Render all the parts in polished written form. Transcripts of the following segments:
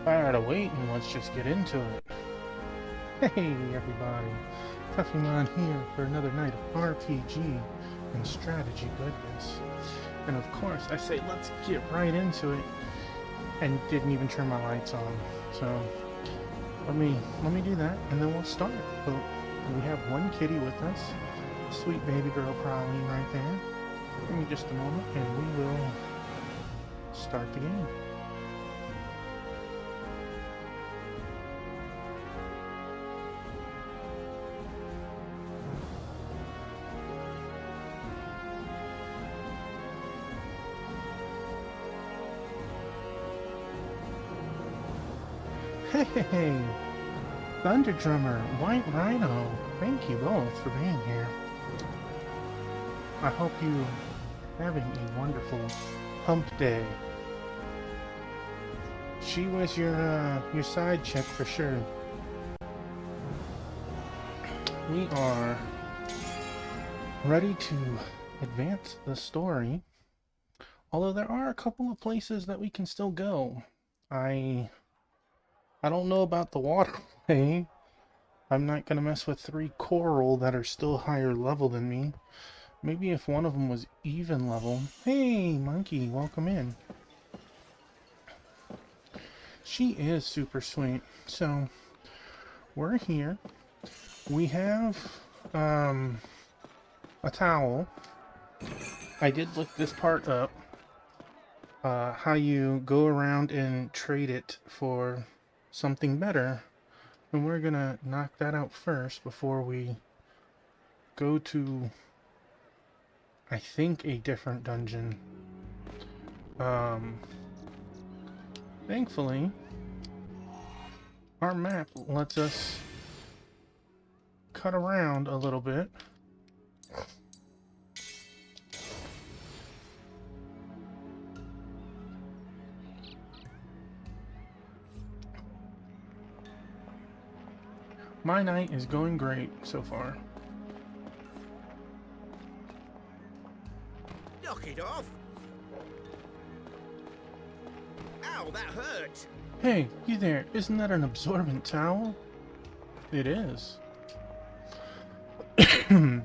Tired of waiting, let's just get into it. Hey everybody, Tuffymon here for another night of RPG and strategy goodness. And of course, I say let's get right into it, and didn't even turn my lights on. So let me do that, and then we'll start. But we have one kitty with us, sweet baby girl prowling right there. Give me just a moment, and we will start the game. Hey, Thunder Drummer, White Rhino, thank you both for being here. I hope you having a wonderful hump day. She was your side chick for sure. We are ready to advance the story, although there are a couple of places that we can still go. I don't know about the waterway. I'm not gonna mess with 3 coral that are still higher level than me. Maybe if one of them was even level. Hey, monkey, welcome in. She is super sweet. So, we're here. We have, a towel. I did look this part up. How you go around and trade it for something better. And we're gonna knock that out first before we go to, I think, a different dungeon. Thankfully, our map lets us cut around a little bit. My night is going great so far. Knock it off! Ow, that hurt! Hey, you there, isn't that an absorbent towel? It is.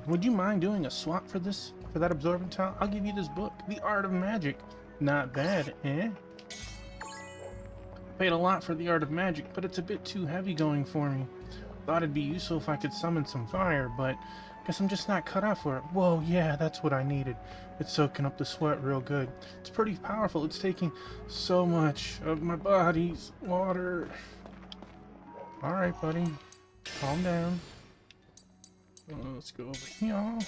Would you mind doing a swap for that absorbent towel? I'll give you this book, The Art of Magic. Not bad, eh? Paid a lot for The Art of Magic, but it's a bit too heavy going for me. Thought it'd be useful if I could summon some fire, but guess I'm just not cut out for it. Whoa, yeah, that's what I needed. It's soaking up the sweat real good. It's pretty powerful. It's taking so much of my body's water. Alright, buddy. Calm down. Let's go over here.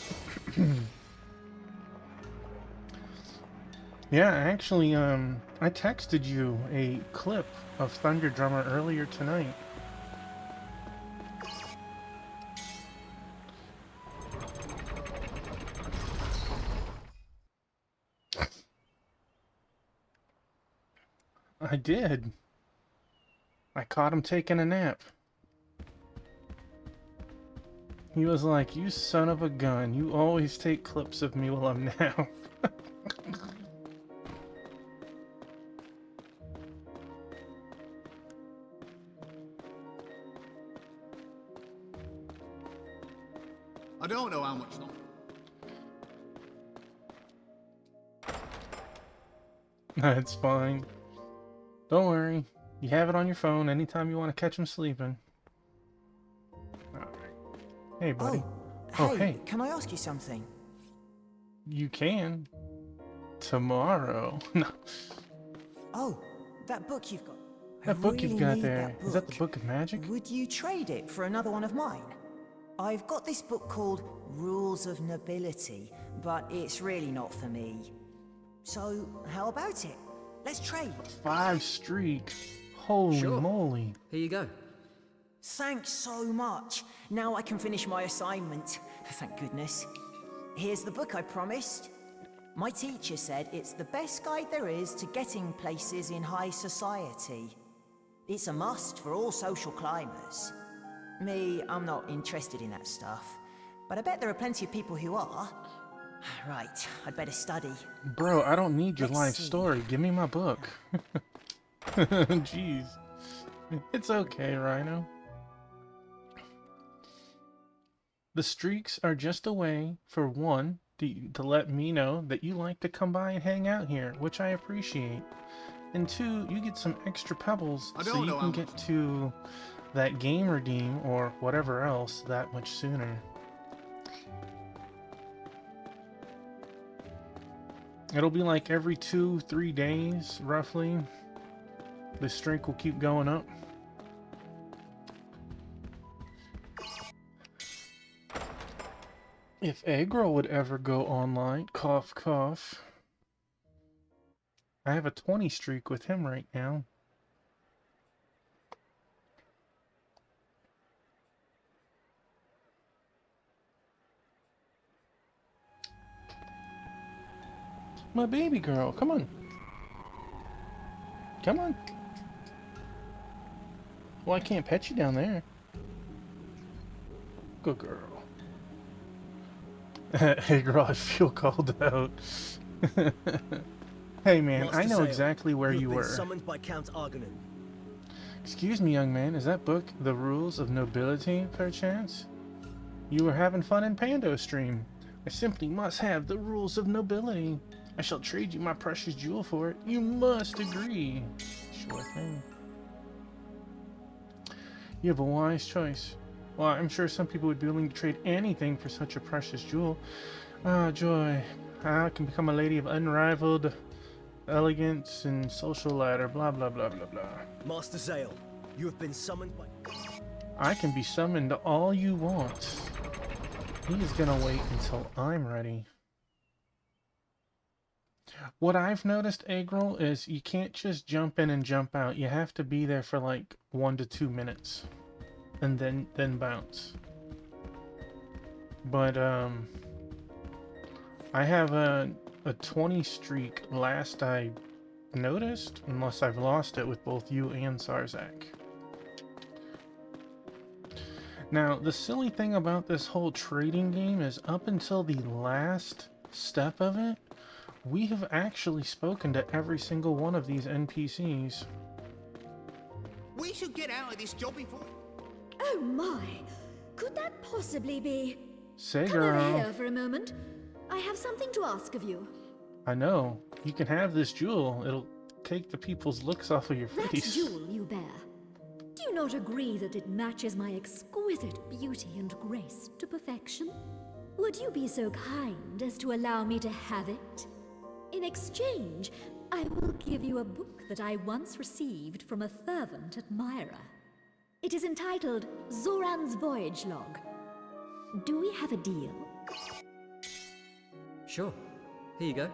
Yeah, actually, I texted you a clip of Thunder Drummer earlier tonight. I did. I caught him taking a nap. He was like, "You son of a gun, you always take clips of me while I'm napping." I don't know how much longer. It's fine. Don't worry. You have it on your phone anytime you want to catch him sleeping. Alright. Hey, buddy. Oh, hey. Can I ask you something? You can. Tomorrow. No. Oh, that book you've got. That book you've got there. That book. Is that the Book of Magic? Would you trade it for another one of mine? I've got this book called Rules of Nobility, but it's really not for me. So, how about it? Let's trade. 5 streak. Holy Sure. moly. Here you go. Thanks so much. Now I can finish my assignment. Thank goodness. Here's the book I promised. My teacher said it's the best guide there is to getting places in high society. It's a must for all social climbers. Me, I'm not interested in that stuff. But I bet there are plenty of people who are. Right, I'd better study. Bro, I don't need your Let's life see. story. Give me my book. Jeez. It's okay, Rhino. The streaks are just a way, for one, to let me know that you like to come by and hang out here, which I appreciate. And two, you get some extra pebbles so you can get to that game redeem or whatever else that much sooner. It'll be like every 2-3 days, roughly. The streak will keep going up. If Agro would ever go online, cough cough. I have a 20 streak with him right now. My baby girl, come on. Come on. Well, I can't pet you down there. Good girl. Hey girl, I feel called out. Hey man, Master I know Sale, exactly where you've you been were. Summoned by Count Argonon. Excuse me, young man, is that book The Rules of Nobility, perchance? You were having fun in Pando Stream. I simply must have the Rules of Nobility. I shall trade you my precious jewel for it. You must agree. Sure thing. You have a wise choice. Well, I'm sure some people would be willing to trade anything for such a precious jewel. Ah, joy. I can become a lady of unrivaled elegance and social ladder, blah, blah, blah, blah, blah. Master Zale, you have been summoned by... I can be summoned all you want. He's gonna wait until I'm ready. What I've noticed, Agril, is you can't just jump in and jump out. You have to be there for like 1 to 2 minutes. And then bounce. But I have a 20 streak last I noticed, unless I've lost it with both you and Sarzak. Now, the silly thing about this whole trading game is up until the last step of it, we have actually spoken to every single one of these NPCs. We should get out of this job before... Oh my! Could that possibly be? Say, Come over girl. here for a moment. I have something to ask of you. I know. You can have this jewel. It'll take the people's looks off of your That face. jewel you bear. Do you not agree that it matches my exquisite beauty and grace to perfection? Would you be so kind as to allow me to have it? In exchange, I will give you a book that I once received from a fervent admirer. It is entitled Zoran's Voyage Log. Do we have a deal? Sure. Here you go.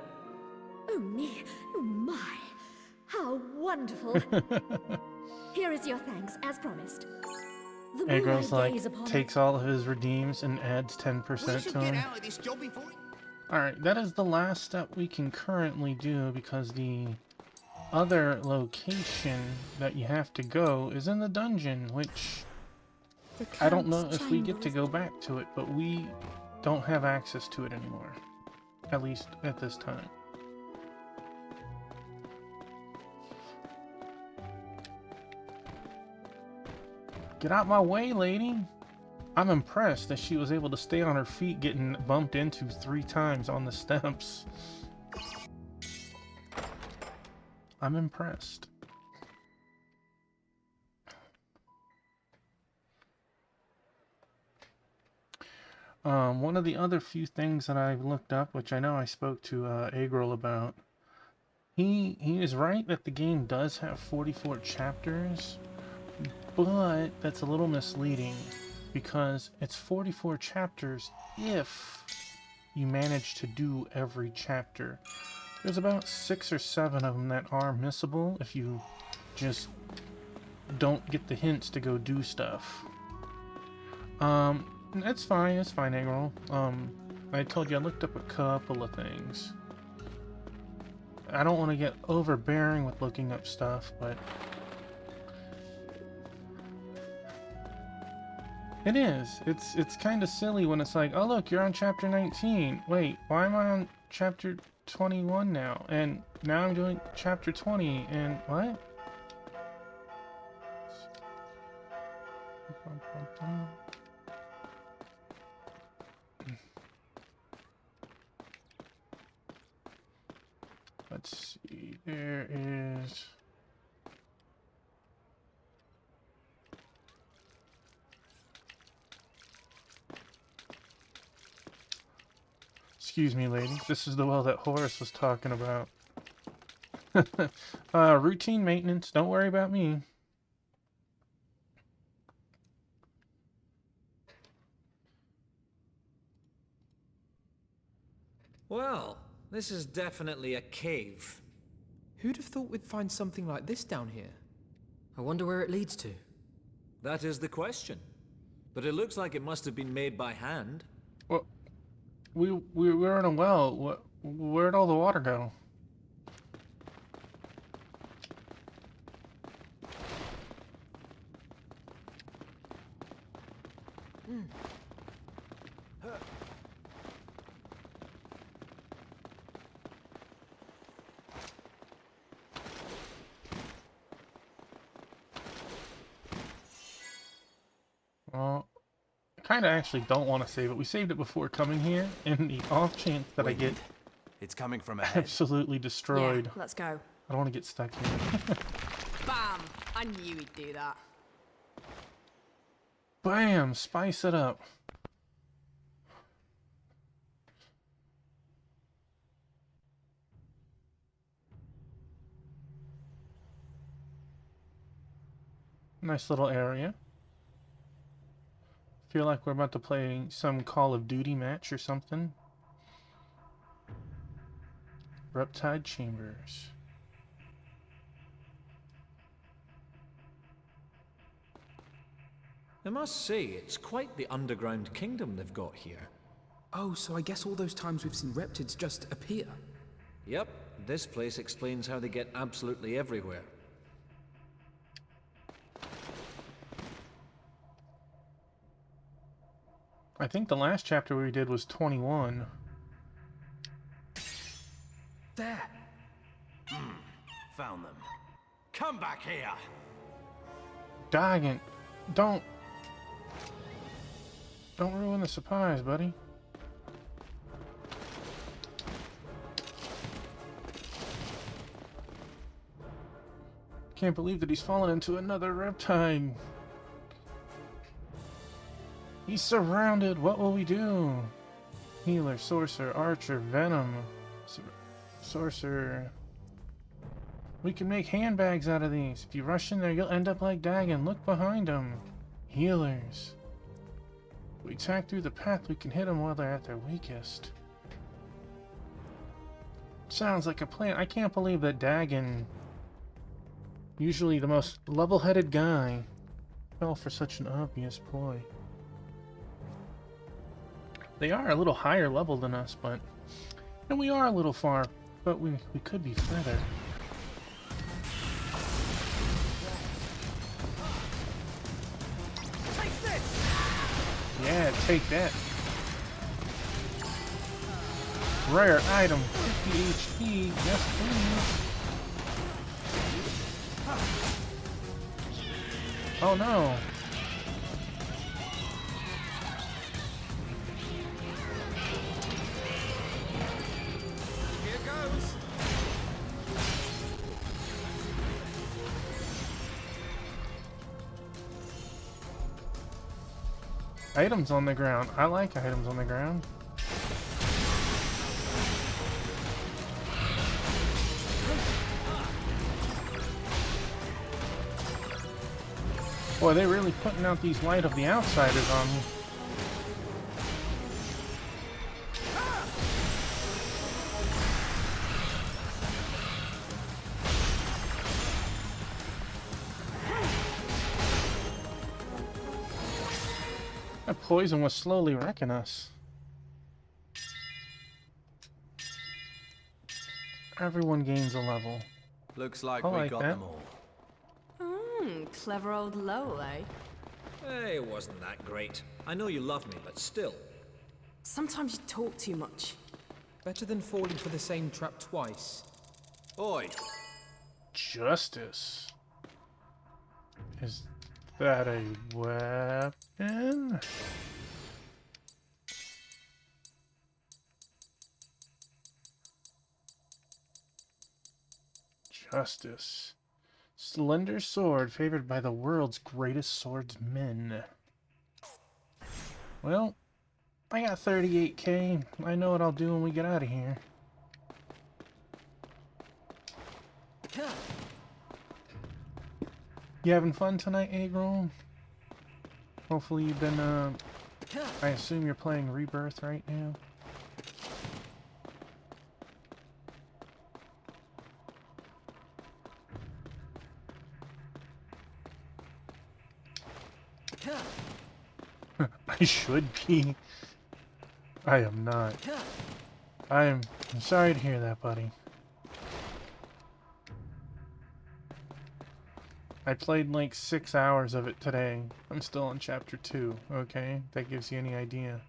Oh me, oh my, how wonderful. Here is your thanks, as promised. The more Agril's I like, gaze upon takes all of his redeems and adds 10% We should to get him. out of this job before... Alright, that is the last step we can currently do because the other location that you have to go is in the dungeon, which I don't know if we get to go back to it, but we don't have access to it anymore. At least at this time. Get out my way, lady! I'm impressed that she was able to stay on her feet getting bumped into 3 times on the steps. I'm impressed. One of the other few things that I've looked up, which I know I spoke to Agril about, he is right that the game does have 44 chapters, but that's a little misleading because it's 44 chapters if you manage to do every chapter. There's about 6 or 7 of them that are missable if you just don't get the hints to go do stuff. It's fine, Agril. I told you I looked up a couple of things. I don't want to get overbearing with looking up stuff, but it is. It's kind of silly when it's like, oh look, you're on chapter 19. Wait, why am I on chapter 21 now? And now I'm doing chapter 20, and what? Bum, bum, bum. Let's see, there is... Excuse me, lady. This is the well that Horace was talking about. Routine maintenance. Don't worry about me. Well, this is definitely a cave. Who'd have thought we'd find something like this down here? I wonder where it leads to. That is the question. But it looks like it must have been made by hand. Well, we were in a well. Where'd all the water go? Well, I kind of actually don't want to save it. We saved it before coming here, in the off chance that I get It's coming from ahead. absolutely destroyed. Yeah, let's go. I don't want to get stuck here. Bam! I knew he'd do that. Bam! Spice it up. Nice little area. Feel like we're about to play some Call of Duty match or something. Riptide Chambers. I must say, it's quite the underground kingdom they've got here. Oh, so I guess all those times we've seen reptids just appear. Yep, this place explains how they get absolutely everywhere. I think the last chapter we did was 21. There! Found them. Come back here! Dagon, don't ruin the surprise, buddy. Can't believe that he's fallen into another riptide. He's surrounded. What will we do? Healer, sorcerer, archer, venom, sorcerer. We can make handbags out of these. If you rush in there, you'll end up like Dagon. Look behind him. Healers. If we attack through the path, we can hit them while they're at their weakest. Sounds like a plan. I can't believe that Dagon, usually the most level-headed guy, fell for such an obvious ploy. They are a little higher level than us, but... And we are a little far, but we could be further. Yeah, take that. Rare item, 50 HP, yes please. Oh no. Here goes. Items on the ground. I like items on the ground. Boy, they're really putting out these Light of the Outsiders on me. That poison was slowly wrecking us. Everyone gains a level. Looks like I we like got that. them all. Clever old Lowell, eh? Hey, it wasn't that great. I know you love me, but still. Sometimes you talk too much. Better than falling for the same trap twice. Oi! Justice is that a weapon? Justice. Slender sword favored by the world's greatest swordsmen. Well, I got 38k. I know what I'll do when we get out of here. You having fun tonight, Eggroll? Hopefully you've been, I assume you're playing Rebirth right now? I should be. I am not. I'm sorry to hear that, buddy. I played like 6 hours of it today. I'm still on chapter 2, okay? If that gives you any idea.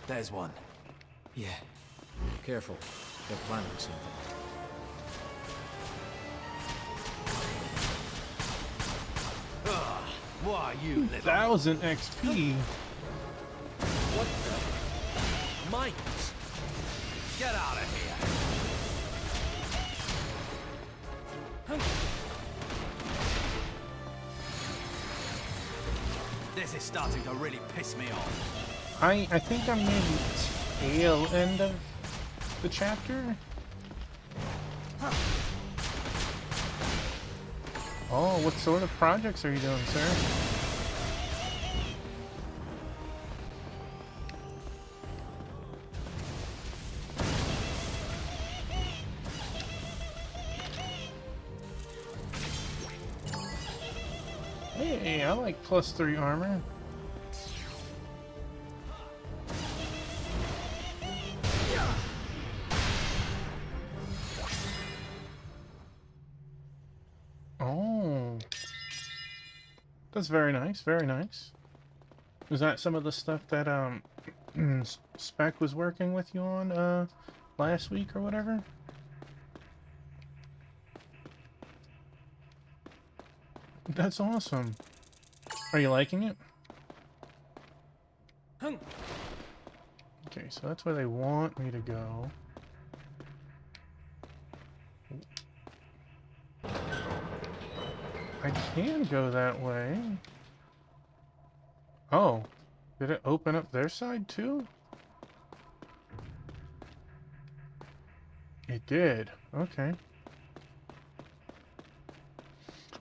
There's one. Yeah. Careful. They're planning something. Why, you little... 1000 XP. What the... Mines! Get out of here! This is starting to really piss me off. I think I'm near the tail end of the chapter. Oh, what sort of projects are you doing, sir? Hey, I like +3 armor. Oh, that's very nice, very nice. Is that some of the stuff that Spec was working with you on last week or whatever? That's awesome. Are you liking it? Okay, so that's where they want me to go. I can go that way. Oh, did it open up their side too? It did. Okay.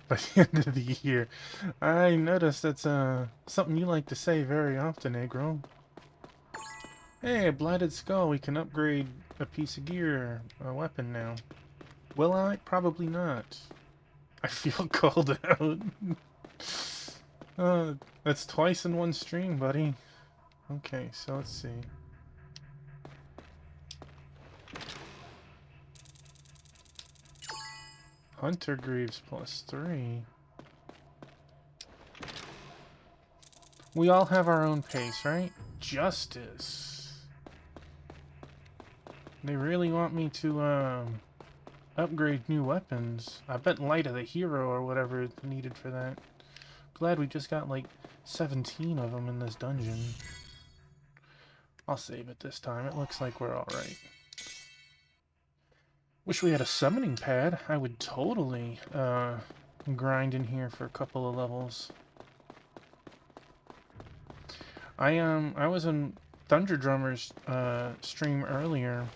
By the end of the year. I noticed that's something you like to say very often, Eggroll. Hey, a blighted skull. We can upgrade a piece of gear, a weapon now. Will I? Probably not. I feel called out. That's twice in one stream, buddy. Okay, so let's see. Hunter Greaves +3. We all have our own pace, right? Justice. They really want me to upgrade new weapons. I bet Light of the Hero or whatever is needed for that. Glad we just got like 17 of them in this dungeon. I'll save it this time. It looks like we're alright. Wish we had a summoning pad. I would totally grind in here for a couple of levels. I was in Thunder Drummer's stream earlier,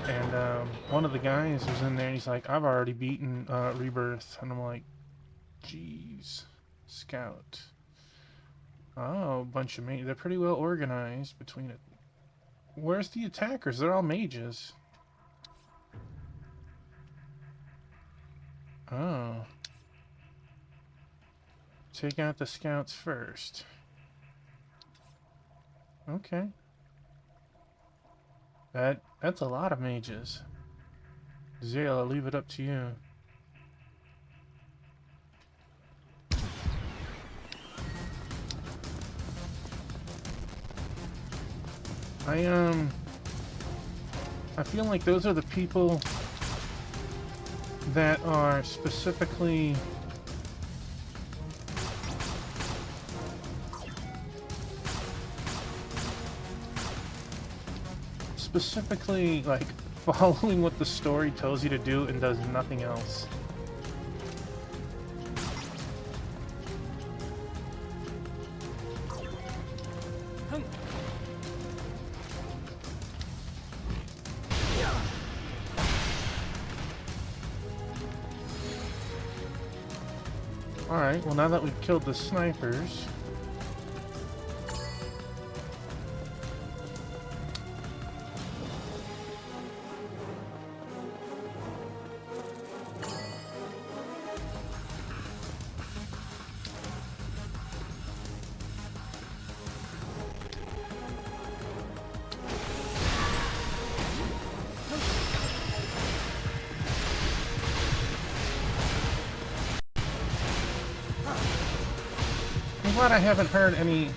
and one of the guys was in there and he's like, I've already beaten Rebirth, and I'm like, jeez, Scout. Oh, a bunch of mages. They're pretty well organized between it. Where's the attackers? They're all mages. Oh. Take out the scouts first. Okay. That's a lot of mages. Zale, I'll leave it up to you. I feel like those are the people that are specifically like following what the story tells you to do and does nothing else. Alright, well now that we've killed the snipers, I'm glad I haven't heard any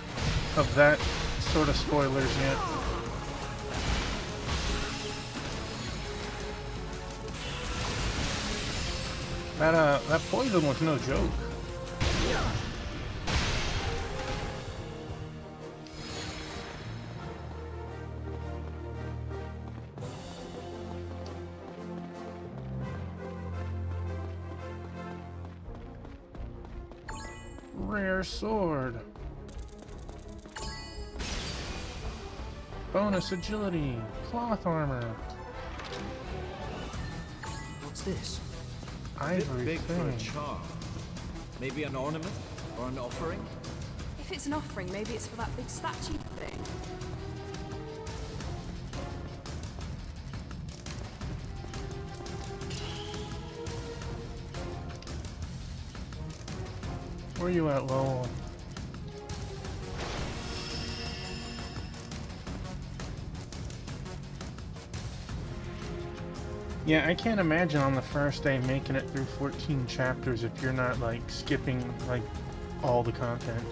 of that sort of spoilers yet. That poison was no joke. Rare sword. Bonus agility. Cloth armor. What's this? Ivory Bit big for a thing. charm. Maybe an ornament or an offering? If it's an offering, maybe it's for that big statue thing. Where you at, Lowell? Yeah, I can't imagine on the first day making it through 14 chapters if you're not, like, skipping, like, all the content.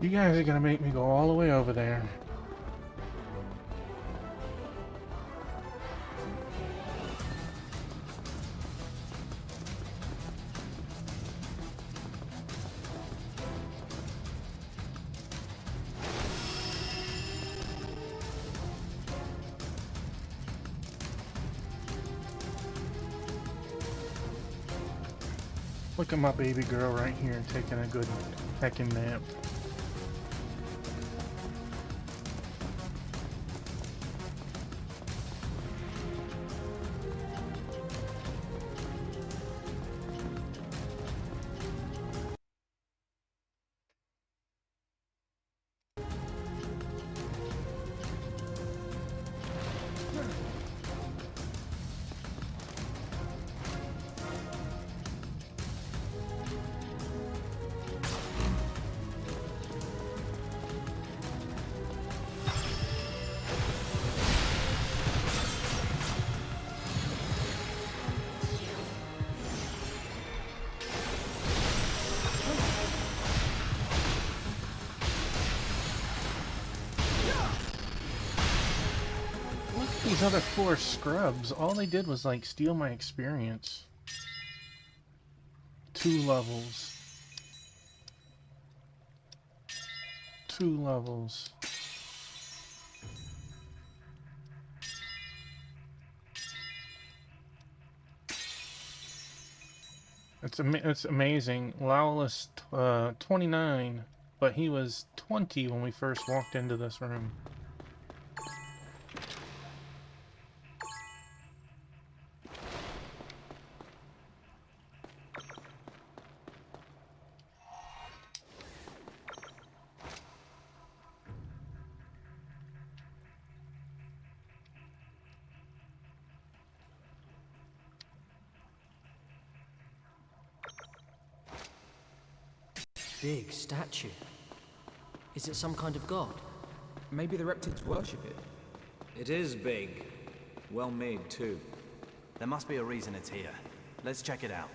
You guys are gonna make me go all the way over there. Look at my baby girl right here taking a good heckin' nap. these other 4 scrubs, all they did was like steal my experience. 2 levels. 2 levels. It's amazing. Lowell's 29, but he was 20 when we first walked into this room. Big statue. Is it some kind of god? Maybe the reptiles worship it. It is big. Well made, too. There must be a reason it's here. Let's check it out.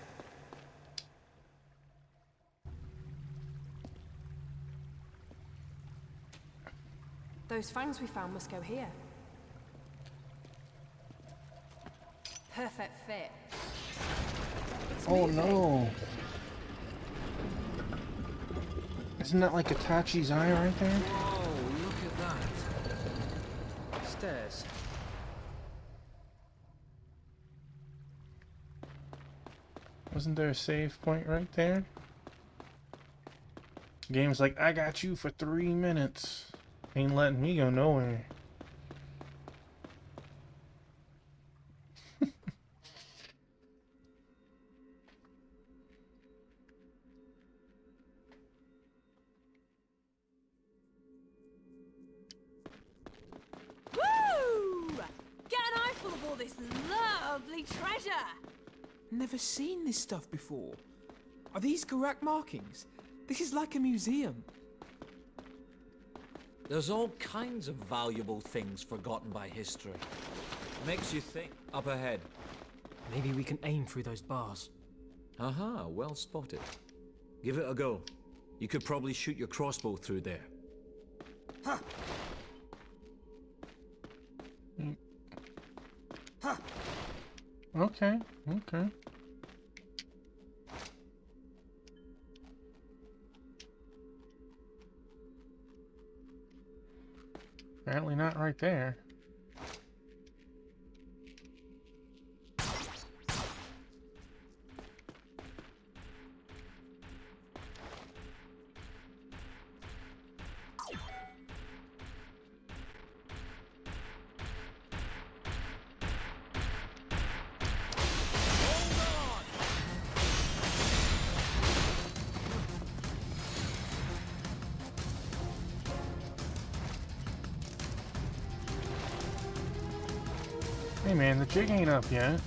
Those fangs we found must go here. Perfect fit. It's Oh moving. no! Isn't that like Itachi's eye right there? Whoa, look at that. Stairs. Wasn't there a save point right there? Game's like, I got you for 3 minutes. Ain't letting me go nowhere. Woo! Get an eyeful of all this lovely treasure! Never seen this stuff before. Are these Garak markings? This is like a museum. There's all kinds of valuable things forgotten by history. Makes you think. Up ahead. Maybe we can aim through those bars. Aha, well spotted. Give it a go. You could probably shoot your crossbow through there. Okay, okay. Apparently not right there. Hey man, the jig ain't up yet.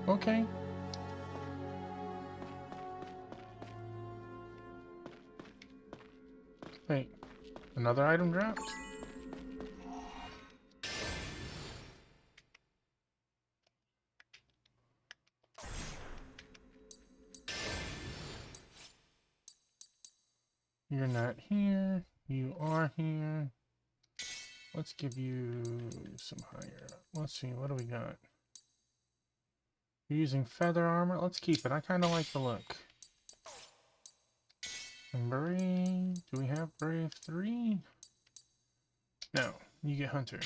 Okay. Wait, another item dropped? You're not here. You are here. Let's give you some higher. Let's see, what do we got? You're using feather armor. Let's keep it. I kind of like the look. And Brave, do we have Brave 3? No, you get Hunter.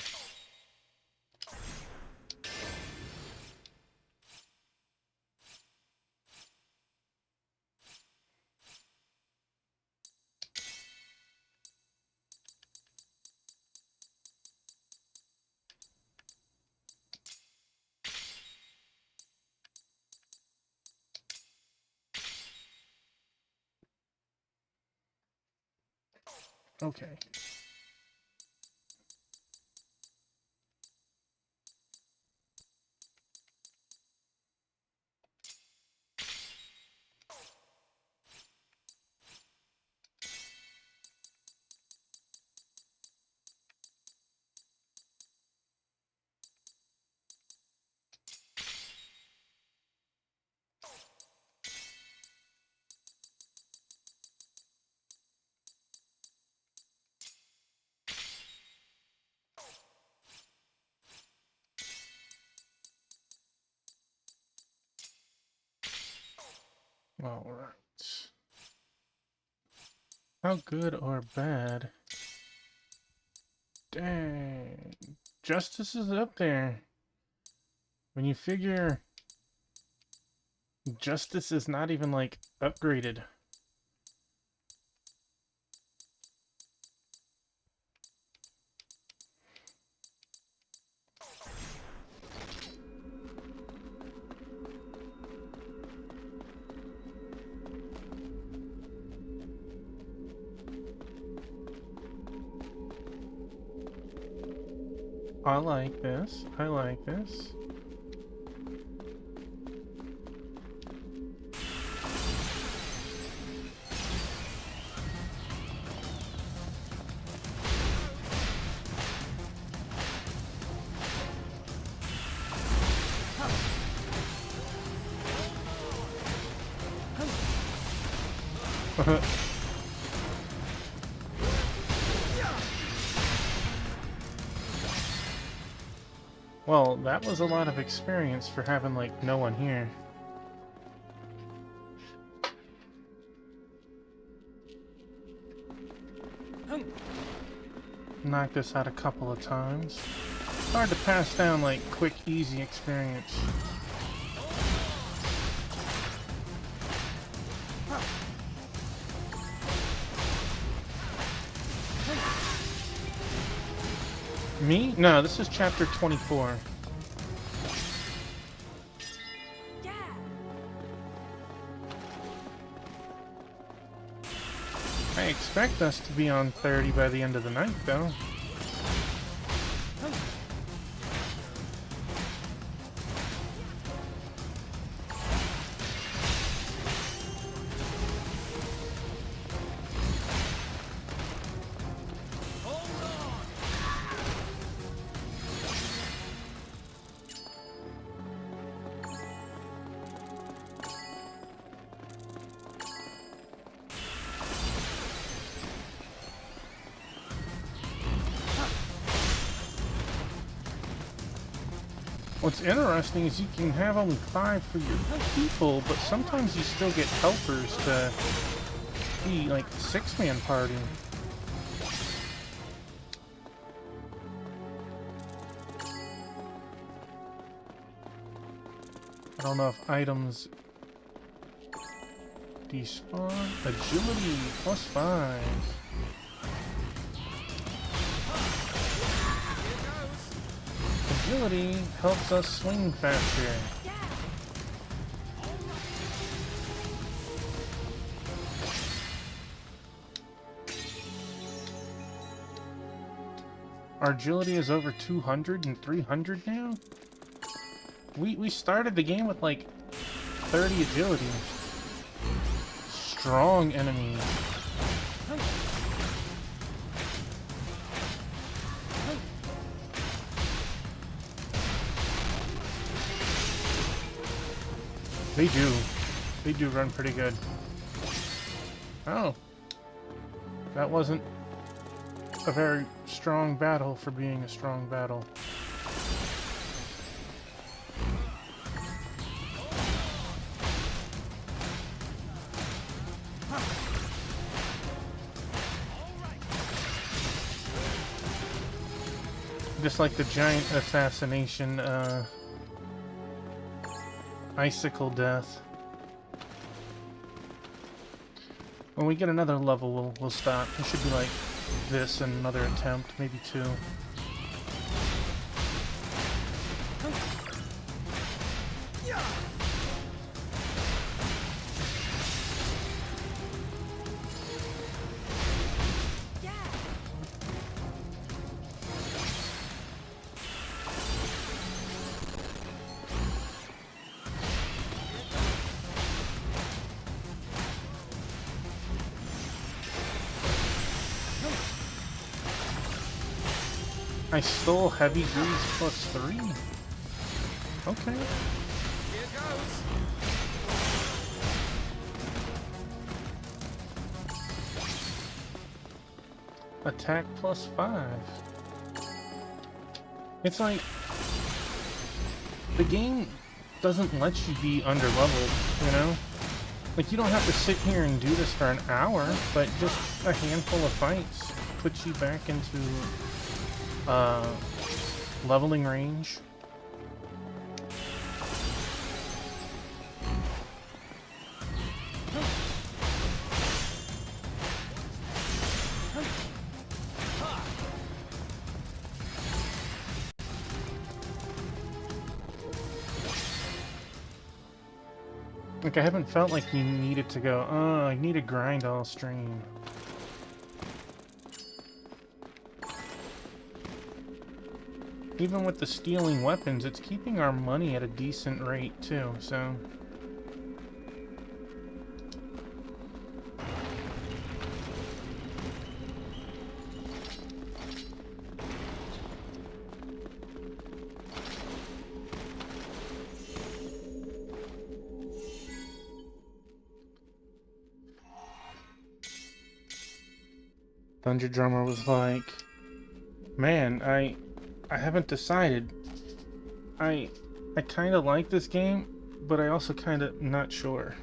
Okay. Alright. How good or bad? Dang. Justice is up there. When you figure Justice is not even, like, upgraded. I like this. I like this. Well, that was a lot of experience for having, like, no one here. Knocked this out a couple of times. Hard to pass down, like, quick, easy experience. Me? No, this is chapter 24. Yeah. I expect us to be on 30 by the end of the night, though. What's interesting is you can have only 5 for your people, but sometimes you still get helpers to be like a 6-man party. I don't know if items despawn. Agility +5. Agility helps us swing faster. Our agility is over 200 and 300 now? We started the game with like 30 agility. Strong enemies. They do. They do run pretty good. Oh. That wasn't a very strong battle for being a strong battle. Just like the giant assassination, icicle death. When we get another level, we'll stop. It should be like this and another attempt, maybe 2. I stole heavy grease +3. Okay. Here goes. Attack +5. It's like the game doesn't let you be underleveled, you know? Like, you don't have to sit here and do this for an hour, but just a handful of fights puts you back into leveling range. Like, I haven't felt like you needed to go, oh, I need to grind all stream. Even with the stealing weapons, it's keeping our money at a decent rate, too, so... Thunder Drummer was like, man, I haven't decided. I kind of like this game, but I also kind of not sure.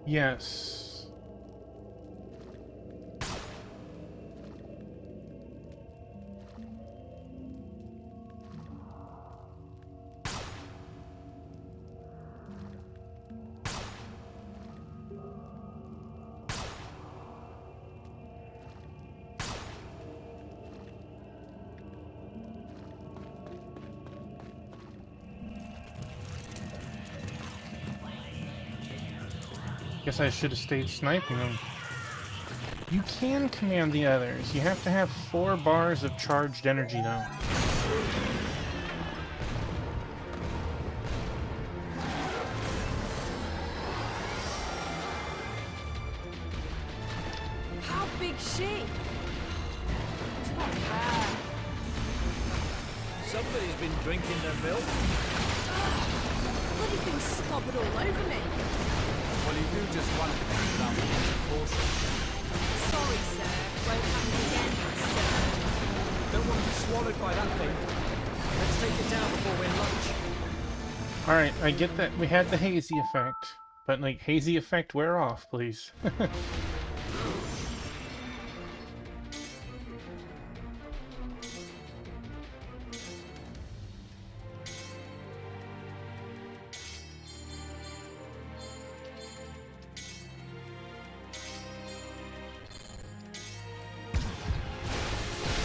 Yes. Guess I should have stayed sniping them. You can command the others. You have to have 4 bars of charged energy, though. How big's she? It's not fair. Somebody's been drinking their milk. Bloody thing slobbered all over me. Well, you do just want to think about the caution. Sorry, sir. Won't happen again, sir. Don't want to be swallowed by that thing. Let's take it down before we're lunch. Alright, I get that we had the hazy effect, but like, hazy effect wear off, please.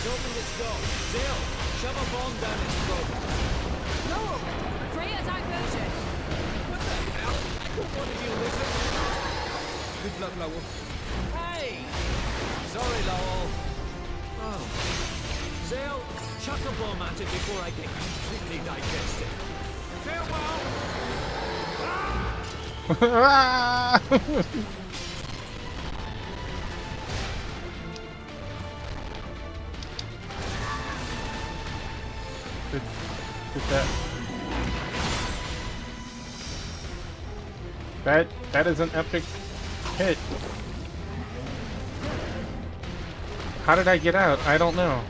Open this door. Zale, shove a bomb down its throat. No! Freya diversion! What the hell? I don't want to deal with it. Good luck, Lowell. Hey! Sorry, Lowell. Oh. Zale, chuck a bomb at it before I get completely digested. Farewell! That is an epic hit. How did I get out? I don't know.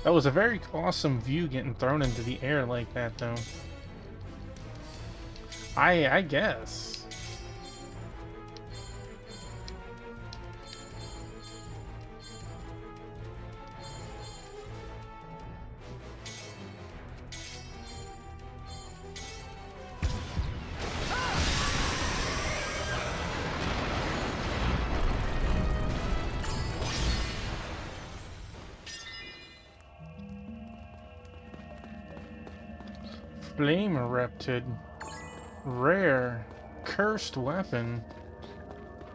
That was a very awesome view getting thrown into the air like that, though. I guess. Flame erupted. Rare. Cursed weapon.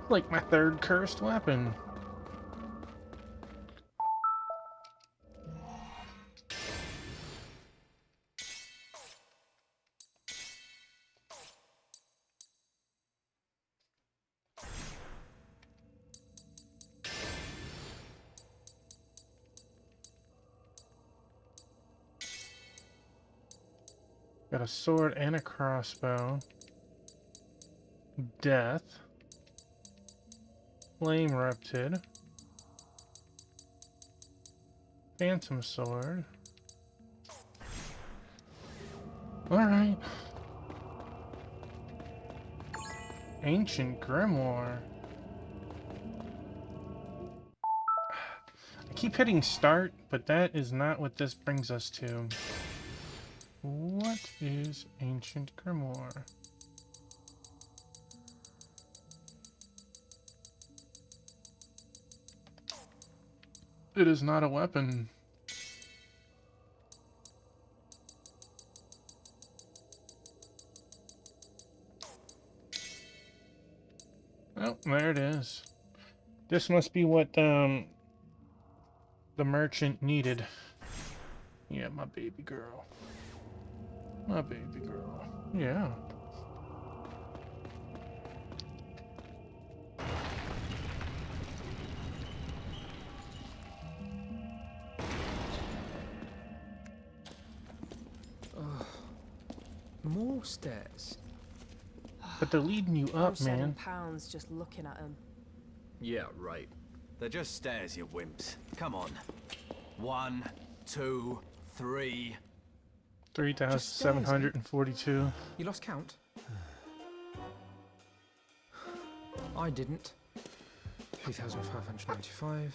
Like my third cursed weapon. Got a sword and a crossbow. Death. Flame Reptid. Phantom Sword. Alright. Ancient Grimoire. I keep hitting start, but that is not what this brings us to. What is Ancient Grimoire? It is not a weapon. Oh, there it is. This must be what the merchant needed. Yeah, my baby girl. My baby girl. Yeah. More stairs. But they're leading you up, I'm man. £7 just looking at them. Yeah, right. They're just stairs, you wimps. Come on. 1, 2, 3. 3,742. You lost count? I didn't. 3,595,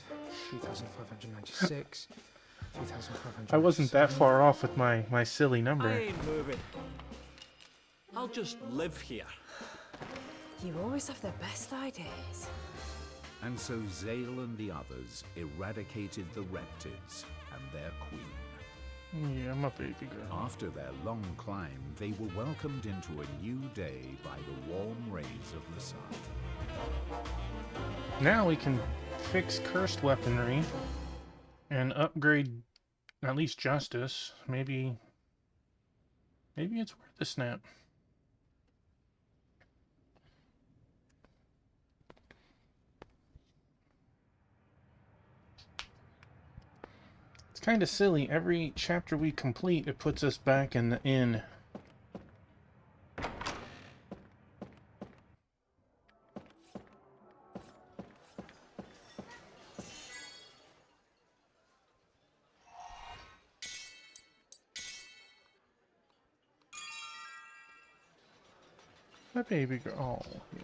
3,596, 3,500. I wasn't that far off with my silly number. I ain't moving. I'll just live here. You always have the best ideas. And so Zale and the others eradicated the Reptids and their queen. Yeah, my baby girl. After their long climb, they were welcomed into a new day by the warm rays of the sun. Now we can fix cursed weaponry and upgrade at least justice. Maybe it's worth the snap. It's kind of silly. Every chapter we complete, it puts us back in the inn. My baby girl. Oh, yeah.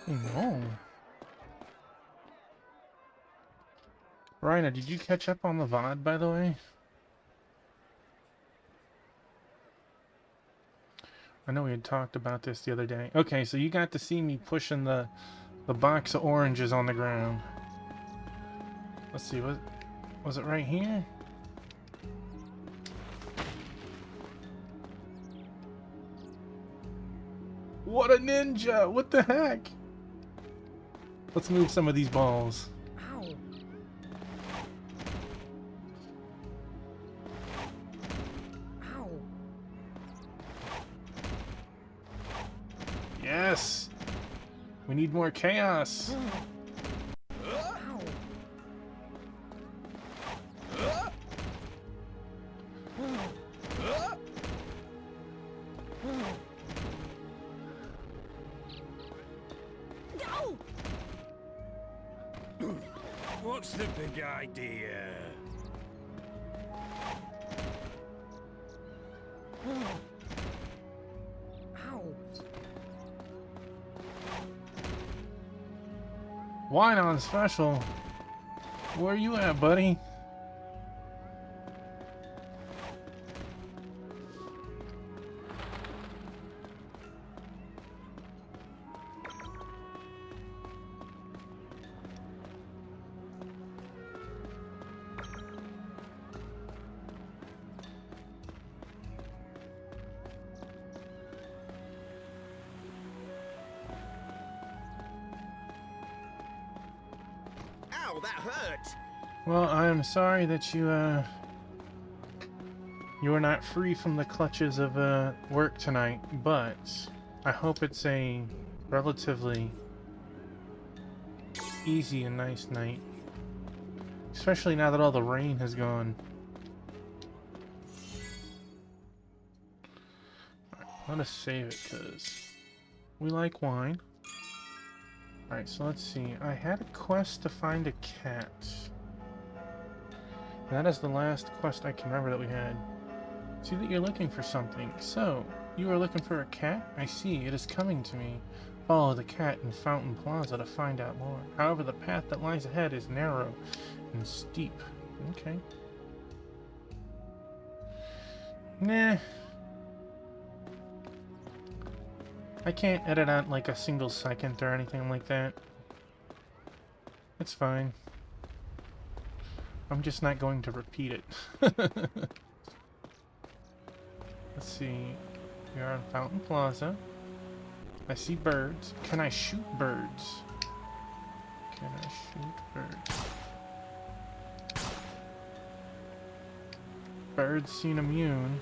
No. Rhina, did you catch up on the VOD, by the way? I know we had talked about this the other day. Okay, so you got to see me pushing the box of oranges on the ground. Let's see, was it right here? What a ninja! What the heck? Let's move some of these balls. Ow. Ow. Yes! We need more chaos! Ow. No! What's the big idea? Ow. Wine on special. Where you at, buddy? Ow, that hurt! Well, I am sorry that you are not free from the clutches of work tonight, but I hope it's a relatively easy and nice night. Especially now that all the rain has gone. Let us save it, because we like wine. Alright, so let's see. I had a quest to find a cat. That is the last quest I can remember that we had. See that you're looking for something. So, you are looking for a cat? I see, it is coming to me. Follow the cat in Fountain Plaza to find out more. However, the path that lies ahead is narrow and steep. Okay. Nah. I can't edit out like a single second or anything like that. It's fine. I'm just not going to repeat it. Let's see. We are on Fountain Plaza. I see birds. Can I shoot birds? Can I shoot birds? Birds seem immune.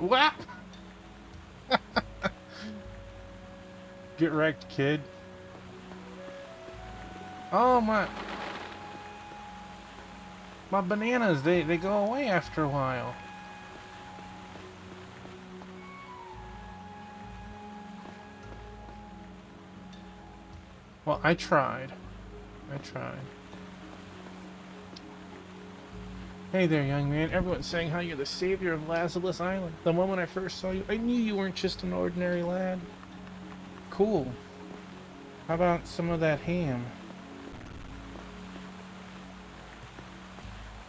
What? Get wrecked, kid. Oh my bananas, they go away after a while. Well, I tried. Hey there, young man. Everyone's saying how you're the savior of Lazarus Island. The moment I first saw you, I knew you weren't just an ordinary lad. Cool. How about some of that ham?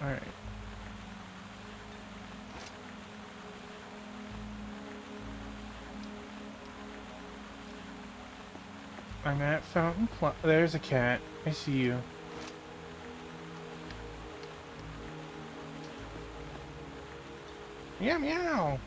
Alright. I'm at Fountain Plaza. There's a cat. I see you. Meow meow.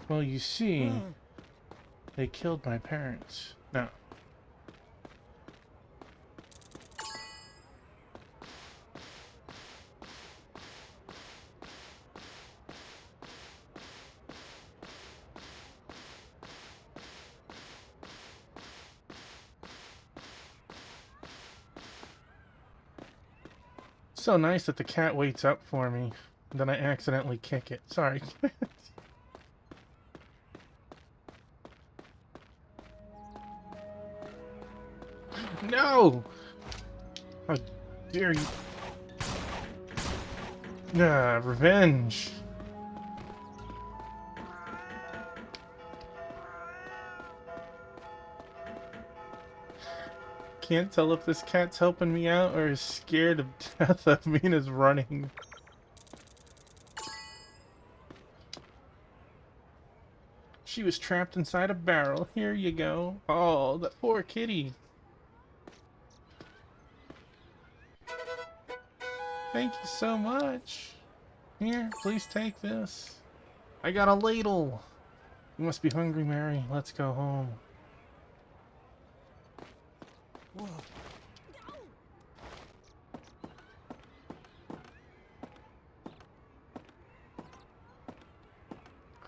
Well, you see, they killed my parents. No. So nice that the cat waits up for me, then I accidentally kick it. Sorry. No! How dare you? Ah, revenge. Can't tell if this cat's helping me out or is scared of death of me and is running. She was trapped inside a barrel. Here you go. Oh, that poor kitty. Thank you so much. Here, please take this. I got a ladle. You must be hungry, Mary. Let's go home. Whoa.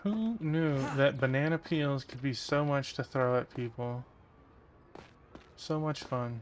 Who knew that banana peels could be so much to throw at people? So much fun.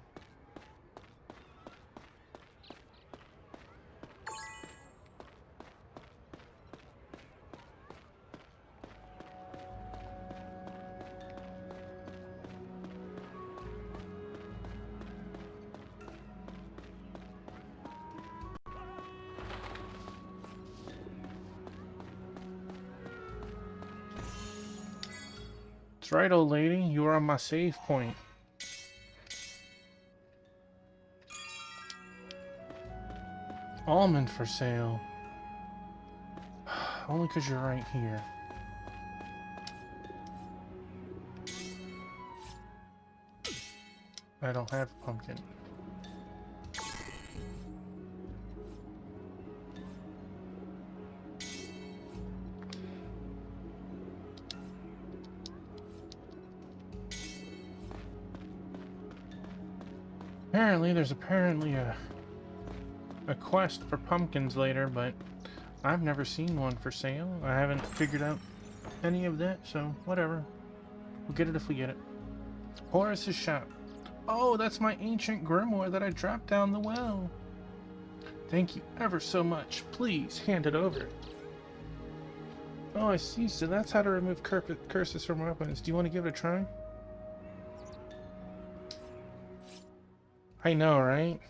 That's right, old lady. You are on my save point. Almond for sale. Only because you're right here. I don't have a pumpkin. Apparently, there's a quest for pumpkins later, but I've never seen one for sale. I haven't figured out any of that, so whatever. We'll get it if we get it. Horace's shop. Oh, that's my ancient grimoire that I dropped down the well. Thank you ever so much. Please, hand it over. Oh, I see. So that's how to remove curses from weapons. Do you want to give it a try? I know, right?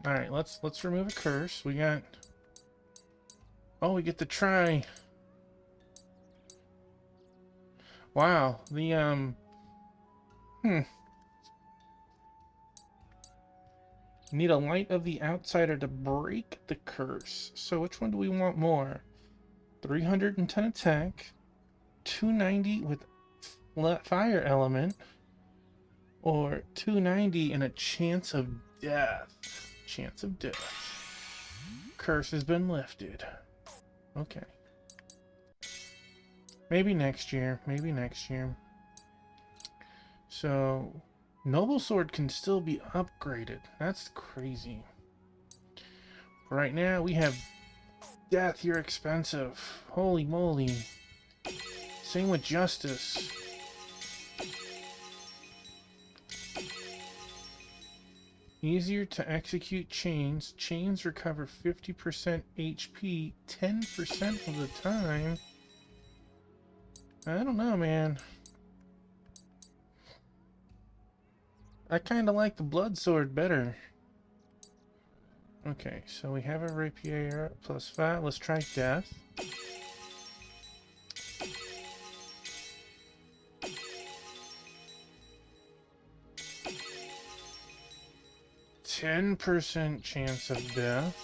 Alright, let's remove a curse. We got... Oh, we get to try... Wow, the, Need a light of the outsider to break the curse. So which one do we want more? 310 attack, 290 with fire element, or 290 and a chance of death. Chance of death. Curse has been lifted. Okay. Maybe next year. Maybe next year. So, Noble Sword can still be upgraded. That's crazy. Right now, we have Death. You're expensive. Holy moly. Same with Justice. Easier to execute chains. Chains recover 50% HP 10% of the time. I don't know, man. I kind of like the Blood Sword better. Okay, so we have a rapier plus 5. Let's try Death. %10 chance of death.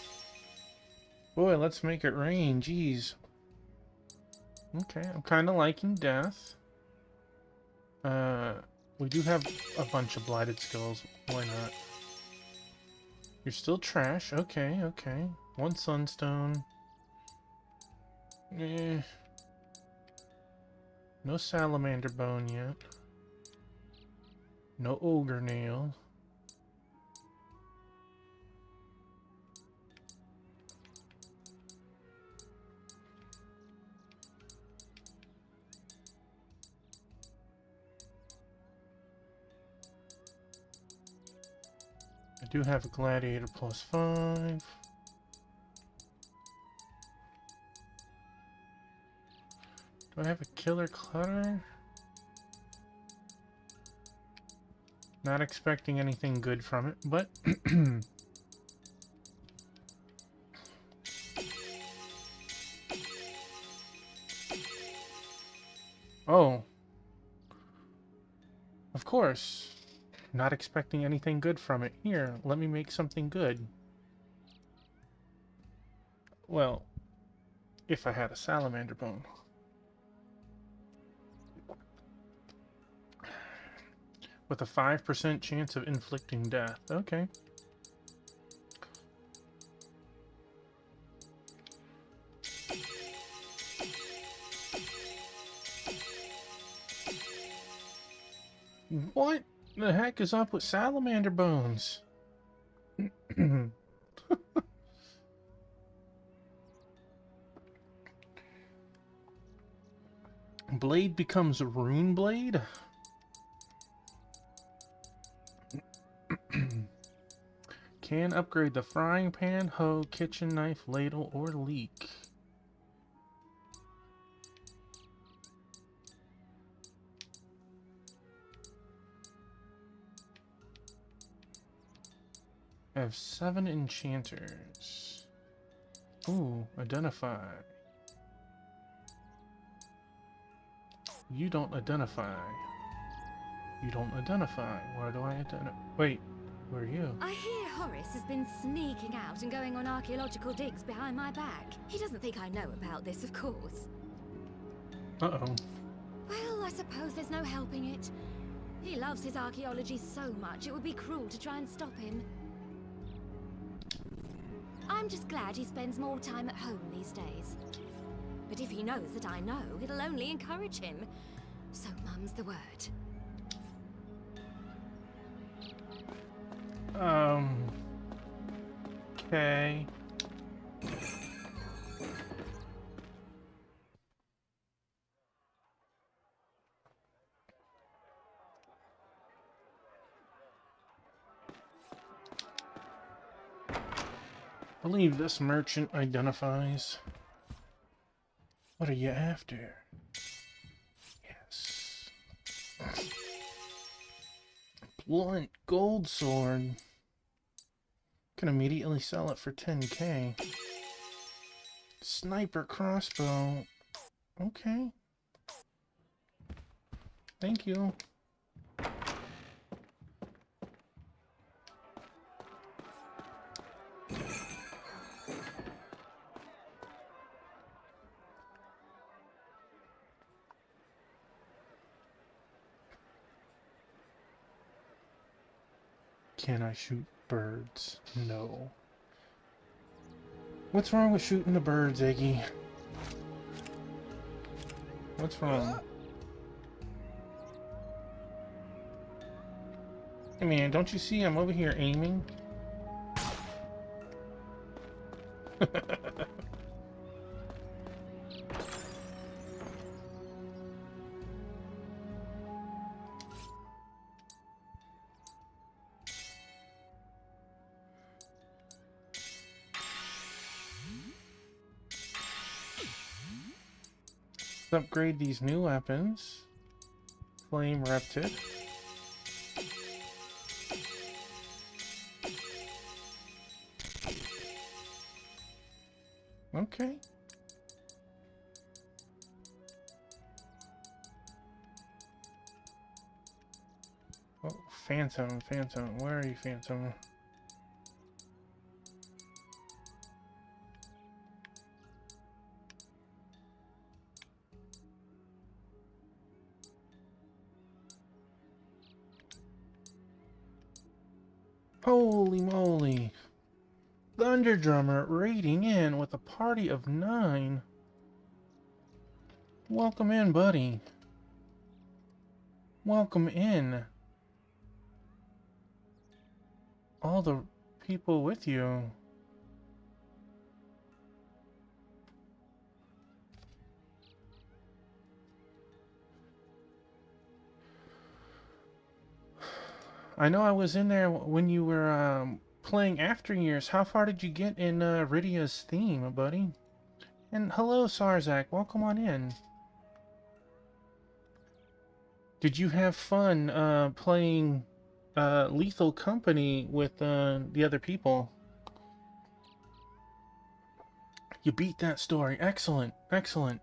Boy, let's make it rain. Jeez. Okay, I'm kind of liking Death. We do have a bunch of Blighted Skulls. Why not? You're still trash. Okay, okay. 1 Sunstone. Eh. No Salamander Bone yet. No Ogre Nail. I do have a Gladiator plus 5. Do I have a Killer Clutter? Not expecting anything good from it, but... Oh. Of course. Not expecting anything good from it. Here, let me make something good. Well, if I had a Salamander Bone. With a 5% chance of inflicting death. Okay. What the heck is up with Salamander Bones? Blade becomes Rune Blade? Can upgrade the frying pan, hoe, kitchen knife, ladle, or leek. I have 7 enchanters. Ooh, identify. You don't identify. You don't identify. Why do I identify? Wait, who are you? I hear Horace has been sneaking out and going on archaeological digs behind my back. He doesn't think I know about this, of course. Uh-oh. Well, I suppose there's no helping it. He loves his archaeology so much, it would be cruel to try and stop him. I'm just glad he spends more time at home these days. But if he knows that I know, it'll only encourage him. So mum's the word. Okay. I believe this merchant identifies. What are you after? Yes. Blunt gold sword. Can immediately sell it for 10k. Sniper crossbow. Okay. Thank you. Can I shoot birds? No. What's wrong with shooting the birds, Iggy? What's wrong? Hey man, don't you see I'm over here aiming? Let's upgrade these new weapons. Flame Reptid. Okay. Oh, Phantom, where are you, Phantom? Holy moly! Thunder Drummer raiding in with a party of 9. Welcome in, buddy. Welcome in. All the people with you. I know I was in there when you were playing After Years. How far did you get in Rydia's theme, buddy? And hello, Sarzak. Welcome on in. Did you have fun playing Lethal Company with the other people? You beat that story. Excellent. Excellent.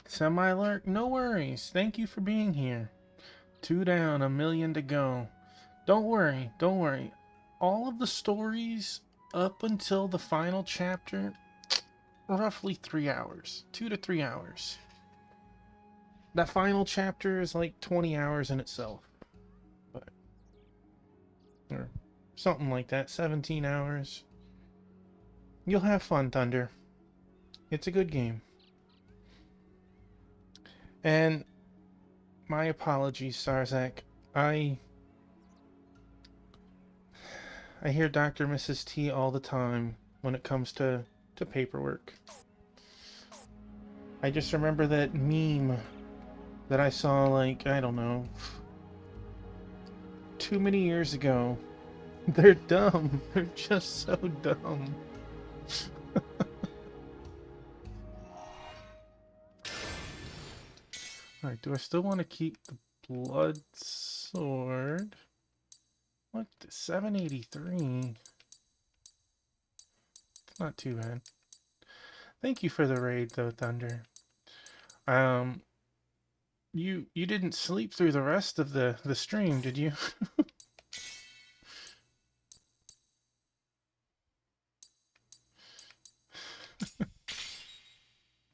Semi-lurk? No worries. Thank you for being here. 2 down, 1,000,000 to go. Don't worry, don't worry. All of the stories up until the final chapter, roughly 3 hours. 2 to 3 hours. That final chapter is like 20 hours in itself. But, or something like that, 17 hours. You'll have fun, Thunder. It's a good game. And my apologies, Sarzak. I hear Dr. Mrs. T all the time when it comes to paperwork. I just remember that meme that I saw, like, I don't know, too many years ago. They're dumb. They're just so dumb. Alright, do I still want to keep the blood sword? What? 783? It's not too bad. Thank you for the raid, though, Thunder. You didn't sleep through the rest of the stream, did you?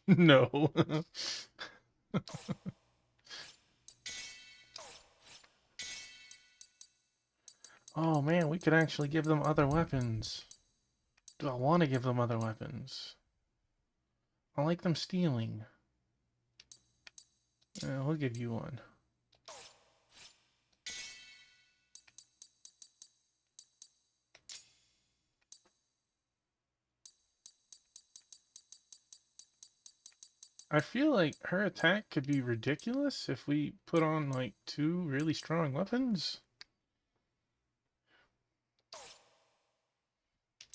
No. Oh man, we could actually give them other weapons. Do I want to give them other weapons? I like them stealing. Yeah, we'll give you one. I feel like her attack could be ridiculous if we put on like 2 really strong weapons.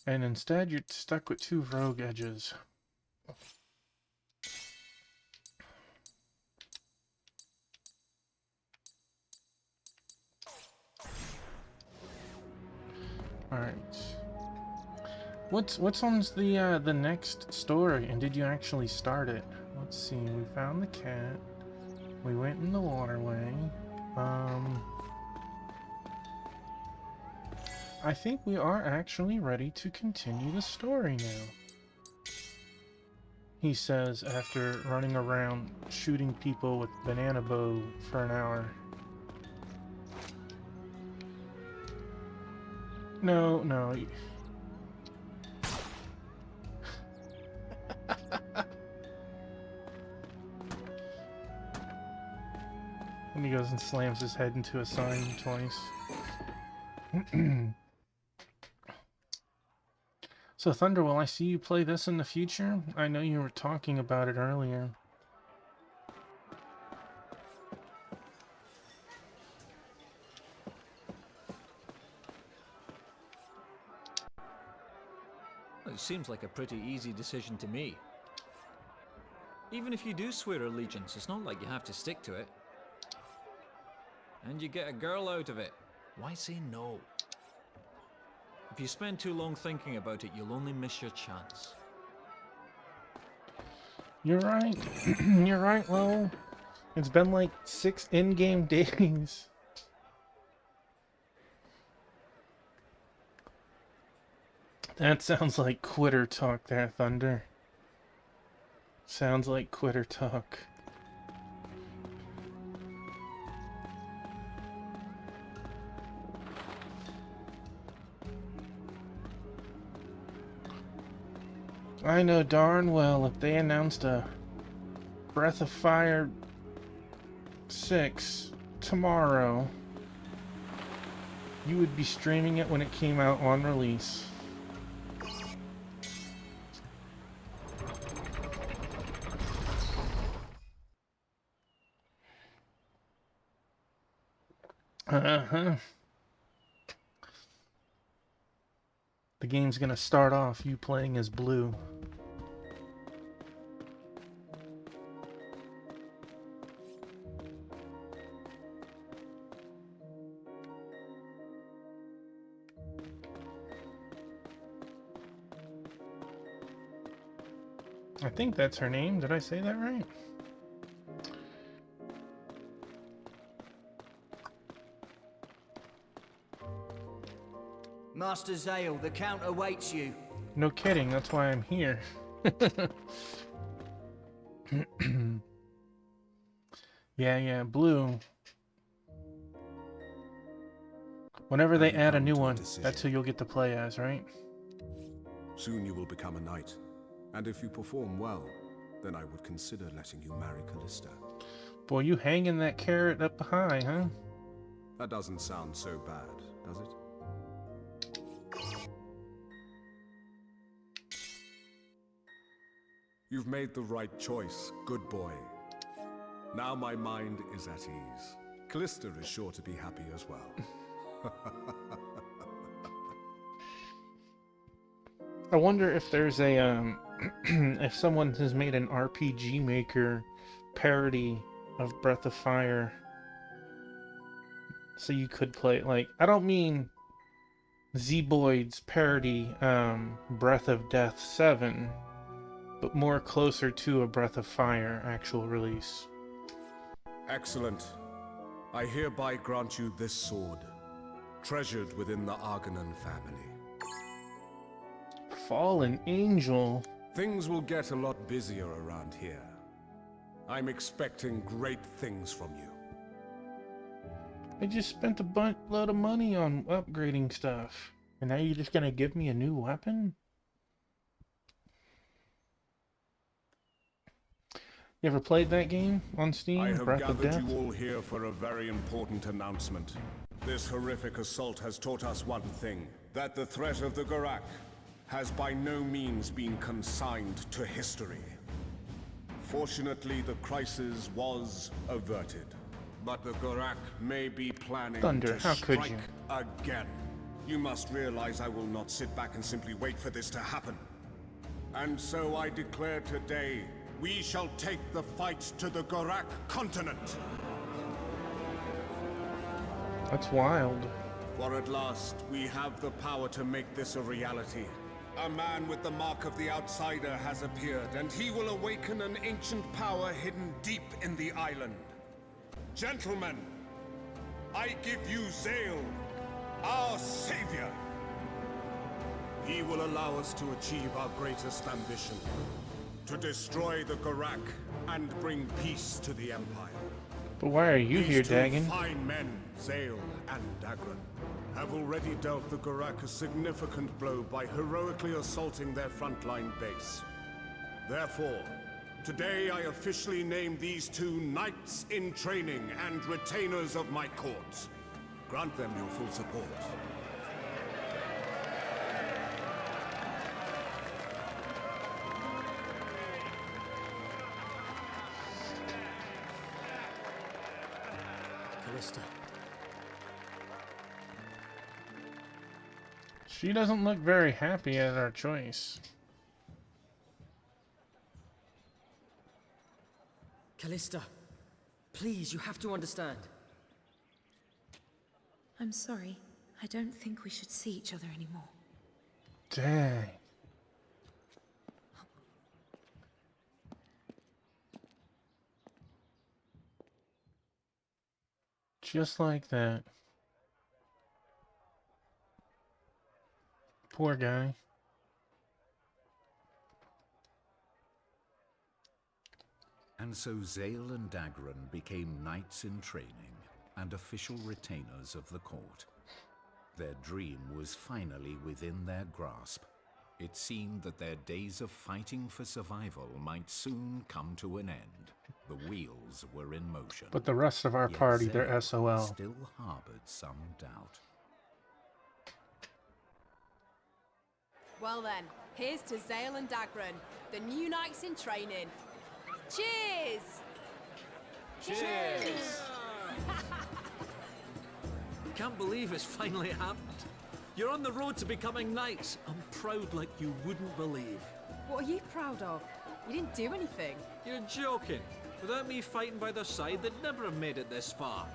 And instead you're stuck with 2 rogue edges. Alright. What's on the next story, and did you actually start it? Let's see, we found the cat. We went in the waterway. I think we are actually ready to continue the story now. He says after running around shooting people with banana bow for an hour. No. And he goes and slams his head into a sign twice. So Thunder, will I see you play this in the future? I know you were talking about it earlier. It seems like a pretty easy decision to me. Even if you do swear allegiance, it's not like you have to stick to it. And you get a girl out of it. Why say no? If you spend too long thinking about it, you'll only miss your chance. You're right. You're right, Lowell. It's been like 6 in-game days. That sounds like quitter talk there, Thunder. Sounds like quitter talk. I know darn well if they announced a Breath of Fire 6 tomorrow, you would be streaming it when it came out on release. Uh-huh. The game's gonna start off you playing as Blue. I think that's her name. Did I say that right? Master Zale, the Count awaits you. No kidding, that's why I'm here. Yeah, Blue. Whenever they add a new one, that's who you'll get to play as, right? Soon you will become a knight, and if you perform well, then I would consider letting you marry Callista. Boy, you hanging that carrot up high, huh? That doesn't sound so bad, does it? You've made the right choice, good boy. Now my mind is at ease. Callista is sure to be happy as well. I wonder if there's a, if someone has made an RPG Maker parody of Breath of Fire. So you could play, like, I don't mean Zeboyd's parody Breath of Death 7, but more closer to a Breath of Fire actual release. Excellent. I hereby grant you this sword, treasured within the Argonon family. Fallen Angel. Things will get a lot busier around here. I'm expecting great things from you. I just spent a load of money on upgrading stuff. And now you're just gonna give me a new weapon? You ever played that game on Steam? I have Breath of gathered Death? you all here for a very important announcement. This horrific assault has taught us one thing, that the threat of the Gorak has by no means been consigned to history. Fortunately, the crisis was averted. But the Gorak may be planning Thunder, to how could strike you? again. You must realize I will not sit back and simply wait for this to happen. And so I declare today, we shall take the fight to the Gorak continent. That's wild. For at last, we have the power to make this a reality. A man with the mark of the outsider has appeared, and he will awaken an ancient power hidden deep in the island. Gentlemen, I give you Zale, our savior. He will allow us to achieve our greatest ambition, to destroy the Gorak and bring peace to the Empire. But why are you here, These two Dagon? fine men, Zale and Dagran, have already dealt the Gorak a significant blow by heroically assaulting their frontline base. Therefore, today I officially name these two knights in training and retainers of my court. Grant them your full support. Callista. She doesn't look very happy at our choice. Callista, please, you have to understand. I'm sorry. I don't think we should see each other anymore. Dang. Just like that. Poor guy. And so Zale and Dagran became knights in training and official retainers of the court. Their dream was finally within their grasp. It seemed that their days of fighting for survival might soon come to an end. The wheels were in motion. But the rest of our Yet party, they're Zale SOL. still harbored some doubt. Well then, here's to Zale and Dagran, the new knights in training. Cheers! Cheers! Can't believe it's finally happened. You're on the road to becoming knights. I'm proud like you wouldn't believe. What are you proud of? You didn't do anything. You're joking. Without me fighting by their side, they'd never have made it this far.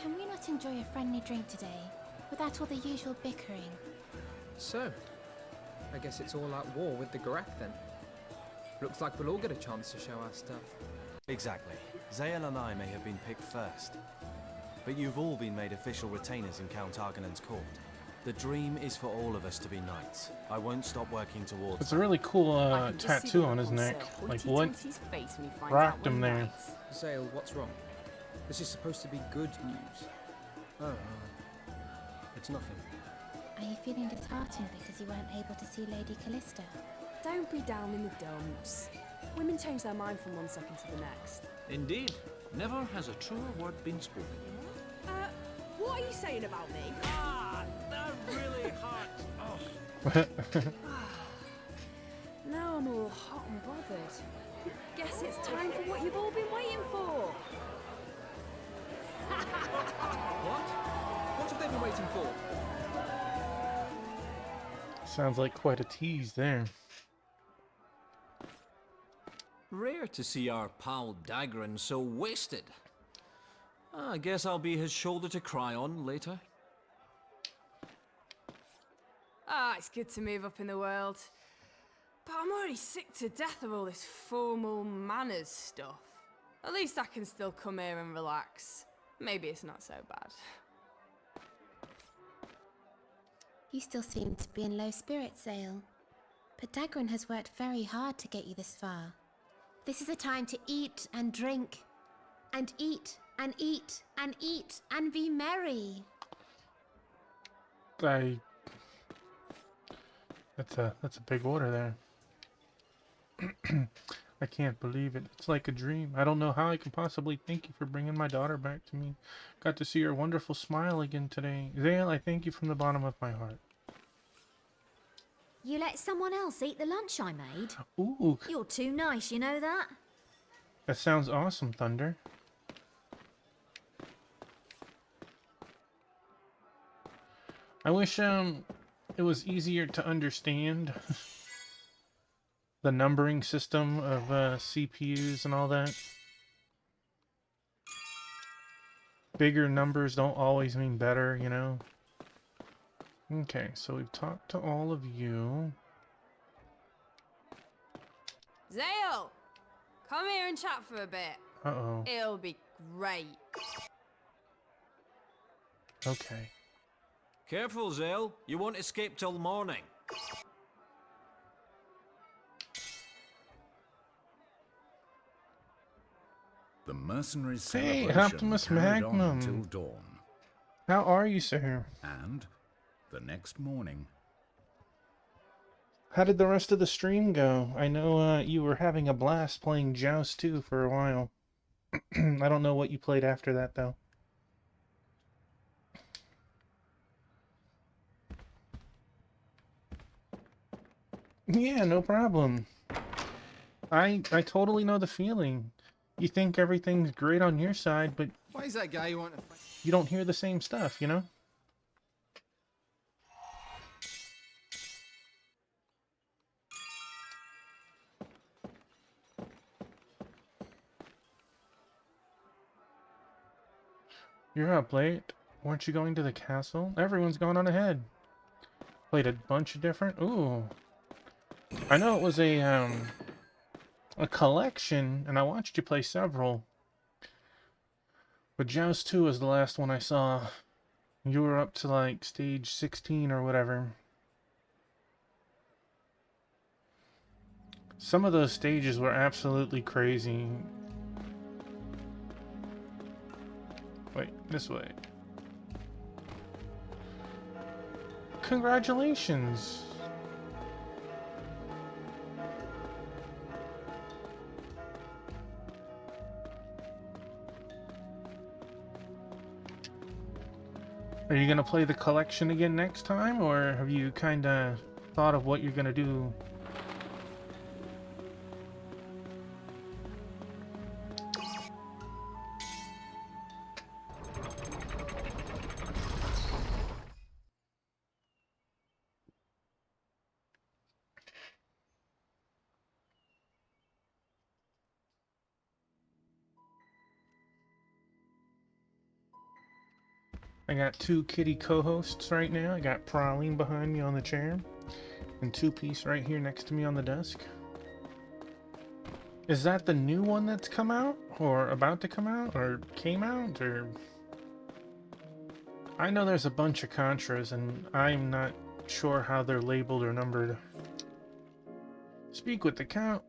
Can we not enjoy a friendly drink today, without all the usual bickering? So, I guess it's all out war with the Gorak then. Looks like we'll all get a chance to show our stuff. Exactly. Zale and I may have been picked first, but you've all been made official retainers in Count Argonon's court. The dream is for all of us to be knights. I won't stop working towards It's a really cool tattoo on his neck. Like what rocked him there? Zale, what's wrong? This is supposed to be good news. Oh, it's nothing. Are you feeling disheartened because you weren't able to see Lady Callista? Don't be down in the dumps. Women change their mind from one second to the next. Indeed. Never has a truer word been spoken. What are you saying about me? Ah, that really hurt. Now I'm all hot and bothered. Guess it's time for what you've all been waiting for. What? What have they been waiting for? Sounds like quite a tease there. Rare to see our pal Dagran so wasted. I guess I'll be his shoulder to cry on later. Ah, it's good to move up in the world. But I'm already sick to death of all this formal manners stuff. At least I can still come here and relax. Maybe it's not so bad. You still seem to be in low spirits, Zale. But Dagran has worked very hard to get you this far. This is a time to eat and drink. And eat and eat and eat and be merry. That's a big order there. I can't believe it. It's like a dream. I don't know how I can possibly thank you for bringing my daughter back to me. Got to see her wonderful smile again today. Zale, I thank you from the bottom of my heart. You let someone else eat the lunch I made? Ooh. You're too nice, you know that? That sounds awesome, Thunder. I wish it was easier to understand the numbering system of CPUs and all that. Bigger numbers don't always mean better, you know? Okay, so we've talked to all of you. Zale! Come here and chat for a bit. Uh-oh. It'll be great. Okay. Careful, Zale. You won't escape till morning. The mercenaries' Hey, celebration Optimus carried on Magnum. until dawn. How are you, sir? And the next morning, How did the rest of the stream go? I know you were having a blast playing Joust 2 for a while. I don't know what you played after that, though. Yeah, no problem. I totally know the feeling. You think everything's great on your side, but Why is that guy you want to fight? you don't hear the same stuff, you know? You're up late. Weren't you going to the castle? Everyone's gone on ahead. Played a bunch of different... Ooh. I know it was a collection, and I watched you play several. But Joust 2 was the last one I saw. You were up to, like, stage 16 or whatever. Some of those stages were absolutely crazy. Wait, this way. Congratulations! Are you gonna play the collection again next time, or have you kinda thought of what you're gonna do? I got two kitty co-hosts right now. I got Praline behind me on the chair, and Two Piece right here next to me on the desk. Is that the new one that's come out, or about to come out, or came out, or... I know there's a bunch of Contras, and I'm not sure how they're labeled or numbered. Speak with the Count.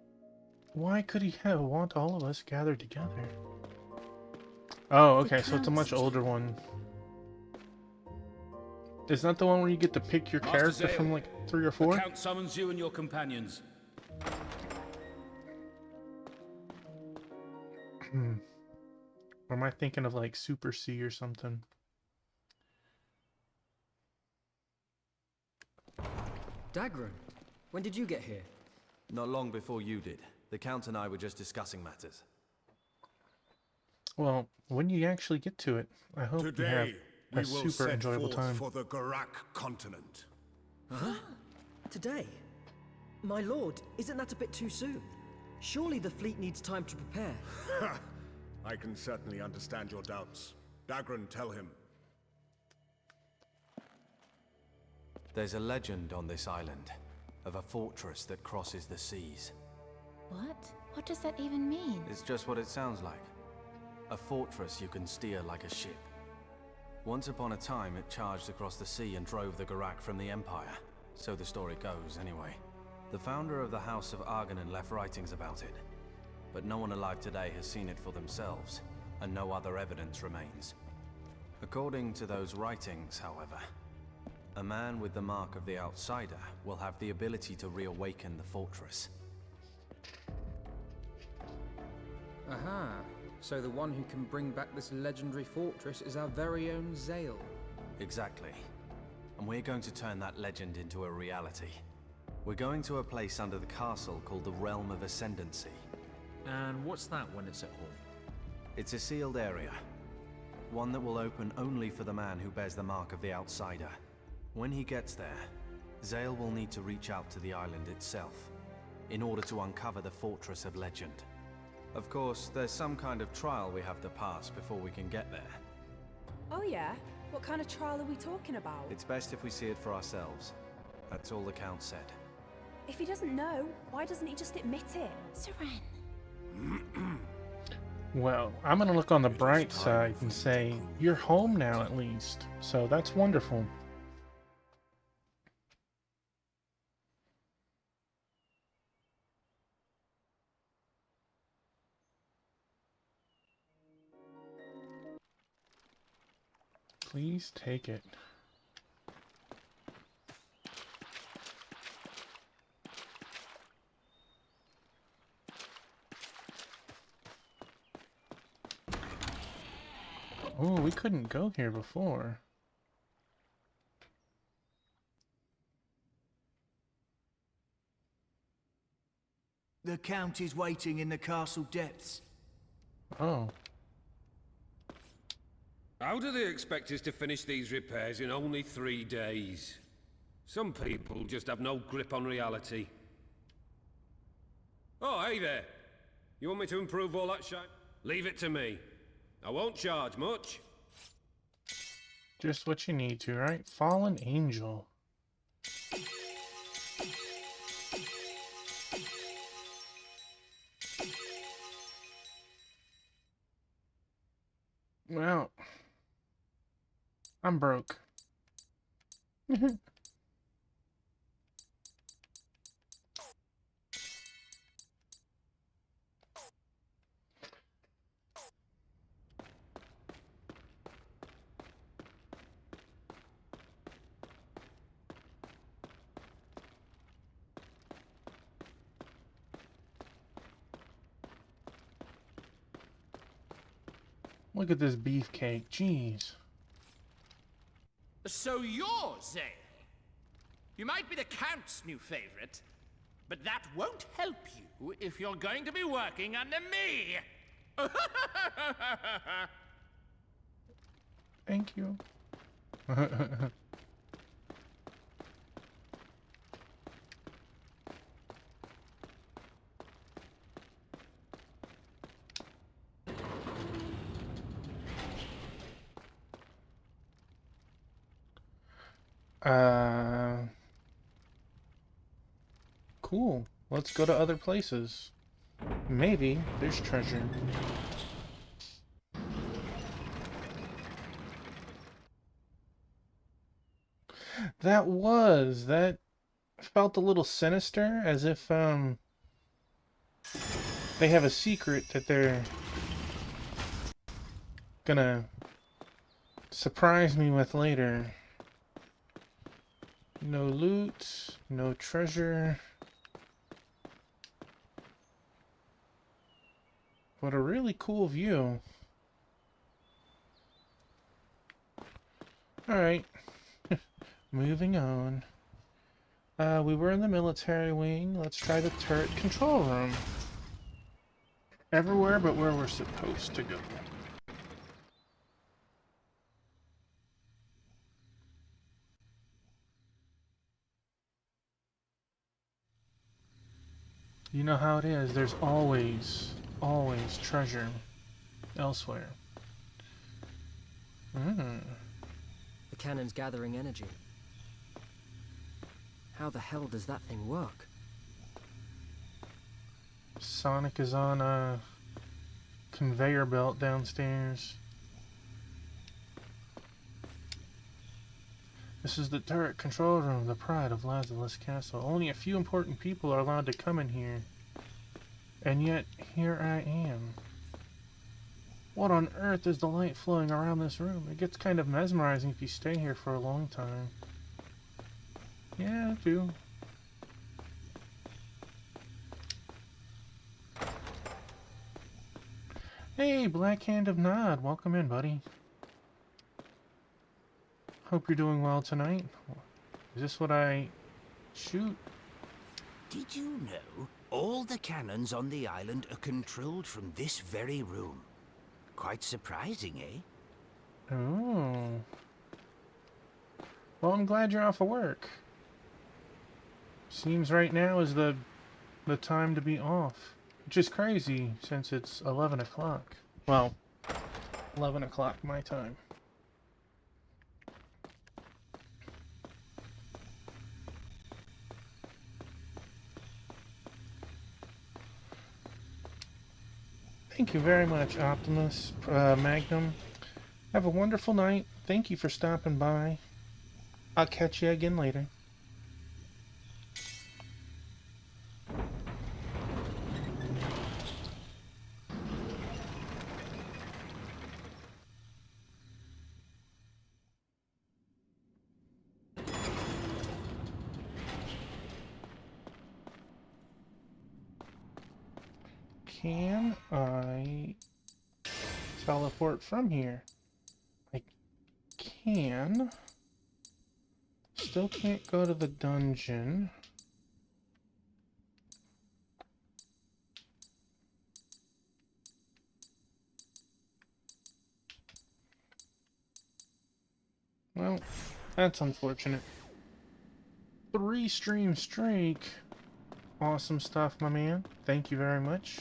Why could he want all of us gathered together? Oh, okay, so it's a much older one. Is that the one where you get to pick your Master character Zale, from like 3 or 4? The Count summons you and your companions. Or am I thinking of like Super C or something? Dagran, when did you get here? Not long before you did. The Count and I were just discussing matters. Well, when you actually get to it, I hope you have Today, a we will super set enjoyable forth time. for the Garak continent. Huh? Today? My lord, isn't that a bit too soon? Surely the fleet needs time to prepare. I can certainly understand your doubts. Dagran, tell him. There's a legend on this island of a fortress that crosses the seas. What? What does that even mean? It's just what it sounds like. A fortress you can steer like a ship. Once upon a time, it charged across the sea and drove the Garak from the Empire. So the story goes, anyway. The founder of the House of Argonan left writings about it. But no one alive today has seen it for themselves, and no other evidence remains. According to those writings, however, a man with the mark of the Outsider will have the ability to reawaken the fortress. Aha. So the one who can bring back this legendary fortress is our very own Zale. Exactly. And we're going to turn that legend into a reality. We're going to a place under the castle called the Realm of Ascendancy. And what's that when it's at home? It's a sealed area. One that will open only for the man who bears the mark of the Outsider. When he gets there, Zale will need to reach out to the island itself in order to uncover the Fortress of Legend. Of course, there's some kind of trial we have to pass before we can get there. Oh yeah? What kind of trial are we talking about? It's best if we see it for ourselves. That's all the Count said. If he doesn't know, why doesn't he just admit it? Seren. Well, I'm gonna look on the bright side and say, you're home now at least. So that's wonderful. Please take it. Oh, we couldn't go here before. The Count is waiting in the castle depths. Oh. How do they expect us to finish these repairs in only 3 days? Some people just have no grip on reality. Oh, hey there. You want me to improve all that shine? Leave it to me. I won't charge much. Just what you need to, right? Fallen Angel. Well, I'm broke. Look at this beefcake, jeez. So you're Zale. You might be the Count's new favorite, but that won't help you if you're going to be working under me. Thank you. Cool. Let's go to other places. Maybe there's treasure. That felt a little sinister, as if they have a secret that they're gonna surprise me with later. No loot, no treasure. What a really cool view. Alright. Moving on. We were in the military wing. Let's try the turret control room. Everywhere but where we're supposed to go. You know how it is. There's always treasure elsewhere. The cannon's gathering energy. How the hell does that thing work? Sonic is on a conveyor belt downstairs. This is the turret control room, the pride of Lazarus Castle. Only a few important people are allowed to come in here. And yet, here I am. What on earth is the light flowing around this room? It gets kind of mesmerizing if you stay here for a long time. Yeah, I do. Hey, Black Hand of Nod. Welcome in, buddy. Hope you're doing well tonight. Is this what I shoot? Did you know all the cannons on the island are controlled from this very room? Quite surprising, eh? Oh. Well, I'm glad you're off of work. Seems right now is the time to be off. Which is crazy, since it's 11 o'clock. Well, 11 o'clock my time. Thank you very much, Optimus Magnum. Have a wonderful night. Thank you for stopping by. I'll catch you again later. Can I teleport from here? I can. Still can't go to the dungeon. Well, that's unfortunate. 3-stream streak. Awesome stuff, my man. Thank you very much.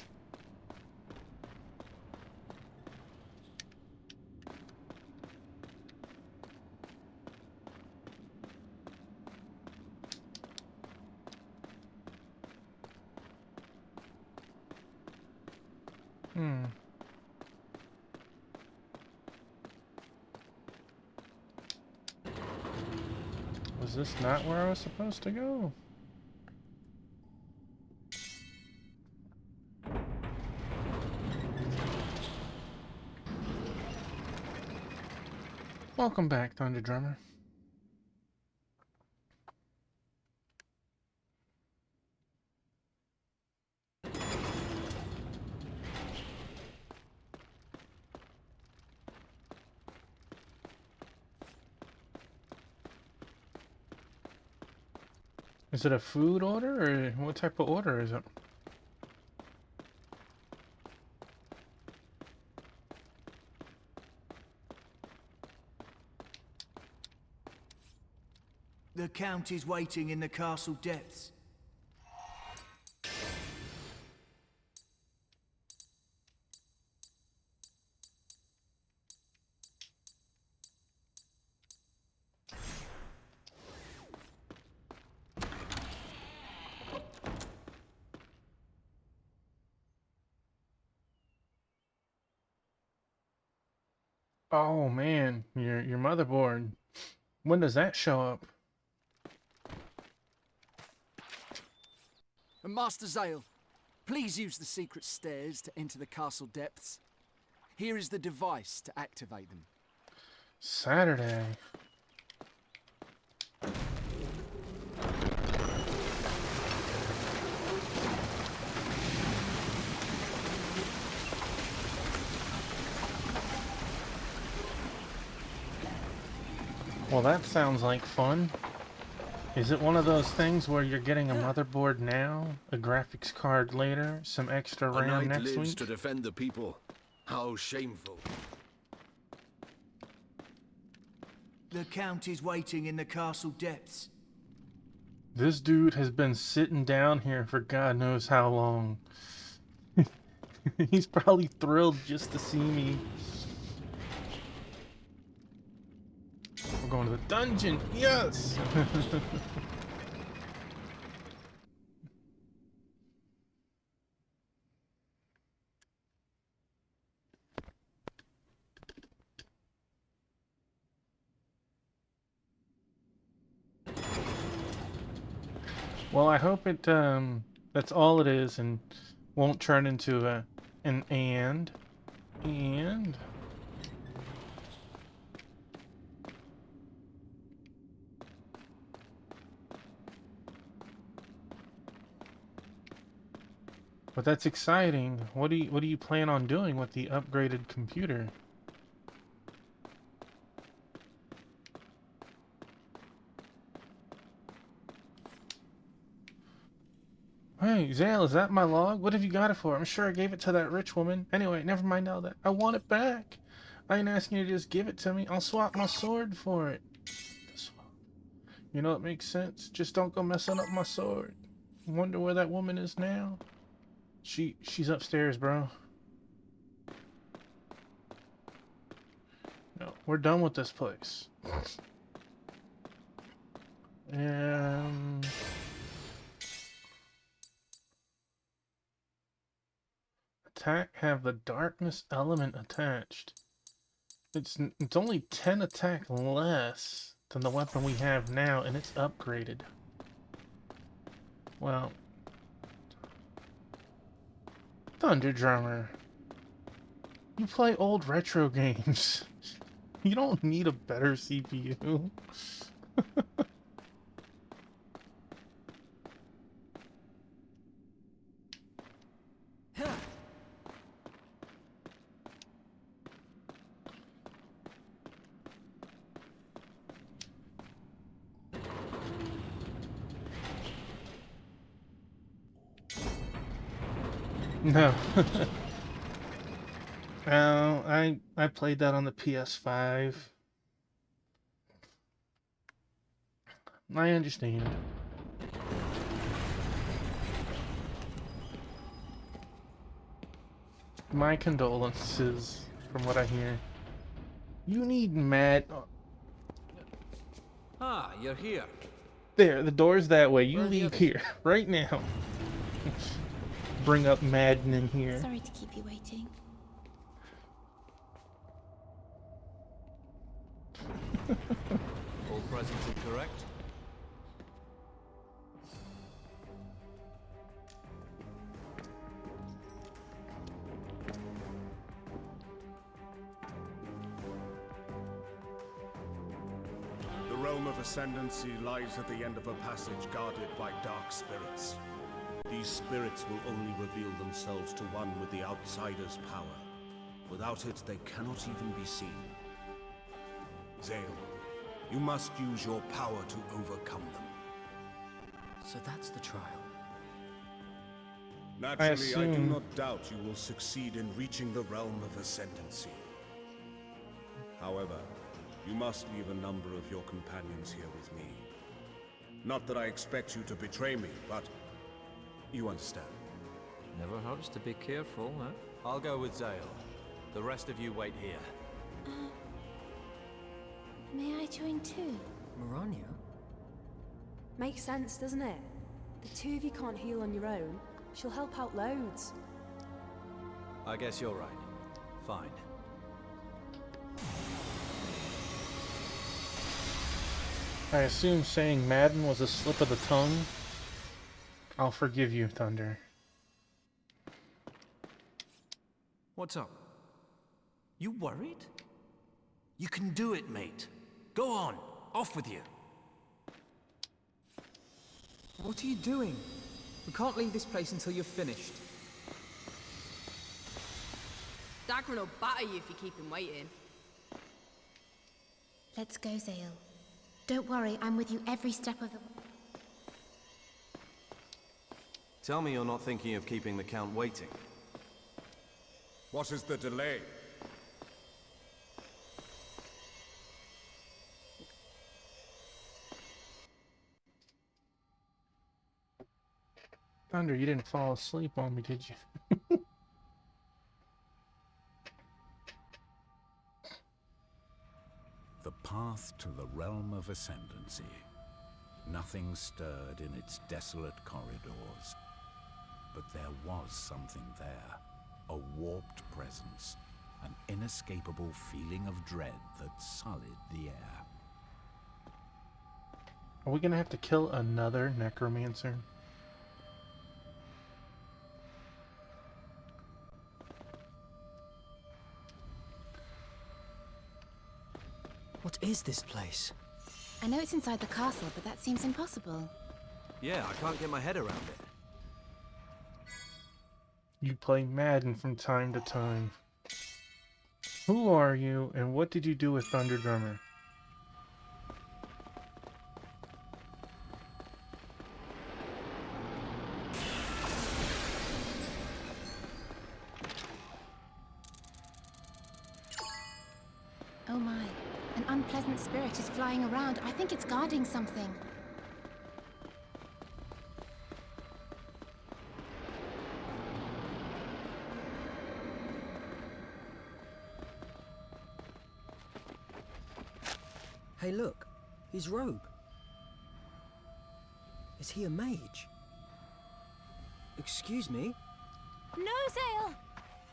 Was this not where I was supposed to go? Welcome back, Thunder Drummer. Is it a food order, or what type of order is it? The Count is waiting in the castle depths. Oh man, your motherboard. When does that show up? Master Zale, please use the secret stairs to enter the castle depths. Here is the device to activate them. Saturday. Well, that sounds like fun. Is it one of those things where you're getting a motherboard now, a graphics card later, some extra A RAM knight next lives week? to defend the people. How shameful. The Count is waiting in the castle depths. This dude has been sitting down here for God knows how long. He's probably thrilled just to see me. We're going to the dungeon. Yes! Well, I hope it, that's all it is and won't turn into an and. But that's exciting. What do you plan on doing with the upgraded computer? Hey, Zale, is that my log? What have you got it for? I'm sure I gave it to that rich woman. Anyway, never mind all that. I want it back. I ain't asking you to just give it to me. I'll swap my sword for it. You know, it makes sense. Just don't go messing up my sword. Wonder where that woman is now. She's upstairs, bro. No, we're done with this place. Attack have the darkness element attached. It's only 10 attack less than the weapon we have now, and it's upgraded. Well, Thunder Drummer, you play old retro games. You don't need a better CPU. No. I played that on the PS5. I understand. My condolences, from what I hear. You need mad... Ah, you're here. There, the door's that way. You Where are the leave others? here, right now. Bring up Madden in here. Sorry to keep you waiting. All present and correct? The realm of Ascendancy lies at the end of a passage guarded by dark spirits. These spirits will only reveal themselves to one with the outsider's power. Without it, they cannot even be seen. Zale, you must use your power to overcome them. So that's the trial. Naturally, I do assume- not doubt you will succeed in reaching the realm of Ascendancy. However, you must leave a number of your companions here with me. Not that I expect you to betray me, but you understand. Never hurts to be careful, huh? I'll go with Zale. The rest of you wait here. May I join too? Mirania? Makes sense, doesn't it? The two of you can't heal on your own. She'll help out loads. I guess you're right. Fine. I assume saying Madden was a slip of the tongue. I'll forgive you, Thunder. What's up? You worried? You can do it, mate. Go on. Off with you. What are you doing? We can't leave this place until you're finished. Dagran will batter you if you keep him waiting. Let's go, Zale. Don't worry, I'm with you every step of the way. Tell me you're not thinking of keeping the Count waiting. What is the delay? Thunder, you didn't fall asleep on me, did you? The path to the realm of Ascendancy. Nothing stirred in its desolate corridors. But there was something there. A warped presence. An inescapable feeling of dread that sullied the air. Are we gonna have to kill another necromancer? What is this place? I know it's inside the castle, but that seems impossible. Yeah, I can't get my head around it. You play Madden from time to time. Who are you, and what did you do with Thunder Drummer? Oh my. An unpleasant spirit is flying around. I think it's guarding something. Hey, look. His robe. Is he a mage? Excuse me? No, Zale!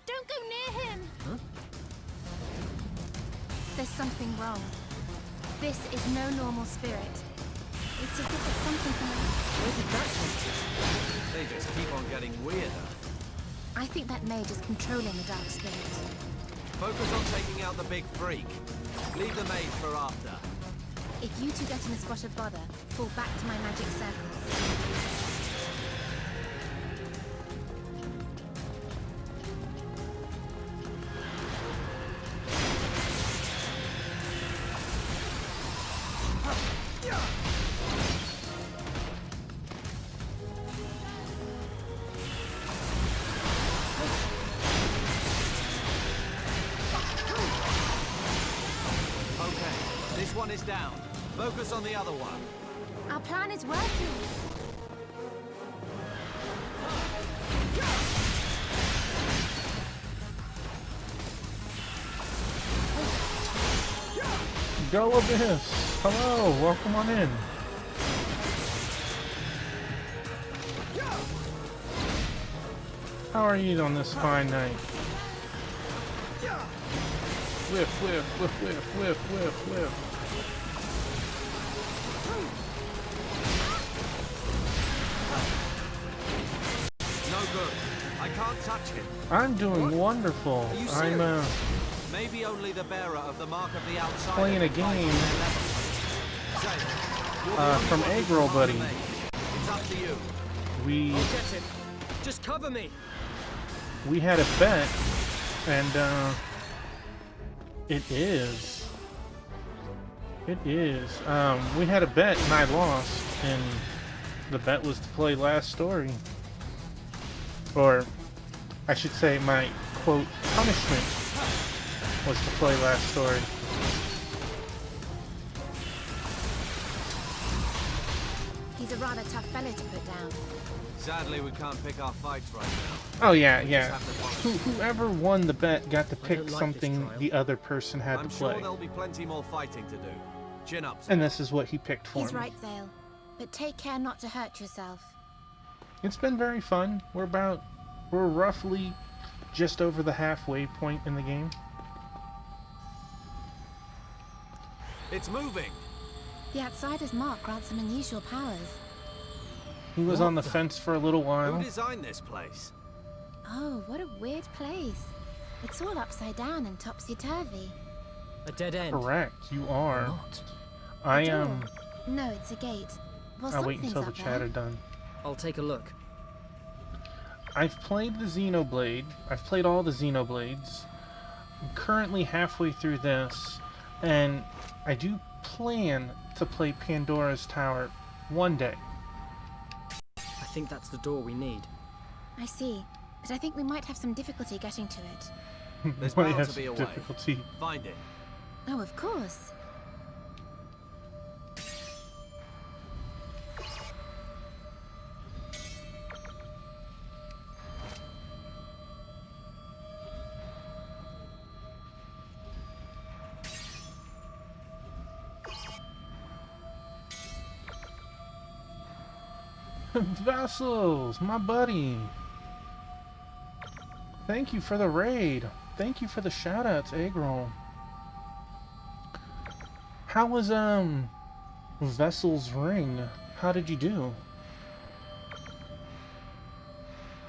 Don't go near him! Huh? There's something wrong. This is no normal spirit. It's as if it's something from a... Where did that come from? They just keep on getting weirder. I think that mage is controlling the dark spirit. Focus on taking out the big freak. Leave the mage for after. If you two get in a spot of bother, fall back to my magic circle. One is down. Focus on the other one. Our plan is working. Go Abyss! Hello, welcome on in. How are you on this fine night? Whiff, whiff, whiff, whiff, whiff, whiff, whiff. No good. I can't touch him. I'm doing wonderful. I'm maybe only the bearer of the mark of the outside. Playing a game from Eggroll, buddy. It's up to you. We I'll get him. Just cover me. We had a bet, and it is. We had a bet and I lost, and the bet was to play Last Story. Or, I should say, my, quote, punishment was to play Last Story. He's a rather tough fella to put down. Sadly, we can't pick our fights right now. Oh yeah, yeah. Whoever won the bet got to pick something the other person had to play. I'm sure there'll be plenty more fighting to do. Chin up, Zale. And this is what he picked for me. He's right, Zale. But take care not to hurt yourself. It's been very fun. We're roughly just over the halfway point in the game. It's moving. The outsider's mark grants some unusual powers. He was on the fence for a little while. Who designed this place? Oh, what a weird place. It's all upside down and topsy-turvy. A dead end. Correct, you are. What? I am. No, it's a gate. Well, I'll wait until the chat are done. I'll take a look. I've played the Xenoblade. I've played all the Xenoblades. I'm currently halfway through this, and I do plan to play Pandora's Tower one day. I think that's the door we need. I see, but I think we might have some difficulty getting to it. There's Might bound have to be a some way. difficulty. Find it. Oh, of course. Vassals, my buddy. Thank you for the raid. Thank you for the shoutouts, Eggroll. How was Vessel's ring. How did you do?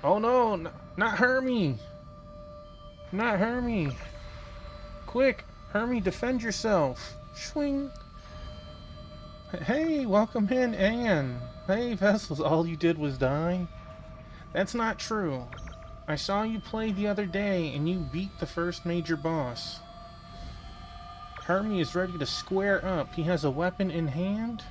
Oh no, not Hermie! Not Hermie! Quick, Hermie, defend yourself! Swing! Hey, welcome in, Anne! Hey, Vessels, all you did was die? That's not true. I saw you play the other day, and you beat the first major boss. Hermie is ready to square up. He has a weapon in hand.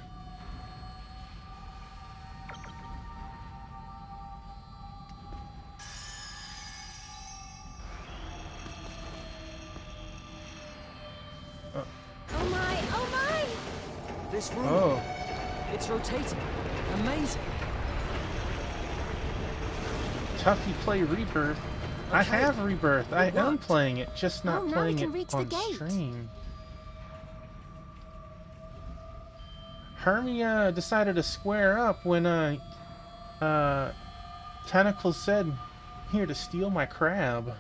Oh my, oh my! This room. Oh. It's rotating. Amazing. Tough you play Rebirth. I have Rebirth. I am playing it, just not now we playing can it reach the on gate. stream. Hermie decided to square up when Tentacles said, "Here to steal my crab."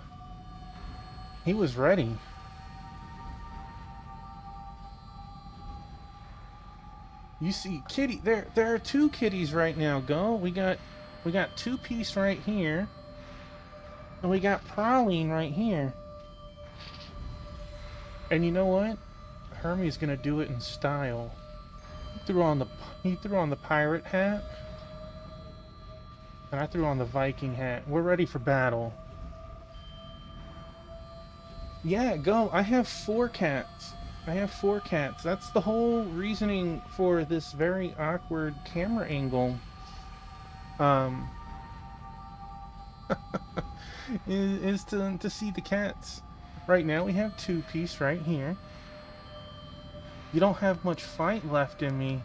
He was ready. You see, kitty. There are two kitties right now. Go. We got two-piece right here, and we got Praline right here. And you know what? Hermie's gonna do it in style. He threw on the pirate hat, and I threw on the Viking hat. We're ready for battle. Yeah, go. I have 4 cats. I have 4 cats. That's the whole reasoning for this very awkward camera angle. is to see the cats. Right now we have 2-piece right here. You don't have much fight left in me.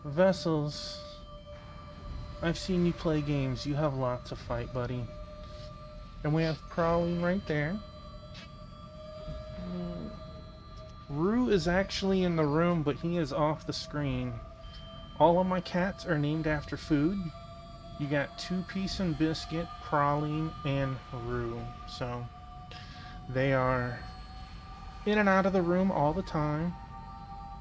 Vessels. I've seen you play games. You have lots of fight, buddy. And we have Praline right there. Rue is actually in the room, but he is off the screen. All of my cats are named after food. You got 2-piece and Biscuit, Praline, and Rue. So they are in and out of the room all the time.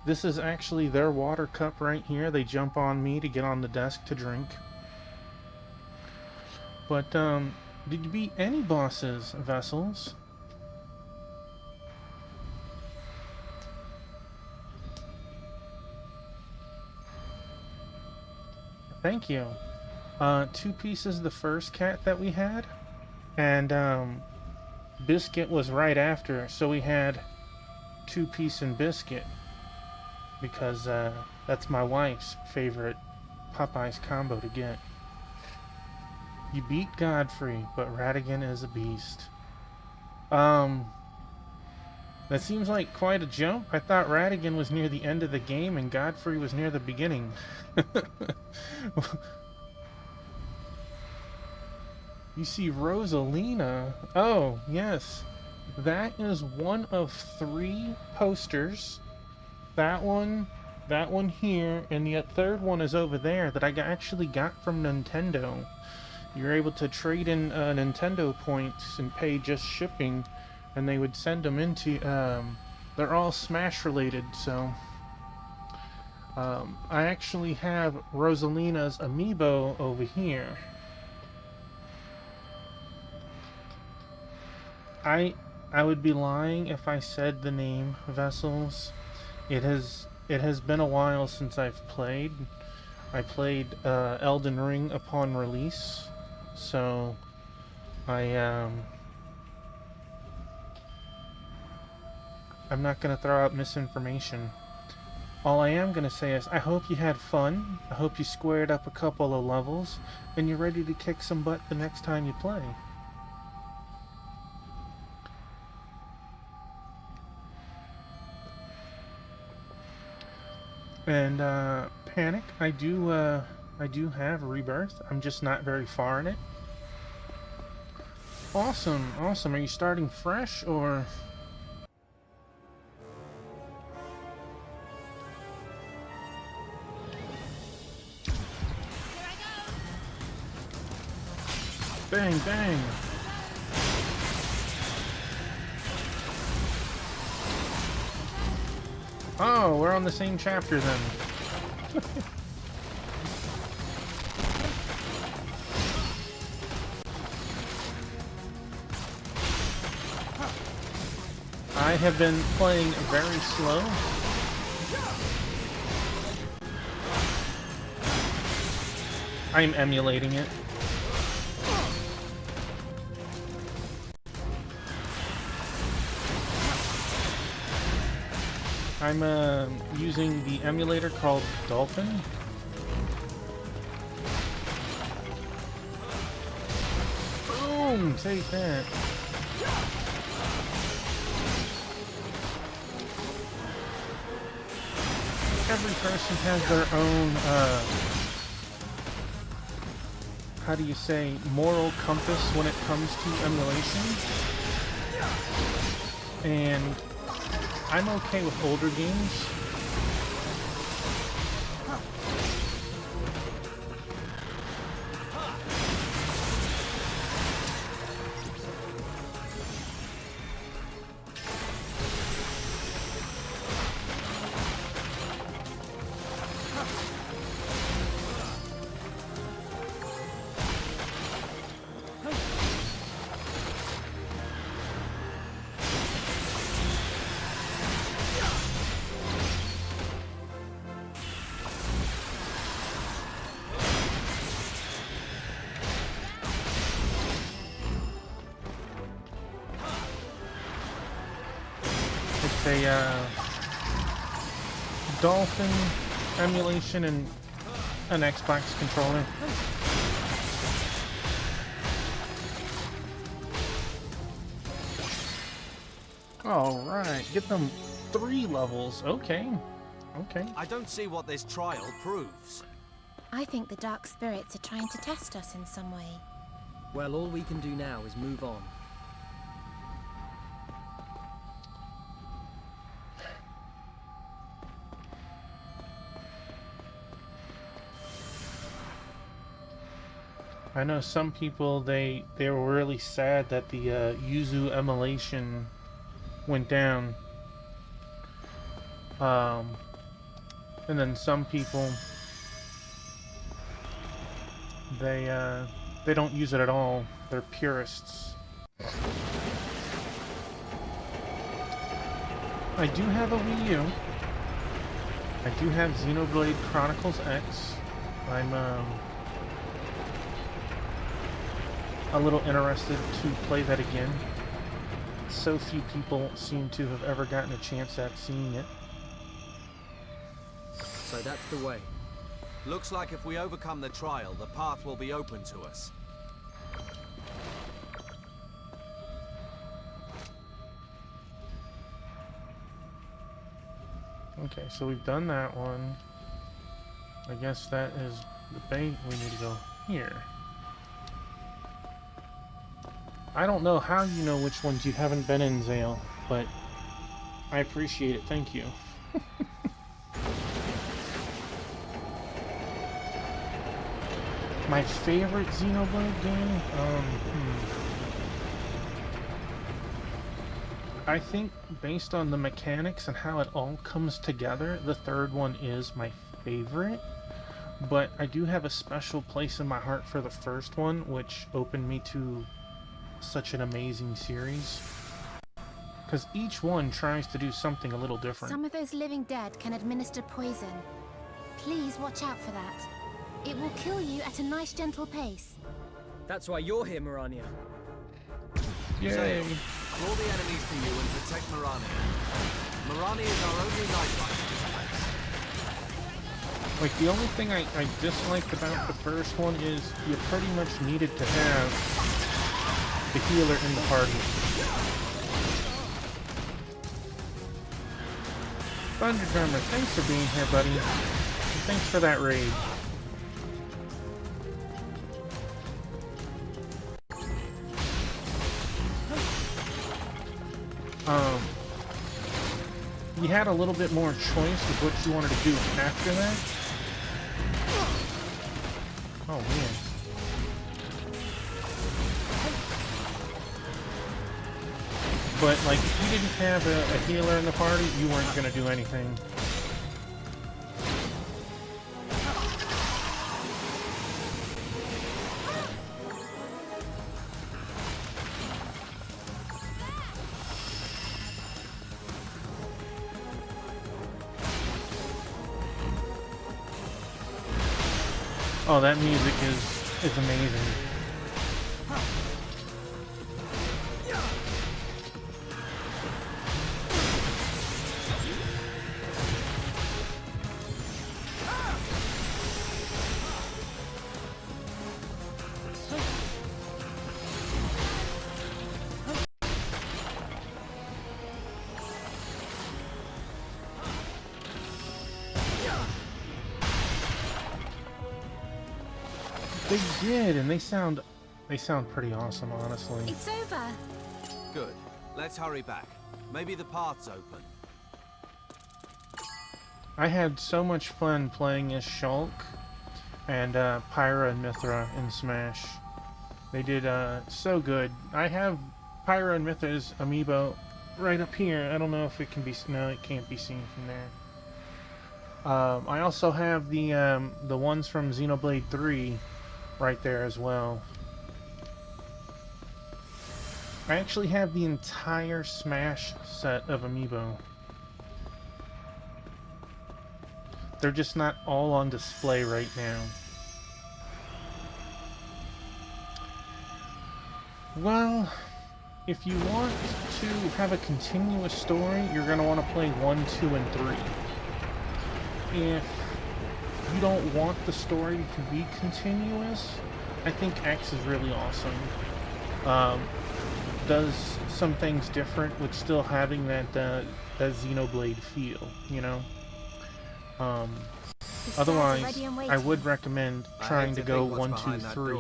This is actually their water cup right here. They jump on me to get on the desk to drink. But did you beat any bosses, Vessels? Thank you. 2-piece is the first cat that we had, and Biscuit was right after, so we had 2-piece and Biscuit, because that's my wife's favorite Popeyes combo to get. You beat Godfrey, but Ratigan is a beast. That seems like quite a jump. I thought Ratigan was near the end of the game and Godfrey was near the beginning. You see Rosalina. Oh, yes. That is one of 3 posters. That one here, and the third one is over there that I actually got from Nintendo. You're able to trade in Nintendo points and pay just shipping, and they would send them into, they're all Smash related, so I actually have Rosalina's amiibo over here. I would be lying if I said the name Vessels. It has been a while since I've played. I played Elden Ring upon release, so I'm not gonna throw out misinformation. All I am gonna say is I hope you had fun. I hope you squared up a couple of levels, and you're ready to kick some butt the next time you play. And Panic, I do have Rebirth. I'm just not very far in it. Awesome, awesome. Are you starting fresh or? Bang, bang. Oh, we're on the same chapter then. I have been playing very slow. I'm emulating it. I'm using the emulator called Dolphin. Boom! Take that. Every person has their own, how do you say, moral compass when it comes to emulation. And I'm okay with older games. It's a Dolphin emulation and an Xbox controller. Alright, get them 3 levels. Okay. Okay. I don't see what this trial proves. I think the Dark Spirits are trying to test us in some way. Well, all we can do now is move on. I know some people, they were really sad that the Yuzu emulation went down. And then some people, they don't use it at all. They're purists. I do have a Wii U. I do have Xenoblade Chronicles X. I'm a little interested to play that again. So few people seem to have ever gotten a chance at seeing it. So that's the way. Looks like if we overcome the trial, the path will be open to us. Okay, so we've done that one. I guess that is the bait. We need to go here. I don't know how you know which ones you haven't been in, Zale, but I appreciate it. Thank you. My favorite Xenoblade game? I think based on the mechanics and how it all comes together, the third one is my favorite. But I do have a special place in my heart for the first one, which opened me to such an amazing series. Because each one tries to do something a little different. Some of those living dead can administer poison. Please watch out for that. It will kill you at a nice gentle pace. That's why you're here, Mirania. Yay! Zale, draw the enemies to you and protect Mirania. Mirania is our only lifeline in this place. Like, the only thing I disliked about the first one is you pretty much needed to have the healer in the party. Thunder Drummer, thanks for being here, buddy. And thanks for that raid. You had a little bit more choice with what you wanted to do after that. Oh man. But like, if you didn't have a healer in the party, you weren't gonna do anything. Oh, that music is amazing. They did, and they sound pretty awesome, honestly. It's over. Good. Let's hurry back. Maybe the path's open. I had so much fun playing as Shulk and Pyra and Mithra in Smash. They did so good. I have Pyra and Mithra's amiibo right up here. I don't know if it can be... No, it can't be seen from there. I also have the ones from Xenoblade 3 right there as well. I actually have the entire Smash set of amiibo. They're just not all on display right now. Well, if you want to have a continuous story, you're going to want to play 1, 2, and 3. If you don't want the story to be continuous, I think X is really awesome. Does some things different with still having that Xenoblade feel, you know? Otherwise, I would recommend trying to go 1, 2, 3.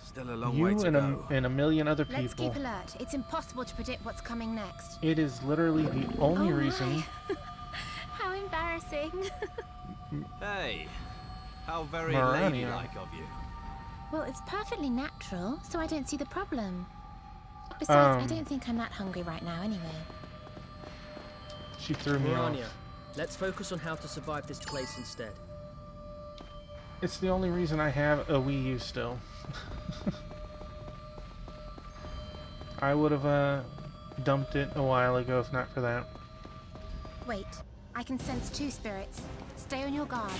Still a long way to go. And a million other people. Let's keep alert. It's impossible to predict what's coming next. It is literally the only reason. How embarrassing. Hey, how very Mirania. ladylike of you. Well, it's perfectly natural, so I don't see the problem. Besides, I don't think I'm that hungry right now anyway. She threw me Mirania, off. let's focus on how to survive this place instead. It's the only reason I have a Wii U still. I would have dumped it a while ago if not for that. Wait, I can sense 2 spirits. Stay on your guard.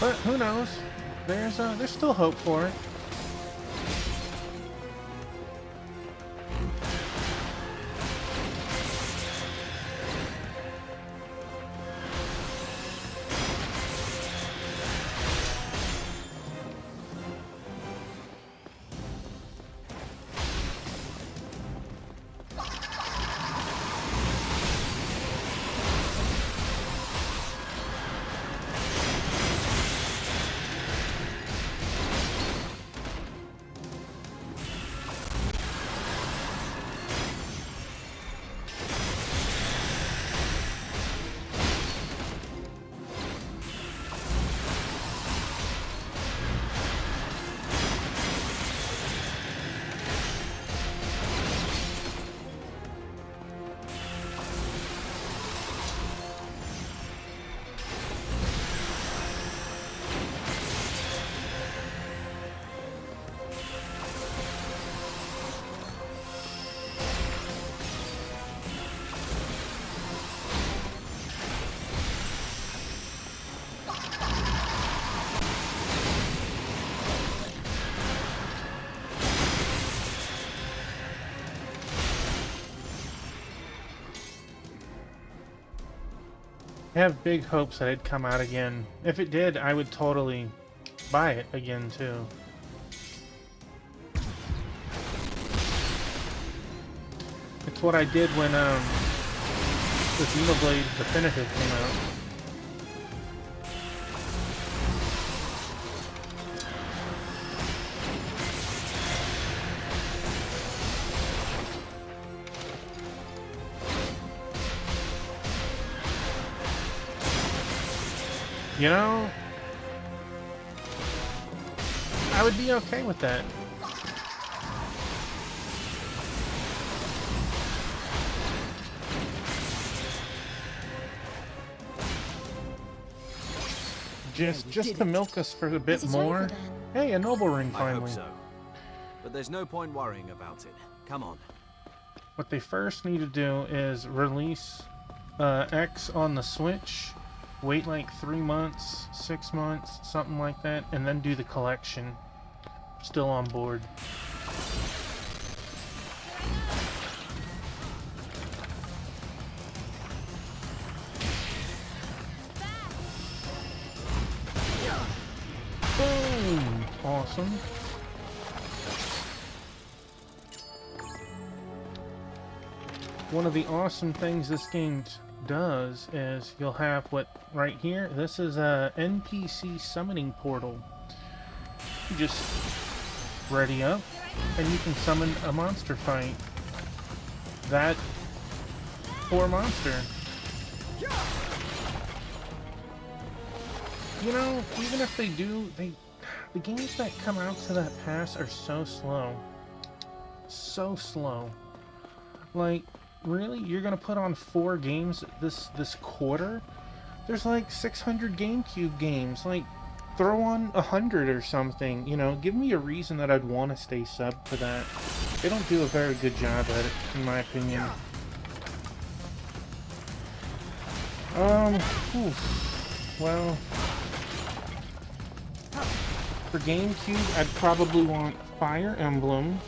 But who knows? There's still hope for it. I have big hopes that it'd come out again. If it did, I would totally buy it again too. It's what I did when the Xenoblade Definitive came out. You know, I would be okay with that. Just to milk us for a bit more. Hey, a noble ring I hope finally. so. But there's no point worrying about it. Come on. What they first need to do is release X on the Switch, wait like 3 months, 6 months, something like that, and then do the collection. Still on board. Boom! Awesome. One of the awesome things this game does is you'll have what right here. This is a NPC summoning portal. You just ready up and you can summon a monster fight. That poor monster. You know, even if they do, the games that come out to that pass are so slow. So slow. Like, really? You're gonna put on 4 games this quarter? There's like 600 GameCube games. Like, throw on 100 or something. You know, give me a reason that I'd want to stay sub for that. They don't do a very good job at it, in my opinion. Well, for GameCube, I'd probably want Fire Emblem.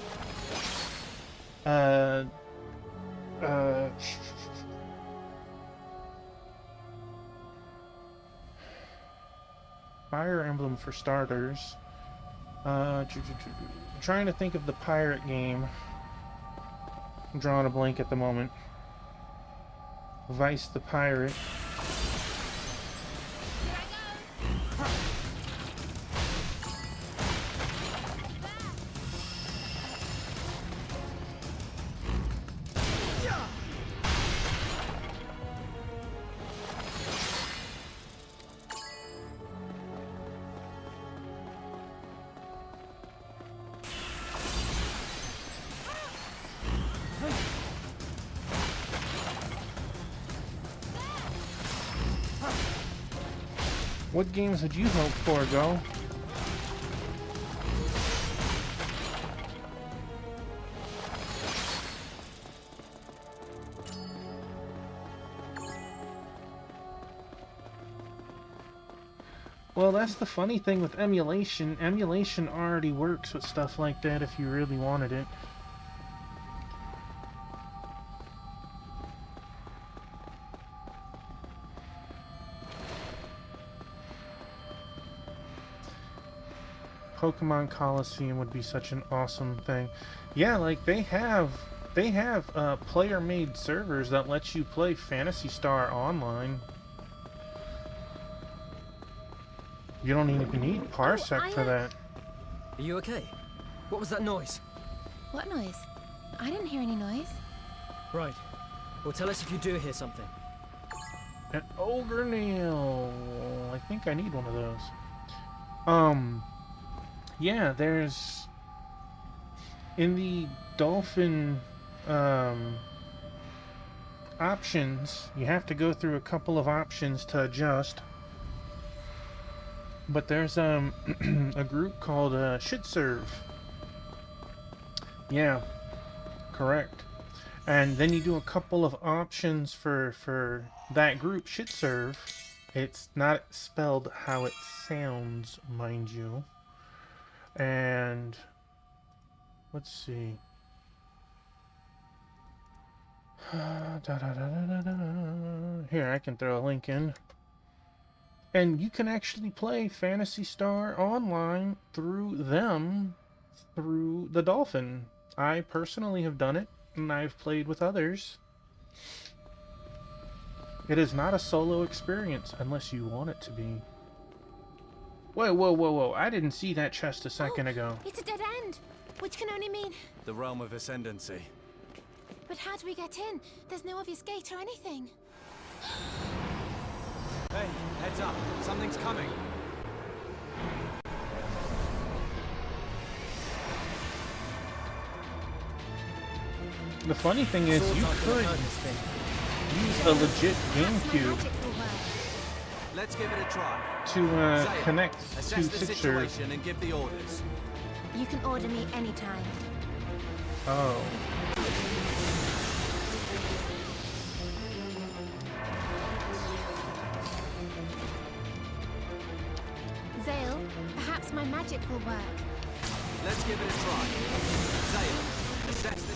Fire Emblem for starters. Trying to think of the pirate game. I'm drawing a blank at the moment. Vice the Pirate. What games would you hope for, Go? Well, that's the funny thing with emulation. Emulation already works with stuff like that if you really wanted it. Pokemon Coliseum would be such an awesome thing. Yeah, like they have player-made servers that let you play Phantasy Star Online. You don't even need Parsec for that. Are you okay? What was that noise? What noise? I didn't hear any noise. Right. Well, tell us if you do hear something. An ogre nail. I think I need one of those. Yeah, there's in the dolphin options, you have to go through a couple of options to adjust. But there's a group called Shitserve. Yeah, correct. And then you do a couple of options for that group, Shitserve. It's not spelled how it sounds, mind you. And let's see. Here, I can throw a link in. And you can actually play Phantasy Star Online through them, through the Dolphin. I personally have done it, and I've played with others. It is not a solo experience unless you want it to be. Whoa, whoa, whoa, whoa. I didn't see that chest a second ago. It's a dead end, which can only mean... The Realm of Ascendancy. But how do we get in? There's no obvious gate or anything. Hey, heads up. Something's coming. The funny thing is, you could use a legit GameCube Let's give it a try. to Zale, connect assess two the pictures. situation and give the orders. You can order me anytime. Oh. Zale, perhaps my magic will work. Let's give it a try. Zale, assess the...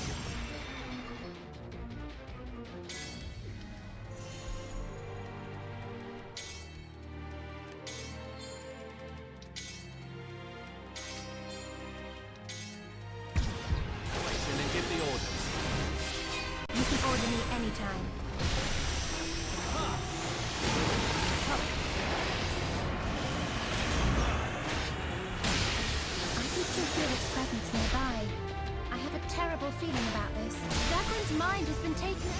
and give the orders. You can order me anytime. I can still feel its presence nearby. I have a terrible feeling about this. Dagron's mind has been taken.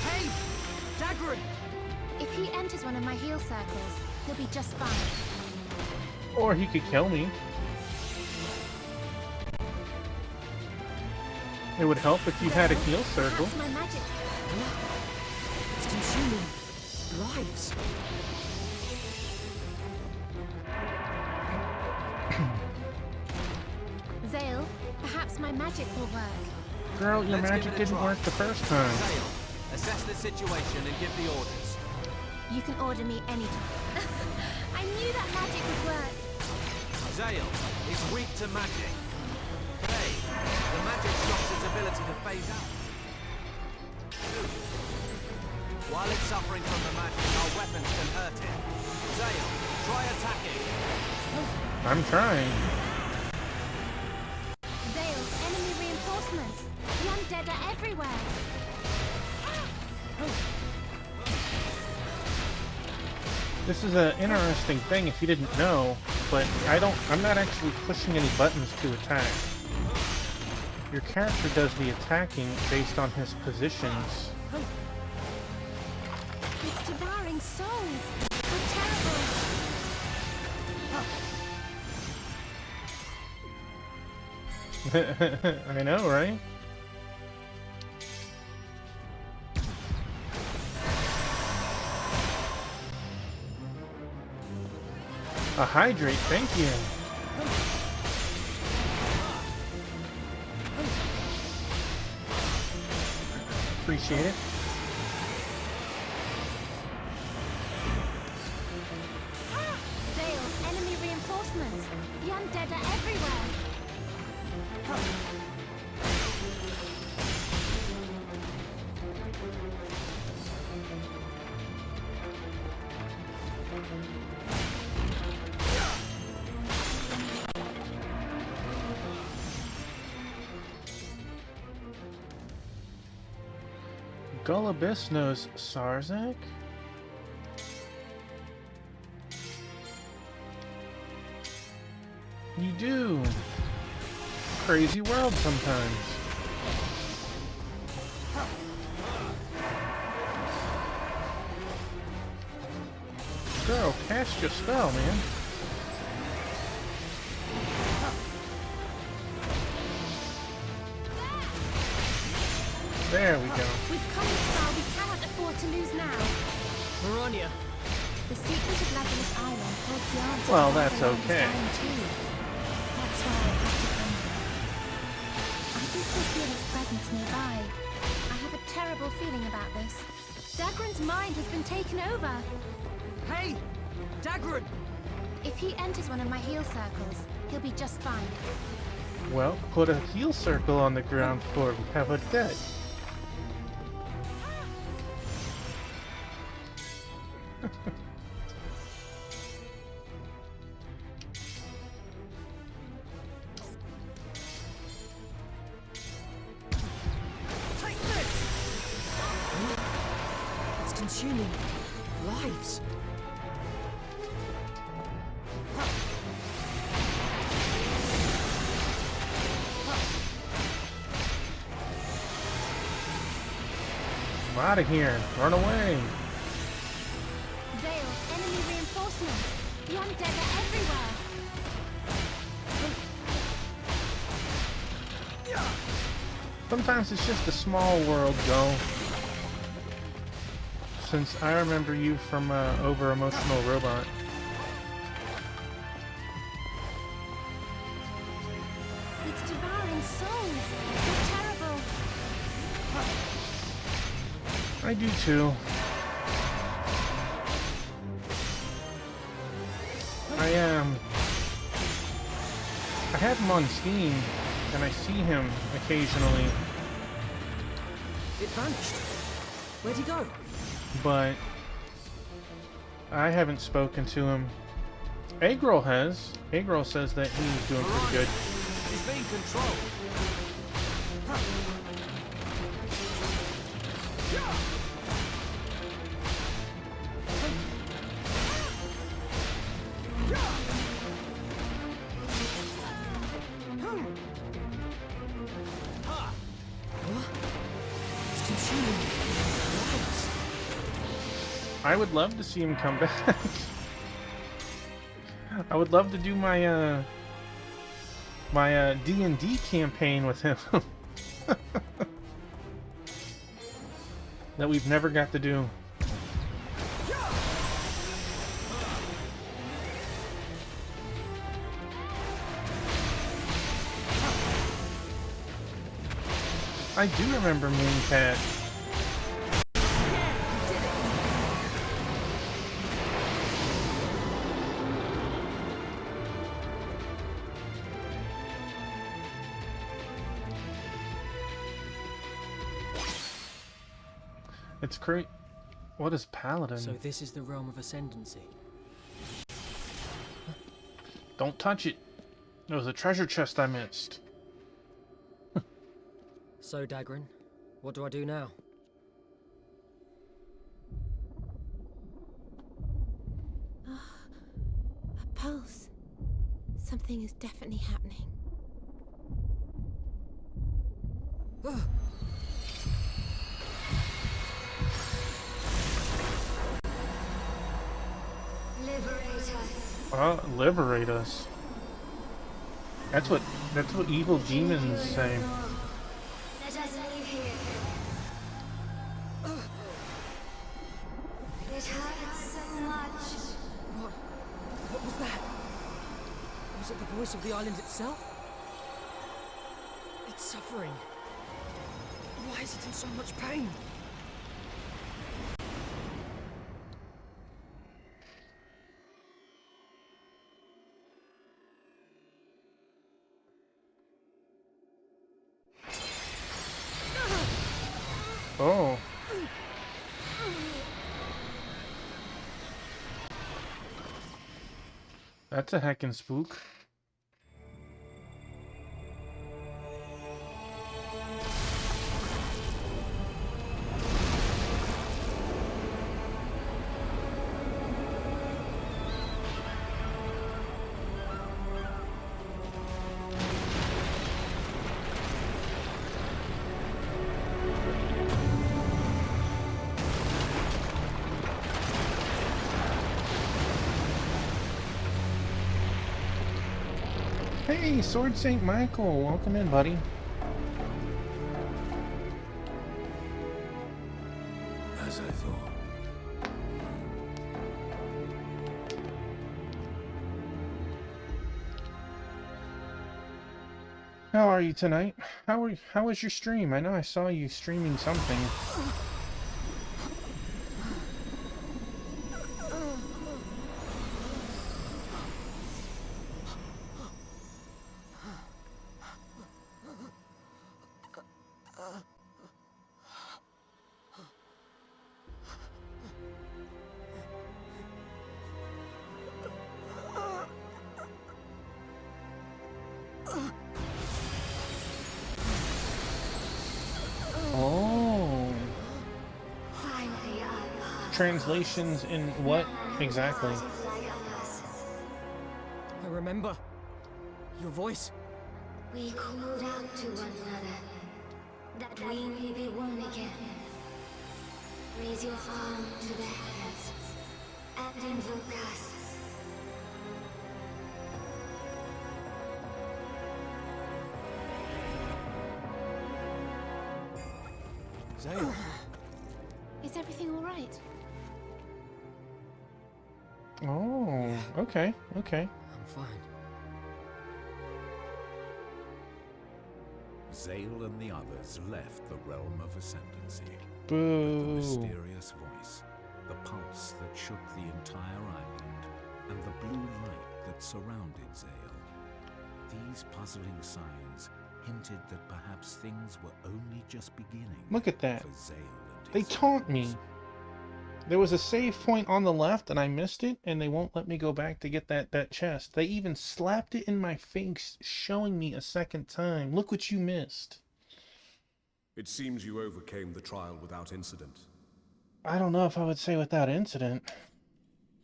Hey! Dagron! If he enters one of my heal circles, he'll be just fine. Or he could kill me. It would help if you had a heal circle. Perhaps my magic. It's consuming lives. Zale, perhaps my magic will work. Girl, your Let's magic give it a didn't try. work the first time. Zale, assess the situation and give the orders. You can order me anytime. I knew that magic would work. Zale is weak to magic. Hey, the magic stops its ability to phase out. While it's suffering from the magic, our weapons can hurt it. Zale, try attacking. I'm trying. Zale, enemy reinforcements. The undead are everywhere. This is an interesting thing if you didn't know, but I'm not actually pushing any buttons to attack. Your character does the attacking based on his positions. It's devouring souls. How terrible. I know, right? A hydrate, thank you. Appreciate it. Zale, enemy reinforcements. The undead are everywhere. Gullibus knows Sarzak? You do. Crazy world sometimes. Girl, cast your spell, man. There we go. We've come this far, we cannot afford to lose now. Maranya. The secret of Legolas Island holds the answer. Well, to that's Everyone's okay. dying too. That's why I have to come here. I can still feel its presence nearby. I have a terrible feeling about this. Dagron's mind has been taken over. Hey! Dagron! If he enters one of my heal circles, he'll be just fine. Well, put a heal circle on the ground floor. We have a dead. Take this! It's consuming lives. I'm out of here. Run away. useless. The undead are everywhere. Sometimes it's just a small world, Go. Since I remember you from Over Emotional Robot. It's devouring souls. It's terrible. I do too. I have him on Steam, and I see him occasionally. It vanished. Where'd he go? But I haven't spoken to him. Agril has. Agril says that he's doing pretty good. He's being controlled. I would love to see him come back. I would love to do my my D&D campaign with him that we've never got to do. I do remember Mooncat. It's great. What is Paladin? So this is the realm of Ascendancy. Don't touch it. There was a treasure chest I missed. So, Dagran, what do I do now? A pulse. Something is definitely happening. Liberate us. That's what evil demons say. Let us leave here. It hurts so much. What was that? Was it the voice of the island itself? It's suffering. Why is it in so much pain? Oh. That's a heckin' spook. Hey, Sword St. Michael, welcome in, buddy. As I thought. How are you tonight? How was your stream? I know I saw you streaming something. Translations in what exactly? I remember. Your voice. We called out to one another, that we may be one again. Raise your arm to the heavens, and invoke us. Zale. Is everything all right? Oh, okay, okay. I'm fine. Zale and the others left the realm of ascendancy. Boo. But the mysterious voice, the pulse that shook the entire island, and the blue light that surrounded Zale. These puzzling signs hinted that perhaps things were only just beginning. Look at that. For Zale and They his taunt me. friends. There was a save point on the left and I missed it, and they won't let me go back to get that chest. They even slapped it in my face, showing me a second time. Look what you missed. It seems you overcame the trial without incident. I don't know if I would say without incident.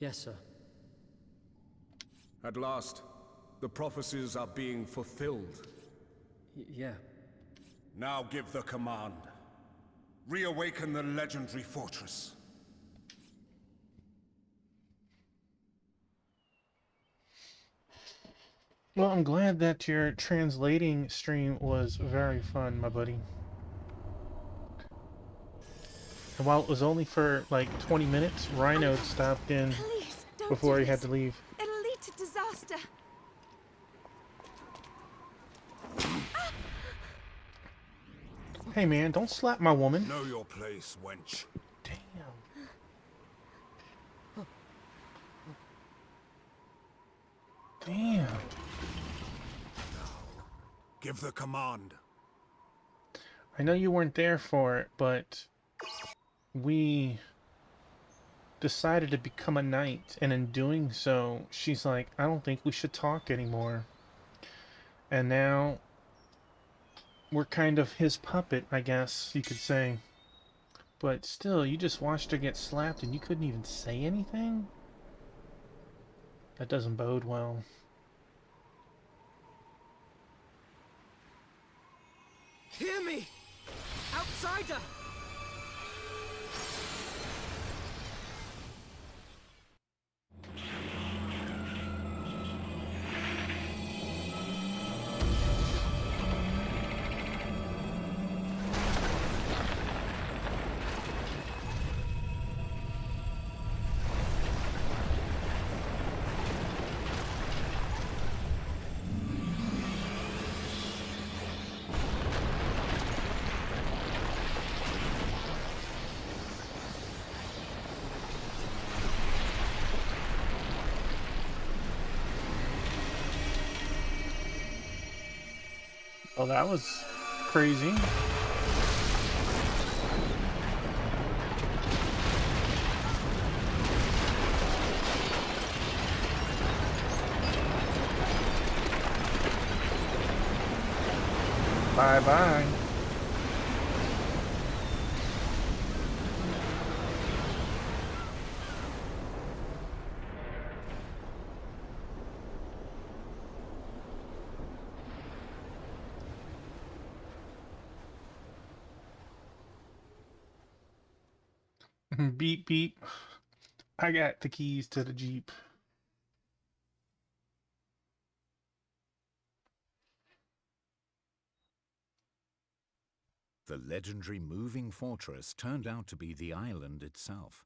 Yes, sir. At last, the prophecies are being fulfilled. Yeah. Now give the command. Reawaken the legendary fortress. Well, I'm glad that your translating stream was very fun, my buddy. And while it was only for like 20 minutes, Rhino stopped in before he had to leave. It'll lead to disaster. Hey man, don't slap my woman. Know your place, wench. Damn. Damn. Give the command. I know you weren't there for it, but we decided to become a knight, and in doing so, she's like, I don't think we should talk anymore. And now we're kind of his puppet, I guess you could say. But still, you just watched her get slapped and you couldn't even say anything? That doesn't bode well. Hear me! Outsider! Oh, that was crazy. Bye-bye. Beep, beep. I got the keys to the Jeep. The legendary moving fortress turned out to be the island itself.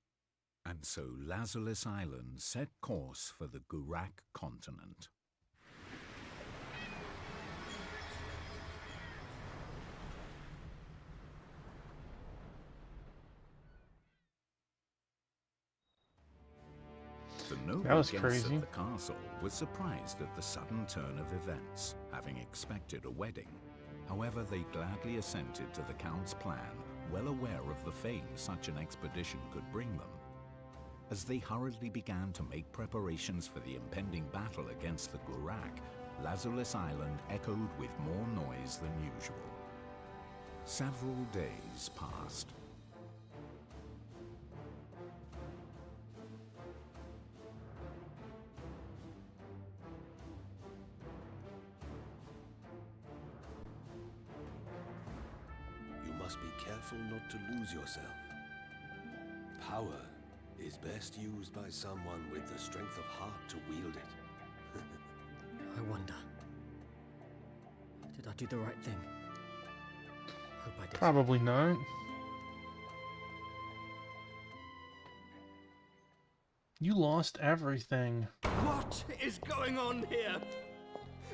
And so Lazarus Island set course for the Gurak continent. The noble That was guests crazy. at the castle were surprised at the sudden turn of events, having expected a wedding. However, they gladly assented to the Count's plan, well aware of the fame such an expedition could bring them. As they hurriedly began to make preparations for the impending battle against the Gurak, Lazarus Island echoed with more noise than usual. Several days passed. You must be careful not to lose yourself. Power is best used by someone with the strength of heart to wield it. I wonder. Did I do the right thing? Hope I did. Probably not. You lost everything. What is going on here?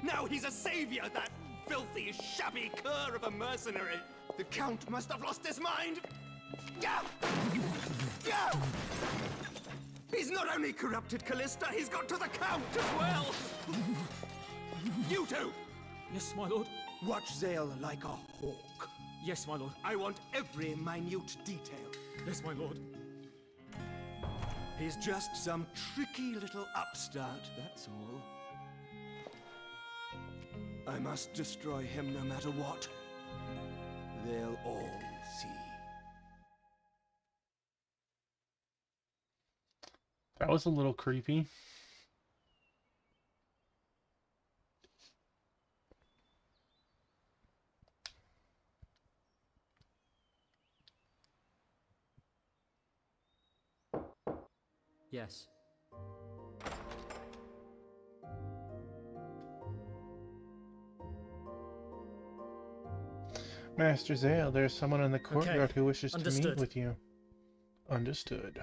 Now he's a savior, that filthy, shabby cur of a mercenary. The Count must have lost his mind. Yeah! Yeah! He's not only corrupted Callista, he's got to the Count as well! You two! Yes, my lord. Watch Zale like a hawk. Yes, my lord. I want every minute detail. Yes, my lord. He's just some tricky little upstart, that's all. I must destroy him no matter what. They'll all see. That was a little creepy. Yes. Master Zale, there's someone in the courtyard who wishes to meet Understood. with you. Understood.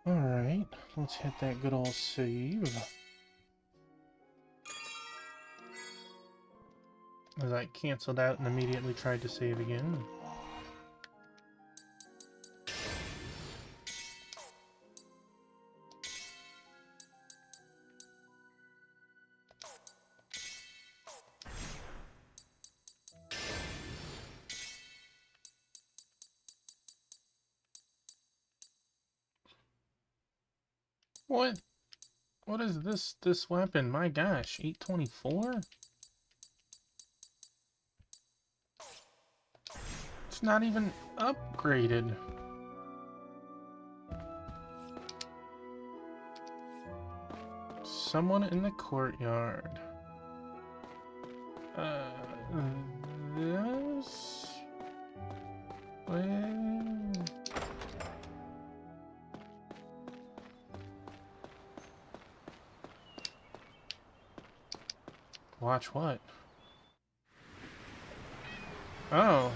Alright, let's hit that good old save. As I canceled out and immediately tried to save again. What? What is this weapon? My gosh, 824? It's not even upgraded. Someone in the courtyard. This? Well... Watch what? Oh.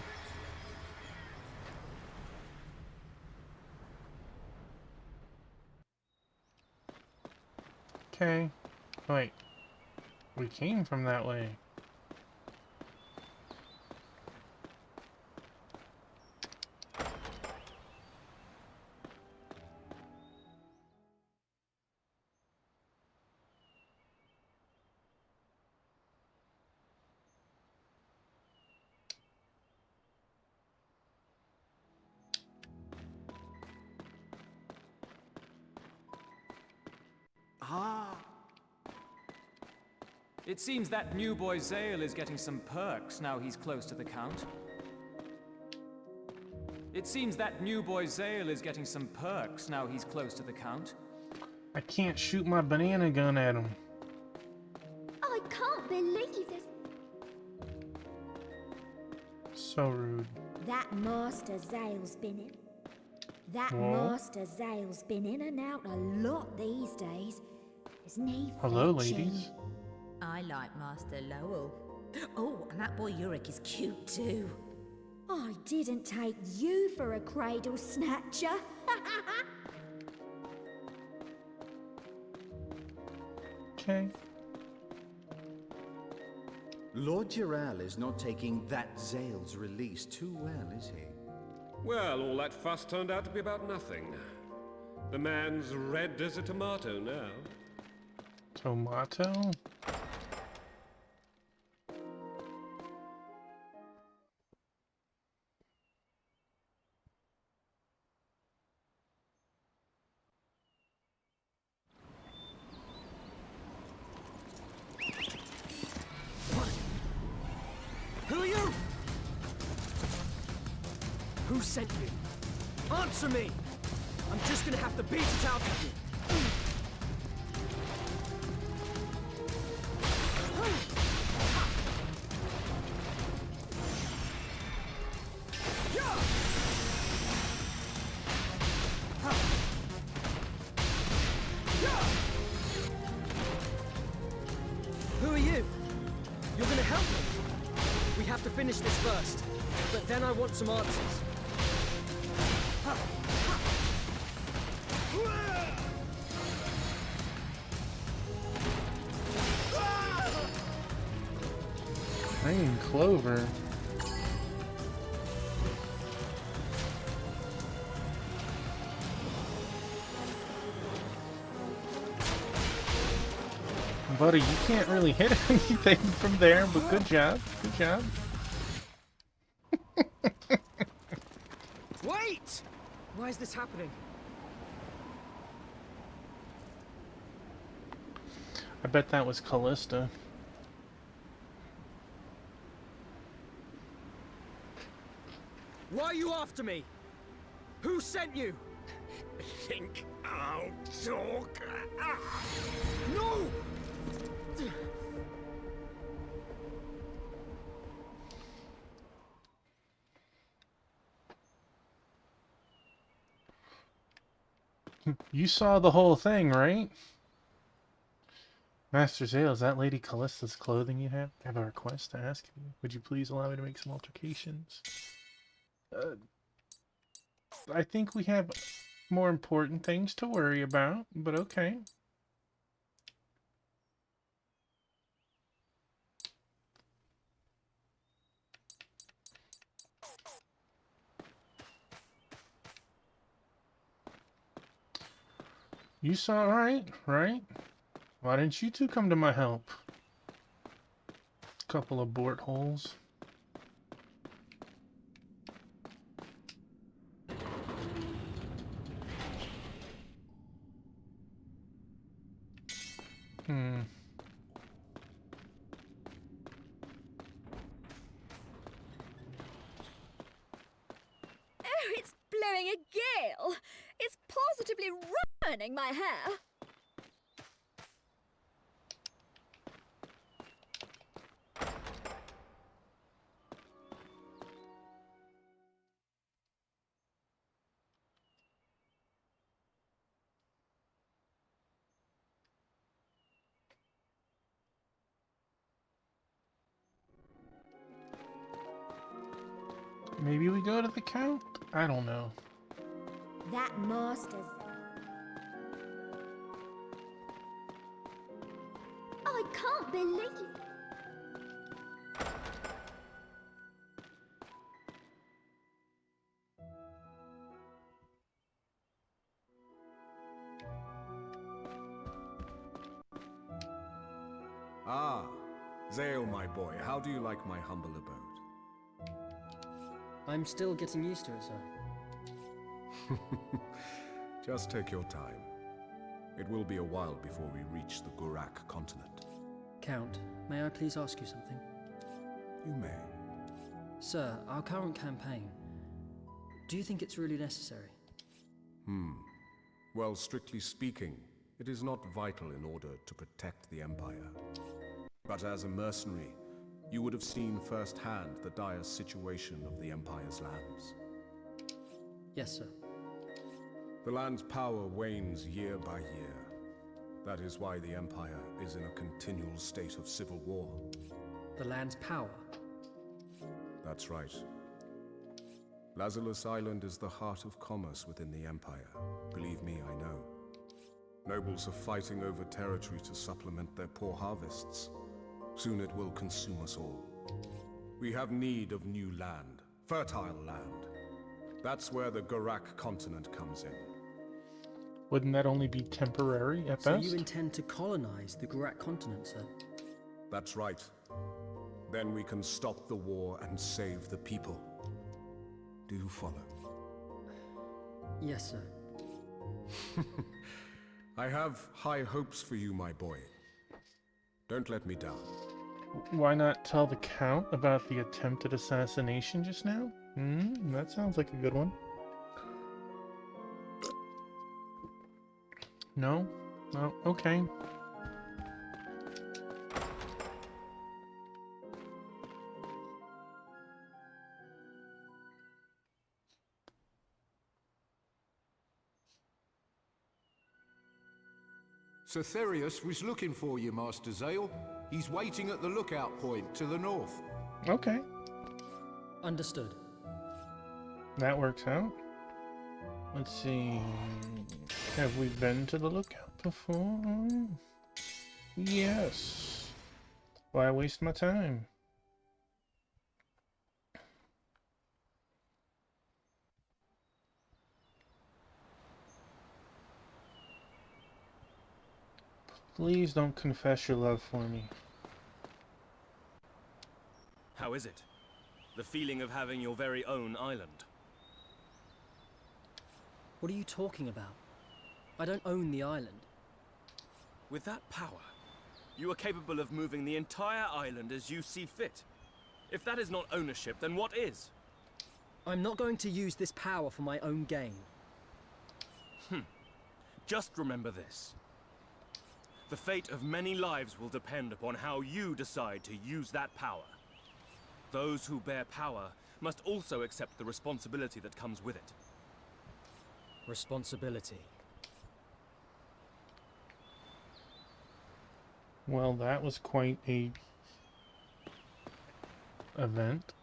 Okay. Wait. We came from that way. It seems that new boy Zale is getting some perks now he's close to the Count. It seems that new boy Zale is getting some perks now he's close to the Count. I can't shoot my banana gun at him. I can't believe this. So rude. That Master Zale's been in. That Whoa. Master Zale's been in and out a lot these days. Isn't he? Hello, fetching? ladies. I like Master Lowell. Oh, and that boy Yurik is cute too. I didn't take you for a cradle snatcher. Okay. Lord Jirel is not taking that Zale's release too well, is he? Well, all that fuss turned out to be about nothing. The man's red as a tomato now. Tomato? Who are you? Who sent you? Answer me! I'm just gonna have to beat it out of you. Who are you? You're gonna help me? We have to finish this first, but then I want some answers. Dang, Clover. Buddy, you can't really hit anything from there, but good job. Good job. Wait! Why is this happening? I bet that was Callista. Why are you after me? Who sent you? Think I'll talk. No! You saw the whole thing, right? Master Zale, is that Lady Callista's clothing you have? I have a request to ask you. Would you please allow me to make some altercations? I think we have more important things to worry about, but okay. You saw, right? Why didn't you two come to my help? Couple of bort holes. Oh, it's blowing a gale. It's positively ruining my hair. Maybe we go to the Count? I don't know. That master's... I can't believe... Ah, Zale, my boy, how do you like my humble abode? I'm still getting used to it, sir. Just take your time. It will be a while before we reach the Gurak continent. Count, may I please ask you something? You may. Sir, our current campaign, do you think it's really necessary? Well, strictly speaking, it is not vital in order to protect the Empire. But as a mercenary, you would have seen firsthand the dire situation of the Empire's lands. Yes, sir. The land's power wanes year by year. That is why the Empire is in a continual state of civil war. The land's power? That's right. Lazarus Island is the heart of commerce within the Empire. Believe me, I know. Nobles are fighting over territory to supplement their poor harvests. Soon it will consume us all. We have need of new land, fertile land. That's where the Gurak continent comes in. Wouldn't that only be temporary at So best? you intend to colonize the Gurak continent, sir? That's right. Then we can stop the war and save the people. Do you follow? Yes, sir. I have high hopes for you, my boy. Don't let me down. Why not tell the Count about the attempted assassination just now? That sounds like a good one. No? Oh, okay. Cythereus was looking for you, Master Zale. He's waiting at the lookout point to the north. Okay. Understood. That works out. Let's see. Have we been to the lookout before? Yes. Why waste my time? Please don't confess your love for me. How is it? The feeling of having your very own island? What are you talking about? I don't own the island. With that power, you are capable of moving the entire island as you see fit. If that is not ownership, then what is? I'm not going to use this power for my own gain. Just remember this. The fate of many lives will depend upon how you decide to use that power. Those who bear power must also accept the responsibility that comes with it. Responsibility. Well, that was quite a event.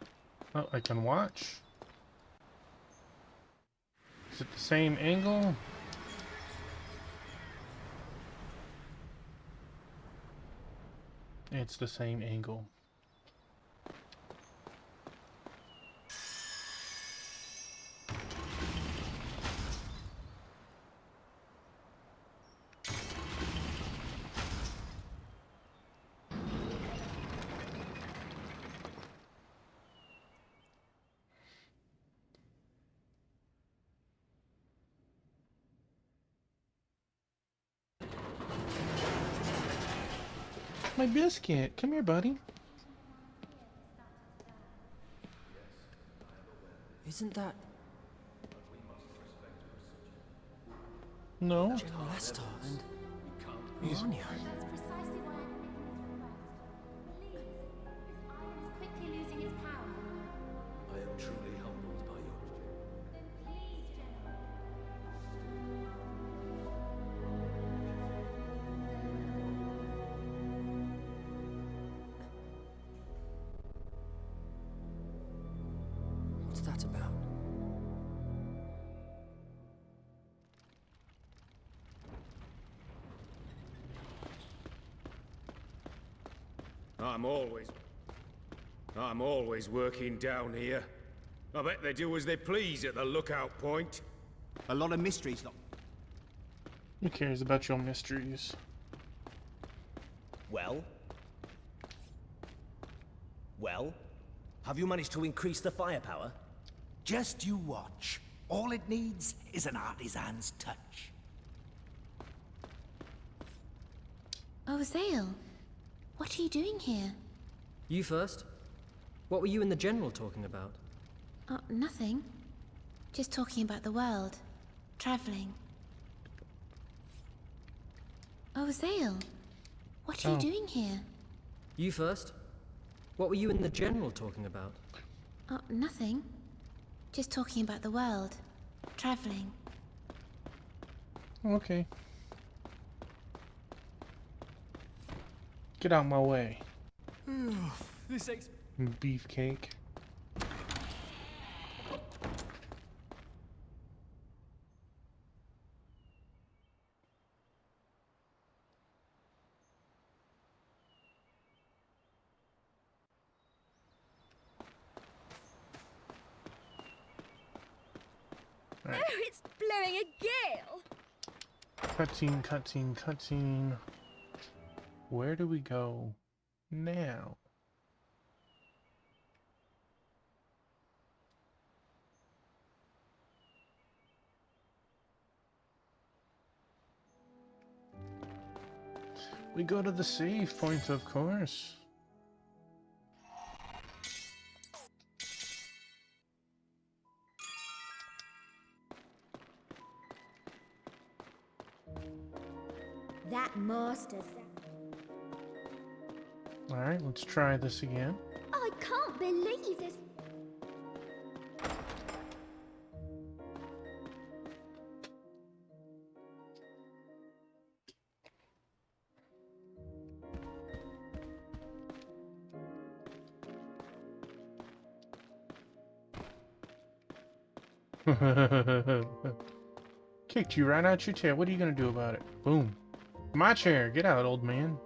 Oh, I can watch. Is it the same angle? It's the same angle. My biscuit, come here, buddy. Isn't that... No. General Astar and... He's... Melania. I am truly humbled by your... What's that about? I'm always working down here. I bet they do as they please at the lookout point. A lot of mysteries, though. Who cares about your mysteries? Well? Well? Have you managed to increase the firepower? Just you watch. All it needs is an artisan's touch. Oh, Zale. What are you doing here? You first. What were you and the General talking about? Oh, nothing. Just talking about the world. Traveling. Oh, Zale. What are you doing here? You first. What were you and the General talking about? Oh, nothing. Just talking about the world. Traveling. Okay. Get out my way. This Beefcake. Oh, it's blowing a gale! Cutscene, cutscene, cutscene. Where do we go now? We go to the save point, of course. That master's... Alright, let's try this again. I can't believe this. Kicked you right out your chair. What are you gonna do about it? Boom. My chair. Get out, old man.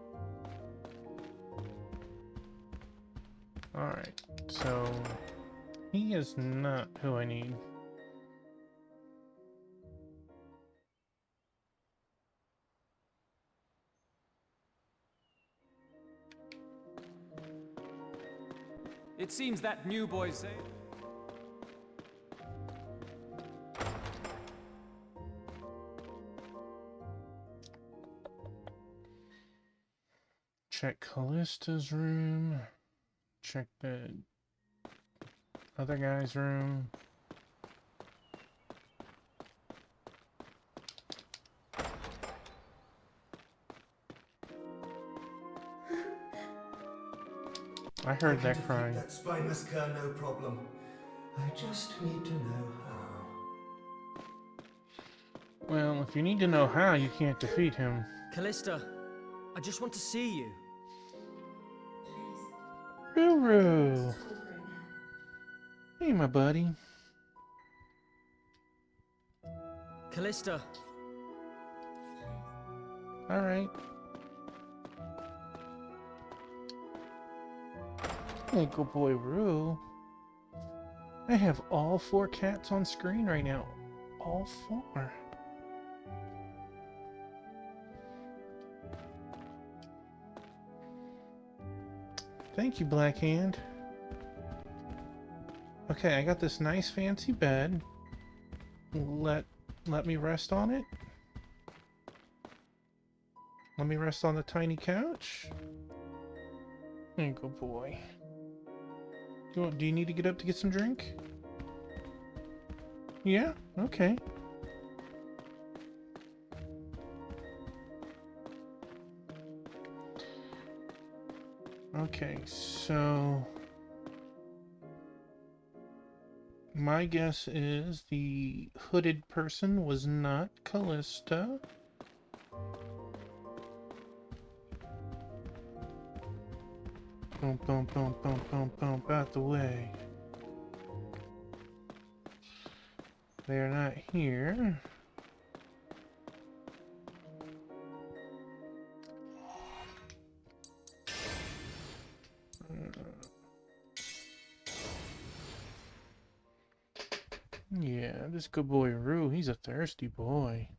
Alright, so he is not who I need. It seems that new boy's Zale. Check Callista's room. Check the other guy's room. I heard that crying. That spineless cur, no problem. I just need to know how. Well, if you need to know how, you can't defeat him. Callista, I just want to see you. Ruru! Hey, my buddy. Callista. Alright. Hey, good boy, Rue. I have all 4 cats on screen right now. All 4. Thank you, Black Hand. Okay, I got this nice fancy bed. Let me rest on it. Let me rest on the tiny couch. There you go, boy. Do you need to get up to get some drink? Yeah? Okay. Okay, so my guess is the hooded person was not Callista. Boom, boom, boom, boom, boom, boom, out the way. They're not here. Yeah, this good boy Rue, he's a thirsty boy.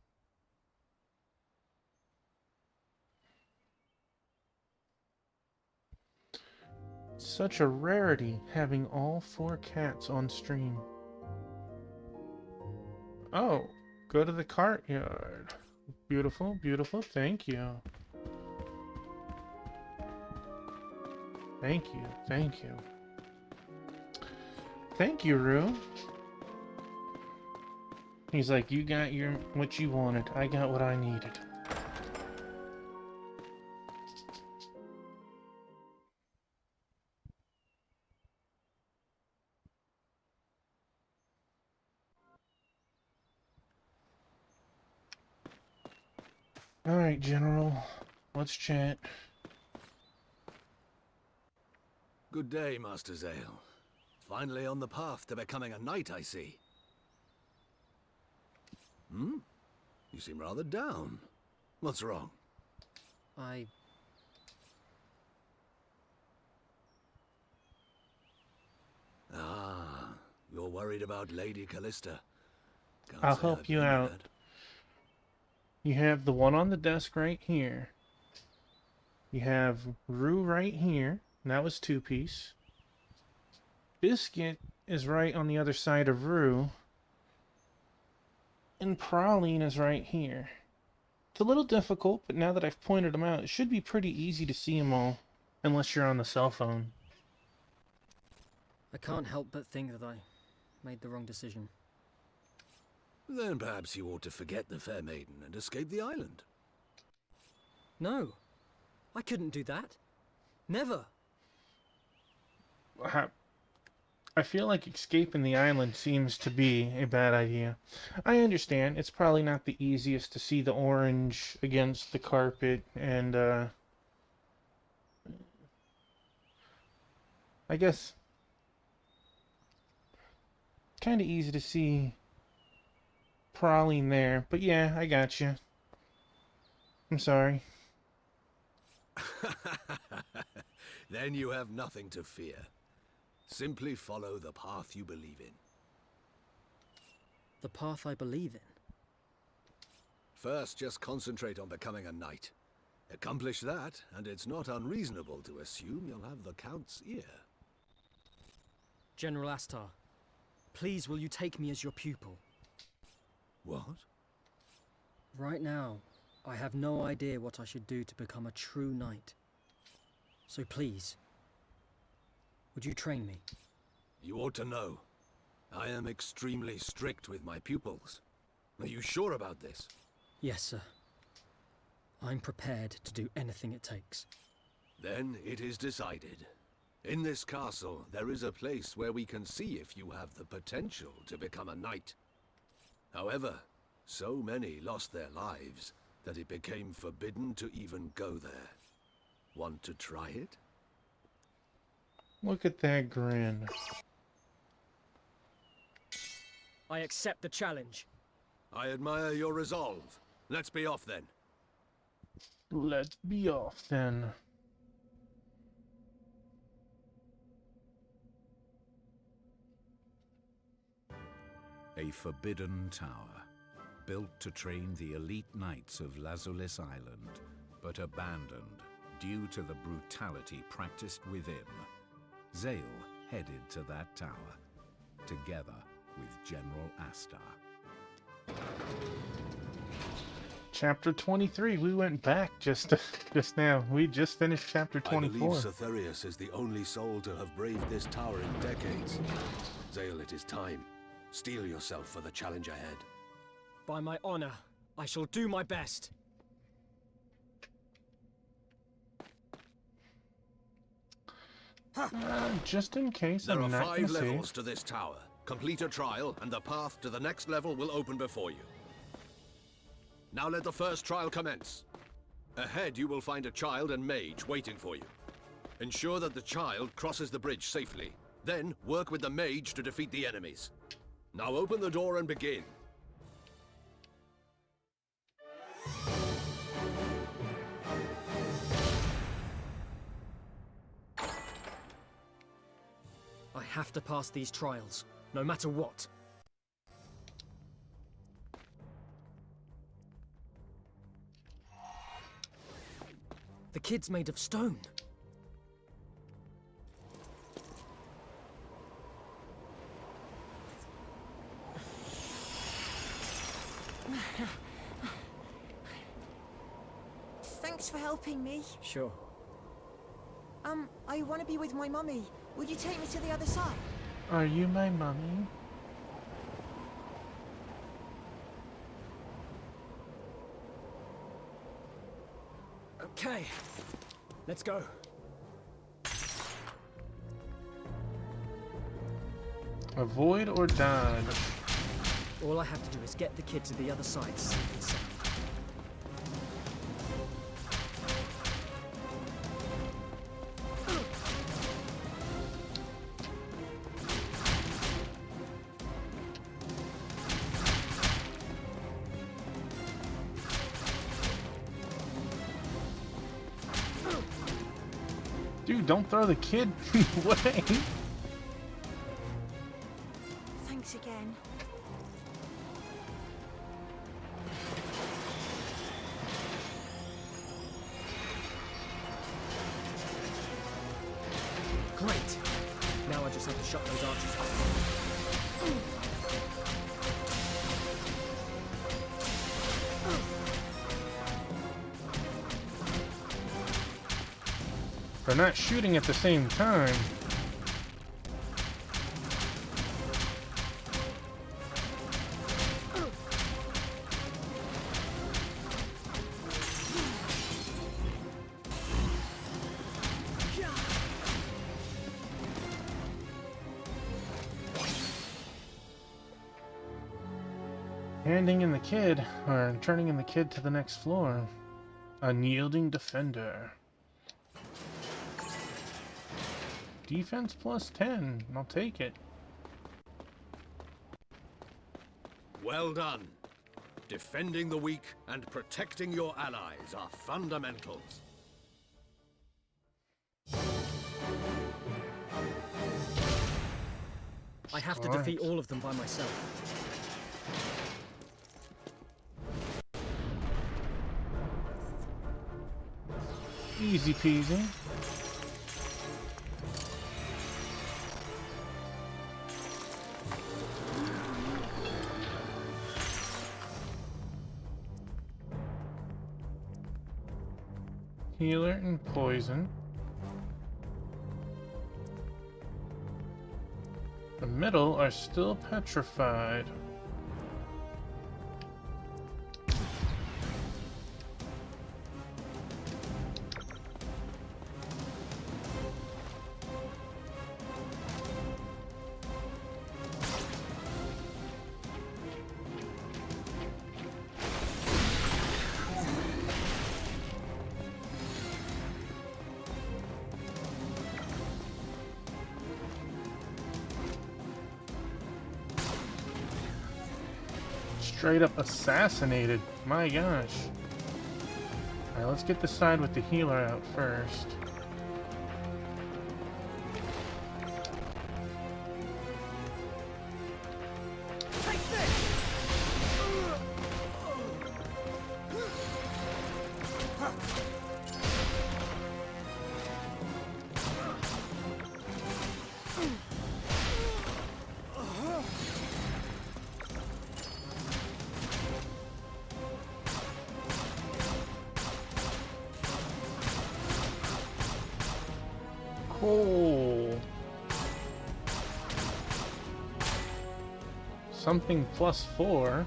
Such a rarity having all 4 cats on stream. Oh, go to the cart yard. Beautiful, beautiful, thank you. Thank you, thank you. Thank you, Rue. He's like, you got what you wanted. I got what I needed. Alright, General. Let's chat. Good day, Master Zale. Finally on the path to becoming a knight, I see. Hmm? You seem rather down. What's wrong? Ah, you're worried about Lady Callista. I'll help you out. You have the one on the desk right here. You have Rue right here. And that was 2-piece. Biscuit is right on the other side of Rue. And Praline is right here. It's a little difficult, but now that I've pointed them out, it should be pretty easy to see them all. Unless you're on the cell phone. I can't help but think that I made the wrong decision. Then perhaps you ought to forget the fair maiden and escape the island. No, I couldn't do that. Never. I feel like escaping the island seems to be a bad idea. I understand, it's probably not the easiest to see the orange against the carpet, and, I guess, kind of easy to see prowling there. But yeah, I got you. I'm sorry. Then you have nothing to fear. Simply follow the path you believe in. The path I believe in? First, just concentrate on becoming a knight. Accomplish that, and it's not unreasonable to assume you'll have the Count's ear. General Astar, please will you take me as your pupil? What? Right now, I have no idea what I should do to become a true knight. So please, would you train me? You ought to know. I am extremely strict with my pupils. Are you sure about this? Yes, sir. I'm prepared to do anything it takes. Then it is decided. In this castle, there is a place where we can see if you have the potential to become a knight. However, so many lost their lives that it became forbidden to even go there. Want to try it? Look at that grin. I accept the challenge. I admire your resolve. Let's be off then. Let's be off then. A forbidden tower, built to train the elite knights of Lazulis Island, but abandoned due to the brutality practiced within. Zale headed to that tower, together with General Astar. Chapter 23. We went back just now. We just finished chapter 24. I believe Cythereus is the only soul to have braved this tower in decades. Zale, it is time. Steel yourself for the challenge ahead. By my honor, I shall do my best. Just in case, There I'm are not 5 gonna levels save. to this tower. Complete a trial, and the path to the next level will open before you. Now let the first trial commence. Ahead you will find a child and mage waiting for you. Ensure that the child crosses the bridge safely. Then work with the mage to defeat the enemies. Now open the door and begin. I have to pass these trials, no matter what. The kid's made of stone. Thanks for helping me. Sure. I want to be with my mummy. Would you take me to the other side? Are you my mummy? Okay, let's go. Avoid or dodge? All I have to do is get the kid to the other side safe and sound. Dude, don't throw the kid away. Thanks again. Great! Now I just have to shut those archers up. They're not shooting at the same time. Handing in the kid, or turning in the kid to the next floor. Unyielding defender. Defense plus 10. I'll take it. Well done. Defending the weak and protecting your allies are fundamentals. I have to defeat all of them by myself. Easy peasy. Healer and poison. The middle are still petrified. Straight up assassinated. My gosh. Alright, let's get the side with the healer out first. Cool. Something +4.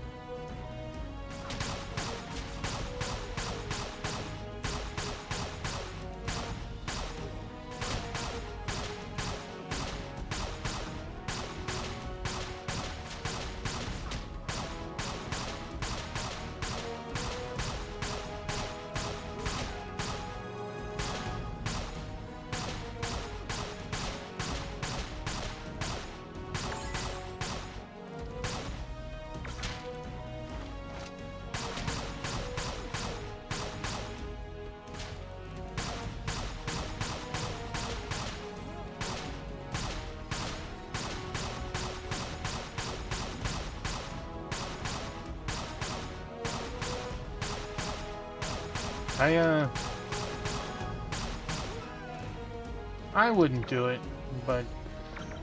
I wouldn't do it, but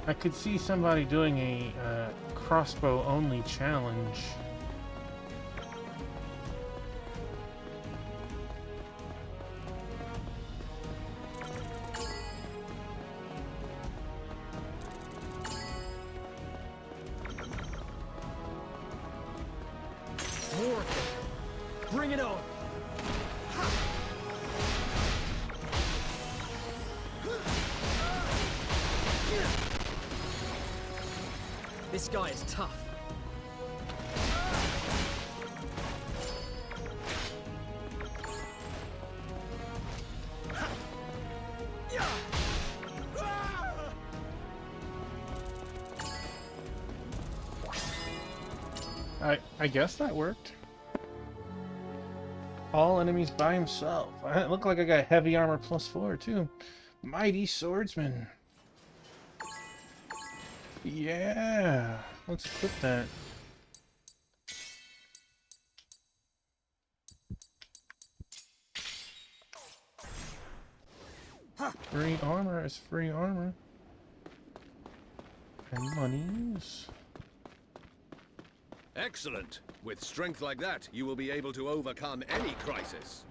I could see somebody doing a crossbow only challenge. More of them. Bring it on. This guy is tough. I guess that worked. All enemies by himself. It looked like I got heavy armor +4 too. Mighty swordsman. Yeah, let's equip that. Free armor is free armor. And monies. Excellent. With strength like that, you will be able to overcome any crisis.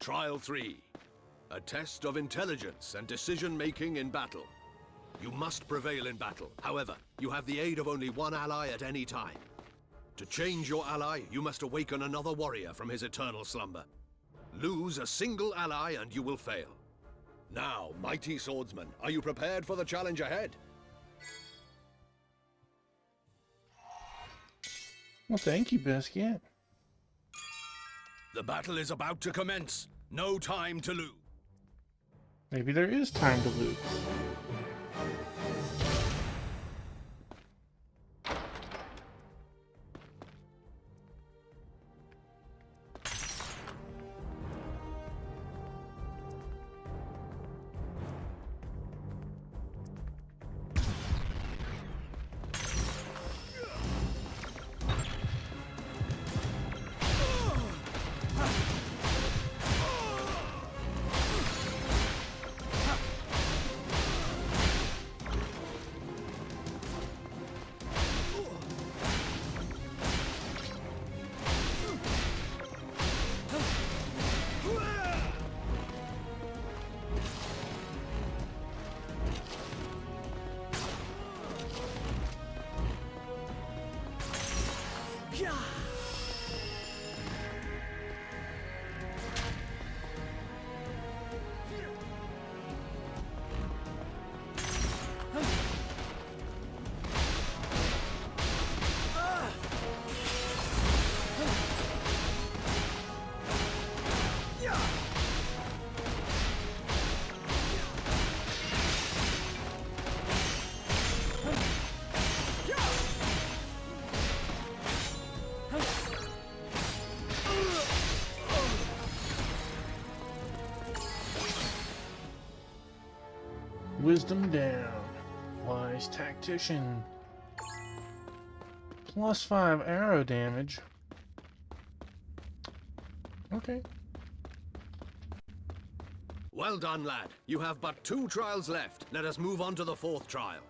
Trial 3. A test of intelligence and decision-making in battle. You must prevail in battle. However, you have the aid of only one ally at any time. To change your ally, you must awaken another warrior from his eternal slumber. Lose a single ally and you will fail. Now, mighty swordsman, are you prepared for the challenge ahead? Well, thank you, Biscuit. The battle is about to commence. No time to lose. Maybe there is time to lose. Wisdom down. Wise tactician. +5 arrow damage. Okay. Well done, lad. You have but 2 trials left. Let us move on to the 4th trial.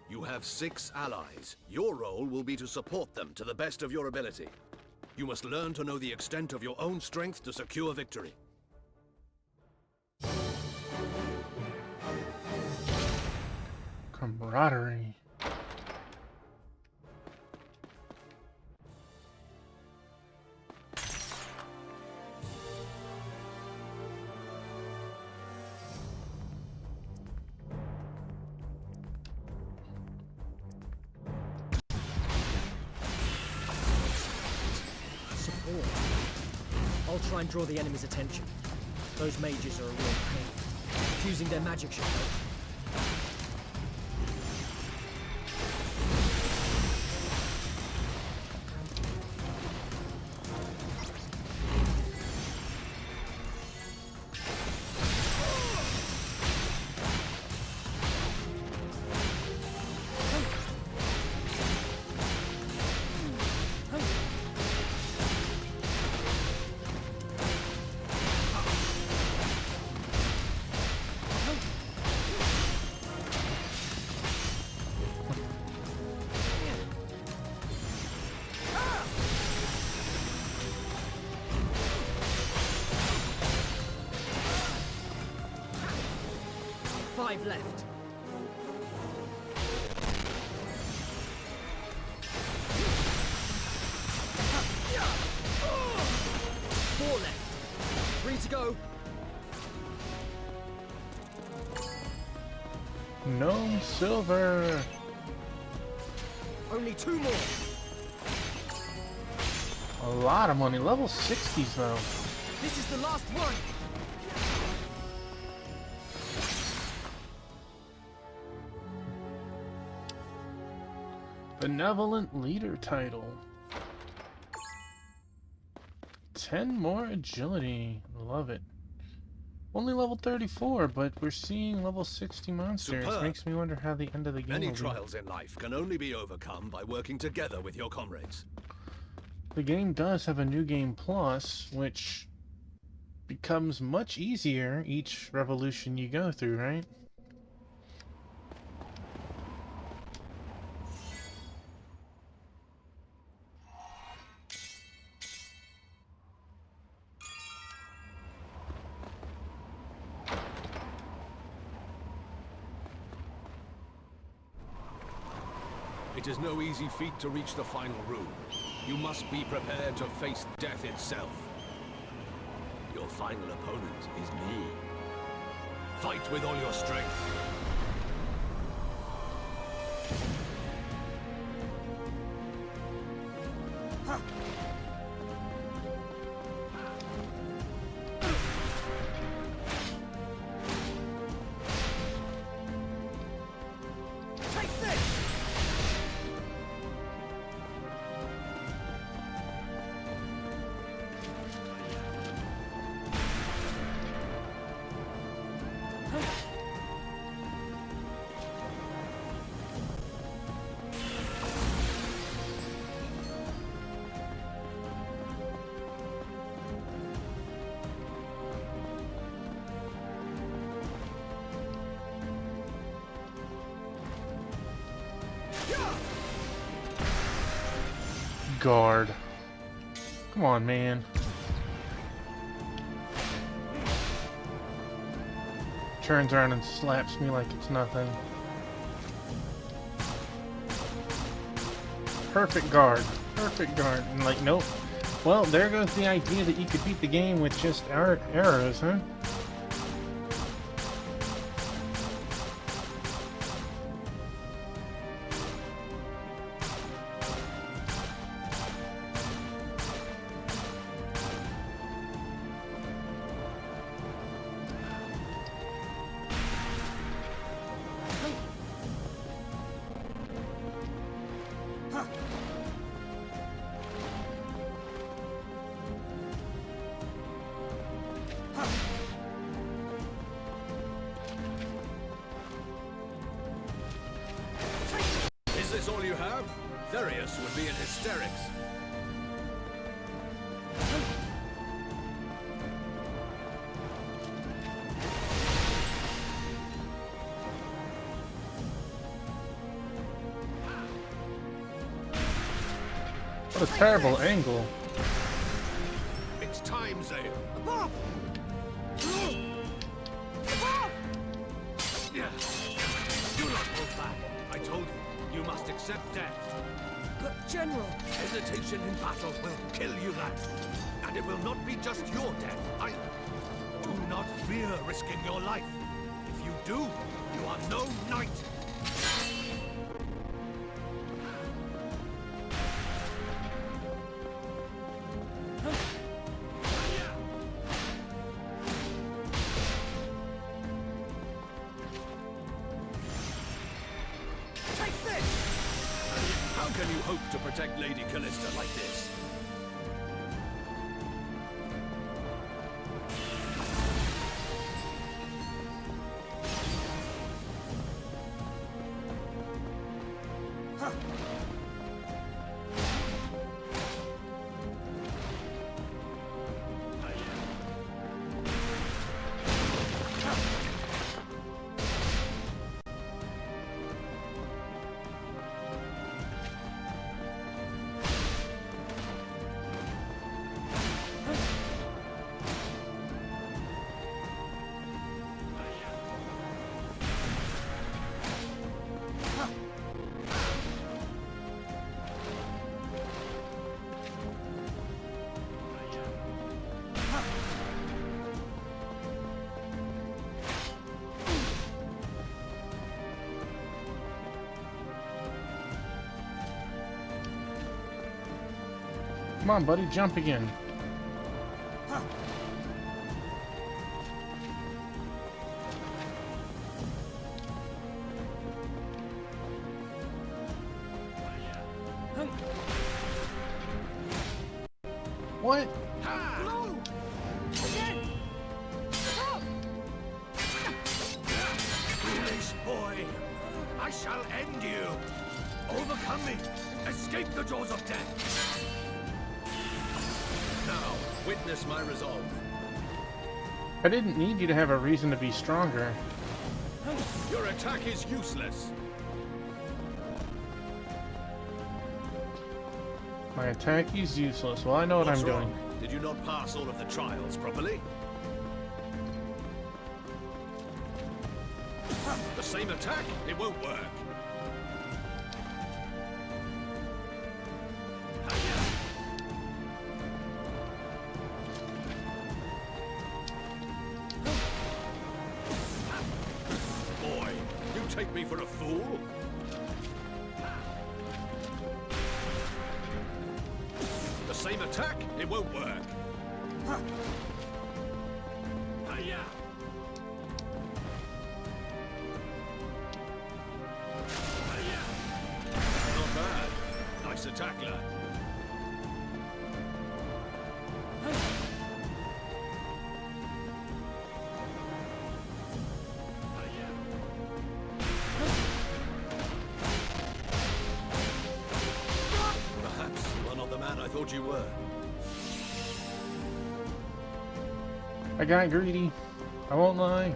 You have 6 allies. Your role will be to support them to the best of your ability. You must learn to know the extent of your own strength to secure victory. Camaraderie. Support. I'll try and draw the enemy's attention. Those mages are a real pain. Fusing their magic should help. Left. Four left. 3 to go. No silver. Only 2 more. A lot of money. Level 60s though. This is the last one. Benevolent Leader title. 10 more agility. Love it. Only level 34, but we're seeing level 60 monsters. Superb. Makes me wonder how the end of the game Many will be. trials in life can only be overcome by working together with your comrades. The game does have a new game plus, which becomes much easier each revolution you go through, right? It is no easy feat to reach the final room. You must be prepared to face death itself. Your final opponent is me. Fight with all your strength. guard. Come on, man. Turns around and slaps me like it's nothing. Perfect guard. Perfect guard. And like, nope. Well, there goes the idea that you could beat the game with just arrows, huh? Is this all you have? Therius would be in hysterics. What a terrible angle. It's time, Zale. Above! Above! Yeah. Do not hold back. I told you, you must accept death. But, General... Hesitation in battle will kill you, lad. And it will not be just your death either. Do not fear risking your life. If you do, you are no knight. How can you hope to protect Lady Callista like this? Come on, buddy, jump again. What? Foolish boy! I shall end you! Overcome me! Escape the jaws of death! Now, witness my resolve. I didn't need you to have a reason to be stronger. Your attack is useless. My attack is useless. Well, I know what What's I'm wrong? doing. Did you not pass all of the trials properly? The same attack? It won't work. Boy, you take me for a fool? The same attack? It won't work. Not bad. Nice attack, lad. Perhaps you are not the man I thought you were. I got greedy. I won't lie.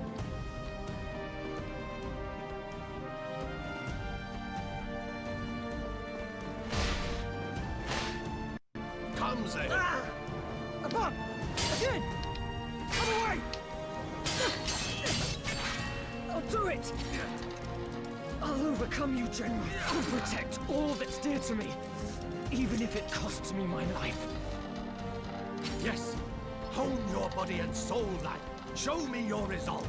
Come, Zale. Above! Again! Come away! I'll do it! I'll overcome you, General. I'll protect all that's dear to me, even if it costs me my life. Yes. Hone your body and soul, lad. Show me your resolve.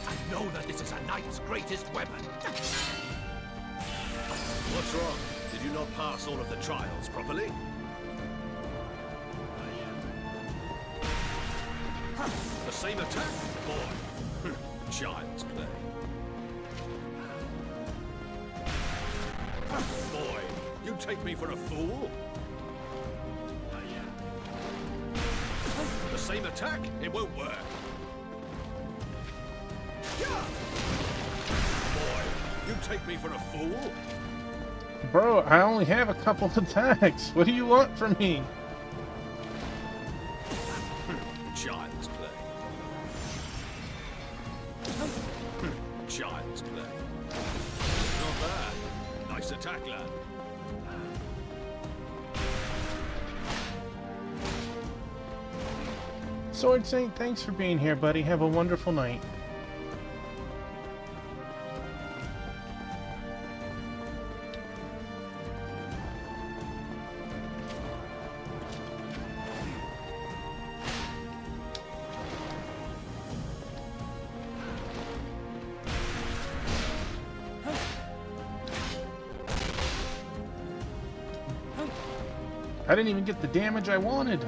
And know that this is a knight's greatest weapon. What's wrong? Did you not pass all of the trials properly? The same attack? Boy. Child's play. Boy, you take me for a fool? The same attack? It won't work. Boy, you take me for a fool? Bro, I only have a couple attacks. What do you want from me? Child's play. Child's play. Not bad. Nice attack, lad. Sword Saint, thanks for being here, buddy. Have a wonderful night. I didn't even get the damage I wanted.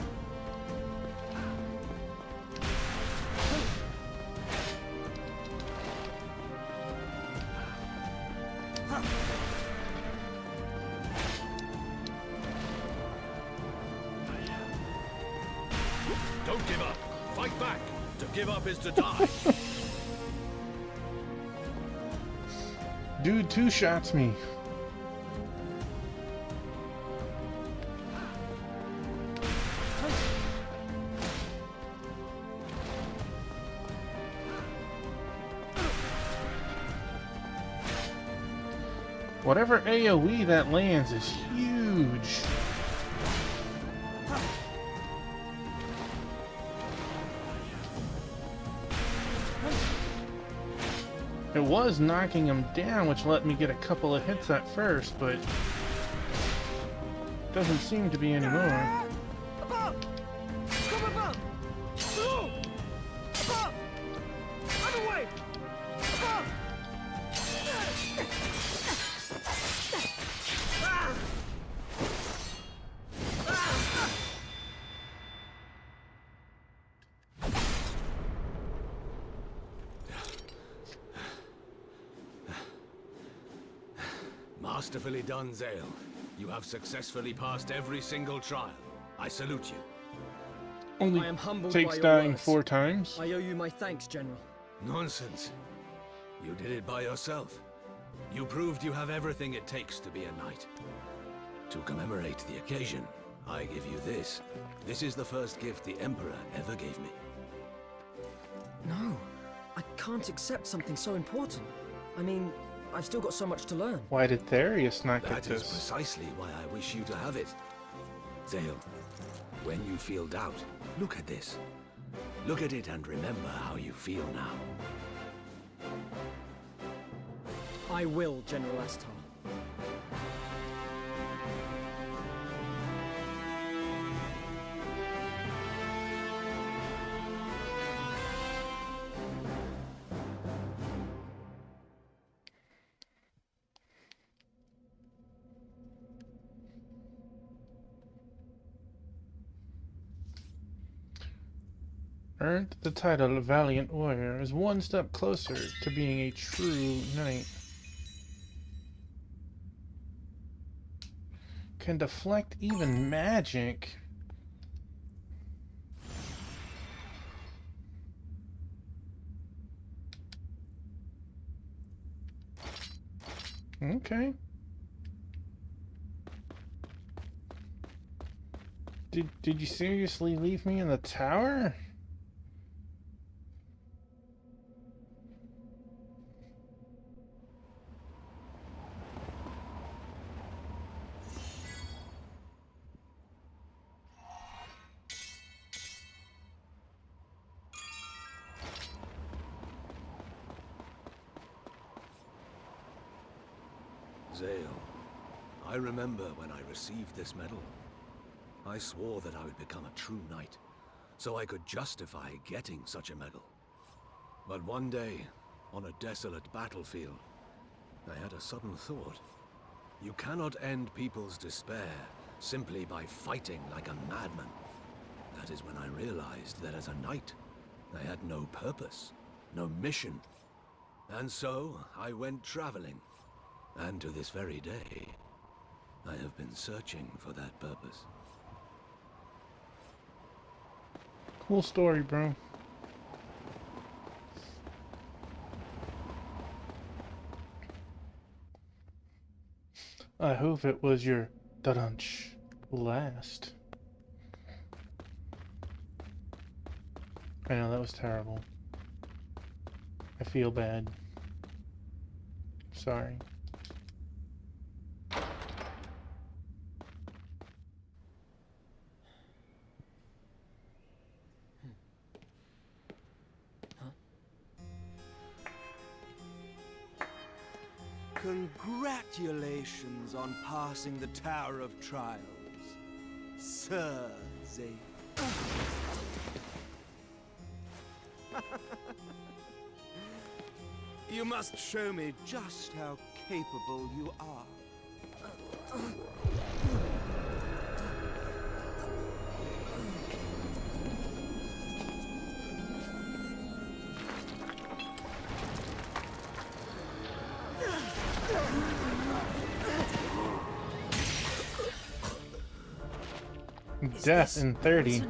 Don't give up. Fight back. To give up is to die. Dude two-shots me. Whatever AoE that lands is huge. It was knocking him down, which let me get a couple of hits at first, but doesn't seem to be anymore. Above! Come above! Below! Above! Other way! Above! Masterfully done, Zale. You have successfully passed every single trial. I salute you. Only I am humbled takes by your dying words. 4 times. I owe you my thanks, General. Nonsense. You did it by yourself. You proved you have everything it takes to be a knight. To commemorate the occasion, I give you this. This is the first gift the Emperor ever gave me. No, I can't accept something so important. I mean, I've still got so much to learn. Why did Therius not get That is this? precisely why I wish you to have it. Zale, when you feel doubt, look at this. Look at it and remember how you feel now. I will, General Astar. Earned the title of Valiant Warrior is one step closer to being a true knight. Can deflect even magic. Okay. Did you seriously leave me in the tower? Zale, I remember when I received this medal. I swore that I would become a true knight, so I could justify getting such a medal. But one day, on a desolate battlefield, I had a sudden thought. You cannot end people's despair simply by fighting like a madman. That is when I realized that as a knight, I had no purpose, no mission. And so, I went traveling. And to this very day, I have been searching for that purpose. Cool story, bro. I hope it was your da-dunch last. I know, that was terrible. I feel bad. Sorry. Congratulations on passing the Tower of Trials, Sir Zale. You must show me just how capable you are. Death in 30.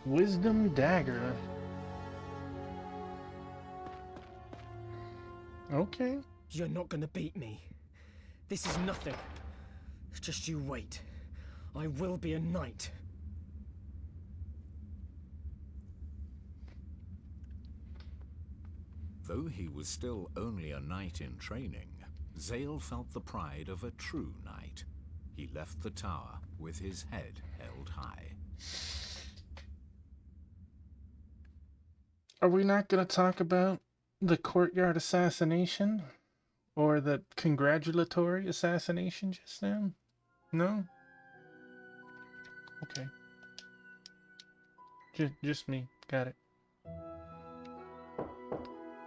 Wisdom Dagger. Okay. You're not gonna beat me. This is nothing. Just you wait. I will be a knight. Though he was still only a knight in training, Zale felt the pride of a true knight. He left the tower with his head held high. Are we not going to talk about the courtyard assassination? Or the congratulatory assassination just now? No? Okay. Just me. Got it.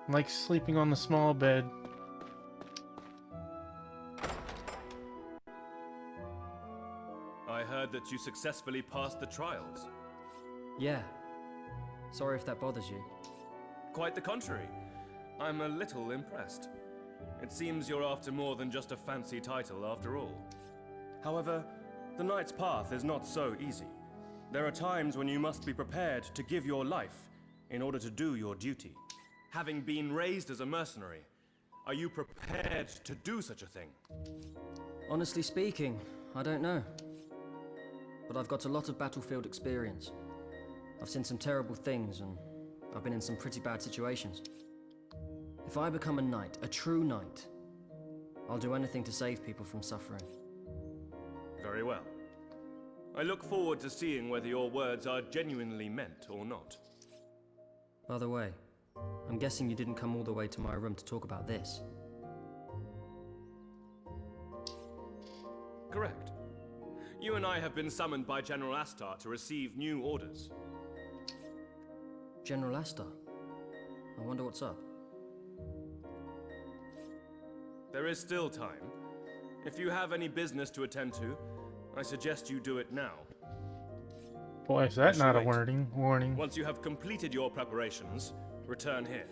Like sleeping on the small bed. I heard that you successfully passed the trials. Yeah. Sorry if that bothers you. Quite the contrary. I'm a little impressed. It seems you're after more than just a fancy title after all. However, the Knight's path is not so easy. There are times when you must be prepared to give your life in order to do your duty. Having been raised as a mercenary, are you prepared to do such a thing? Honestly speaking, I don't know. But I've got a lot of battlefield experience. I've seen some terrible things, and I've been in some pretty bad situations. If I become a knight, a true knight, I'll do anything to save people from suffering. Very well. I look forward to seeing whether your words are genuinely meant or not. By the way, I'm guessing you didn't come all the way to my room to talk about this. Correct. You and I have been summoned by General Astar to receive new orders. General Astar? I wonder what's up. There is still time. If you have any business to attend to, I suggest you do it now. Boy, is that not a warning. Once you have completed your preparations, return here.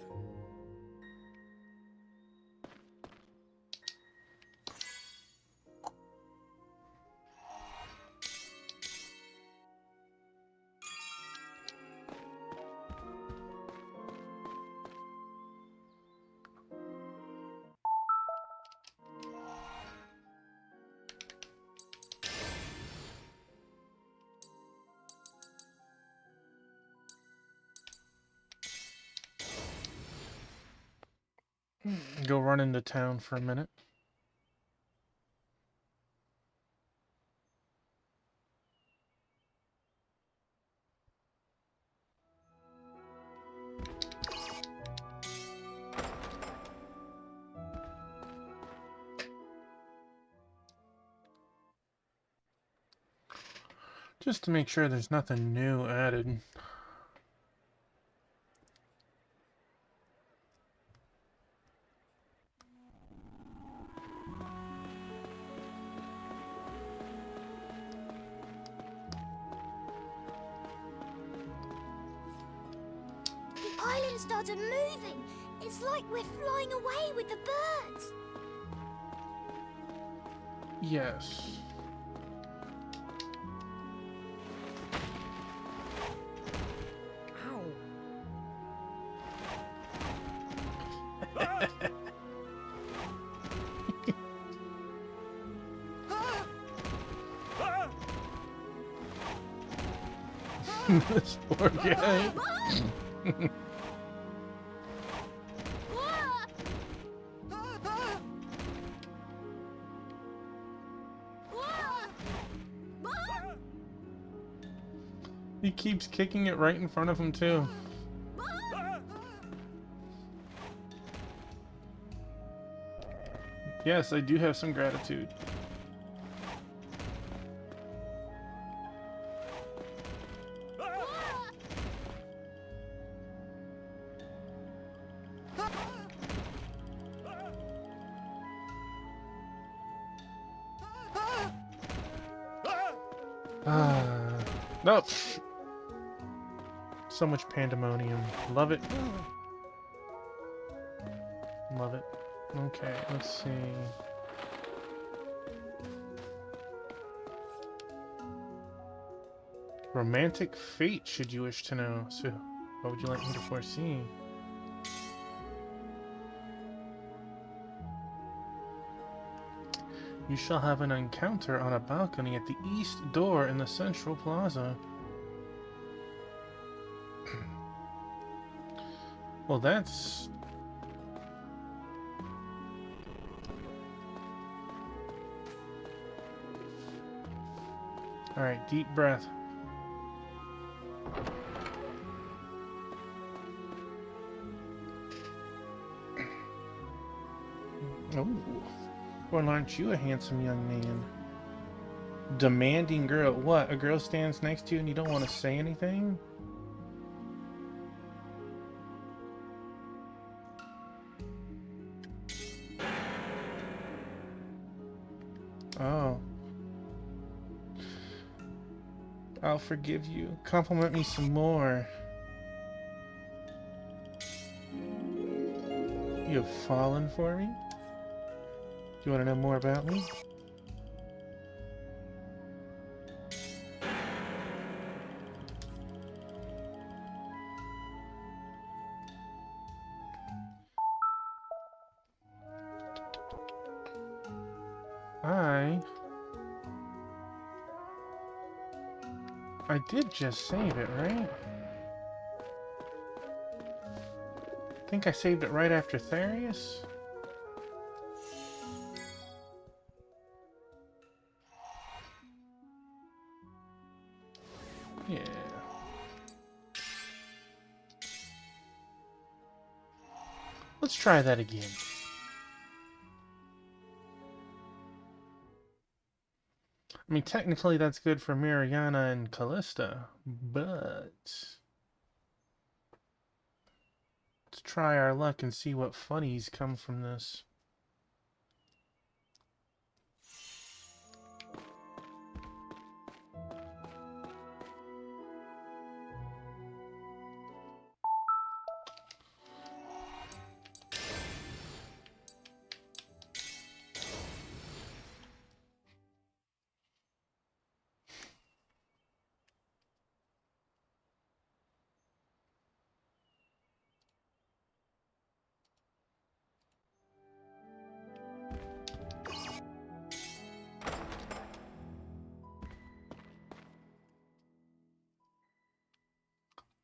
run into town for a minute. Just to make sure there's nothing new added. The island started moving. It's like we're flying away with the birds. Yes. This poor guy. He keeps kicking it right in front of him too. Yes, I do have some gratitude. Nope. So much pandemonium. Love it. Love it. Okay, let's see. Romantic fate, should you wish to know. So, what would you like me to foresee? You shall have an encounter on a balcony at the east door in the central plaza. Well, that's... Alright, deep breath. Oh. Well, aren't you a handsome young man? Demanding girl. What? A girl stands next to you and you don't want to say anything? Oh. I'll forgive you. Compliment me some more. You have fallen for me? Do you want to know more about me? I did just save it, right? I think I saved it right after Therius. Yeah. Let's try that again. I mean, technically that's good for Mariana and Callista, but... Let's try our luck and see what funnies come from this.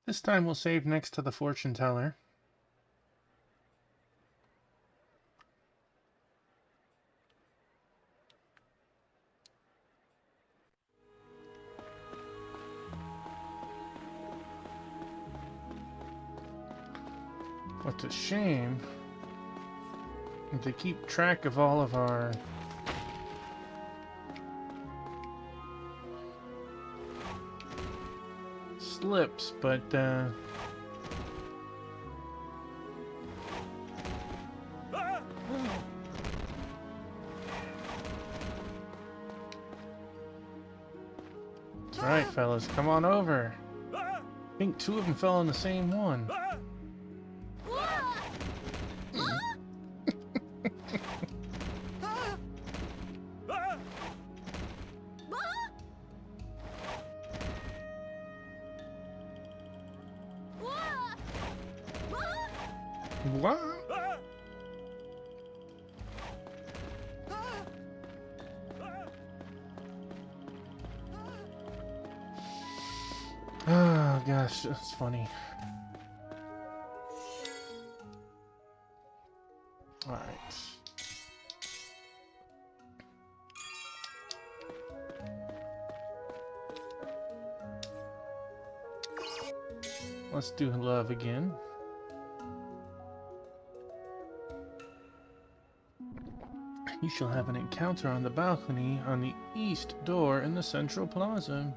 This time we'll save next to the fortune teller. What's a shame is they keep track of all of our slips, but that's right, fellas, come on over. I think two of them fell on the same one. What? Oh gosh, that's funny. All right. Let's do love again. You shall have an encounter on the balcony on the east door in the central plaza.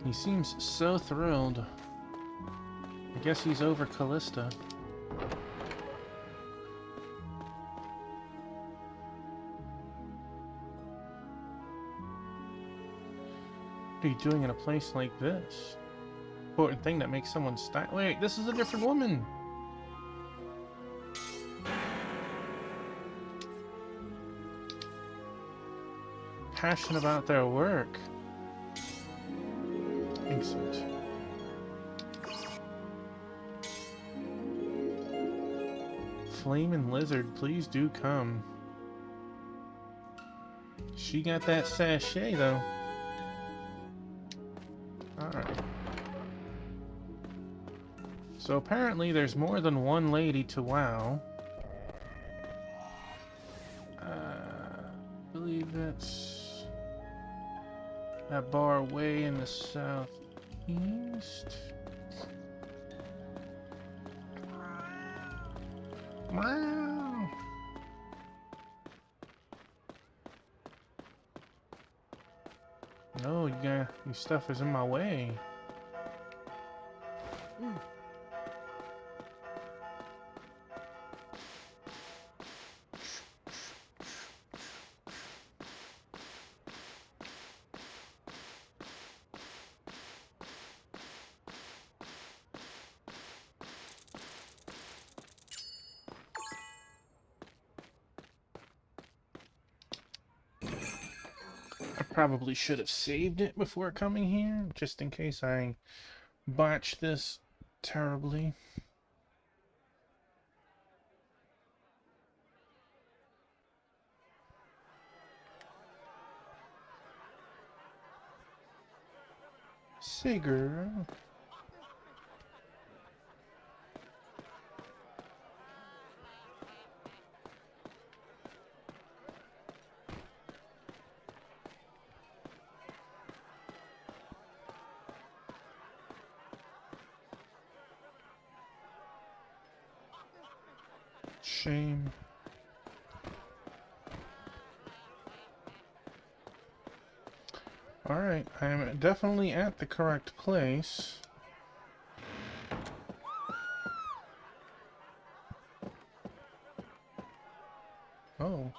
He seems so thrilled. I guess he's over Callista. What are you doing in a place like this? Important thing that makes someone style. Wait, this is a different woman. Passionate about their work. Excellent. Flame and Lizard, please do come. She got that sachet though. Alright. So apparently there's more than one lady to WoW. I believe that's that bar way in the southeast. Wow. No, your stuff is in my way. Probably should have saved it before coming here, just in case I botch this terribly. Sigurd. Shame. Alright, I'm definitely at the correct place. Oh.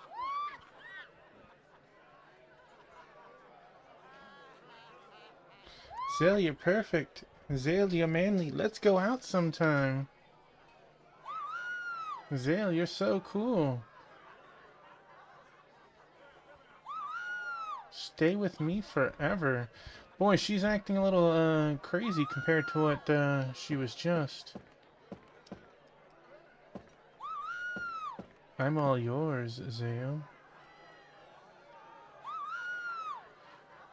Zale, you're perfect. Zale, you're manly. Let's go out sometime. Zale, you're so cool. Stay with me forever. Boy, she's acting a little crazy compared to what she was just. I'm all yours, Zale.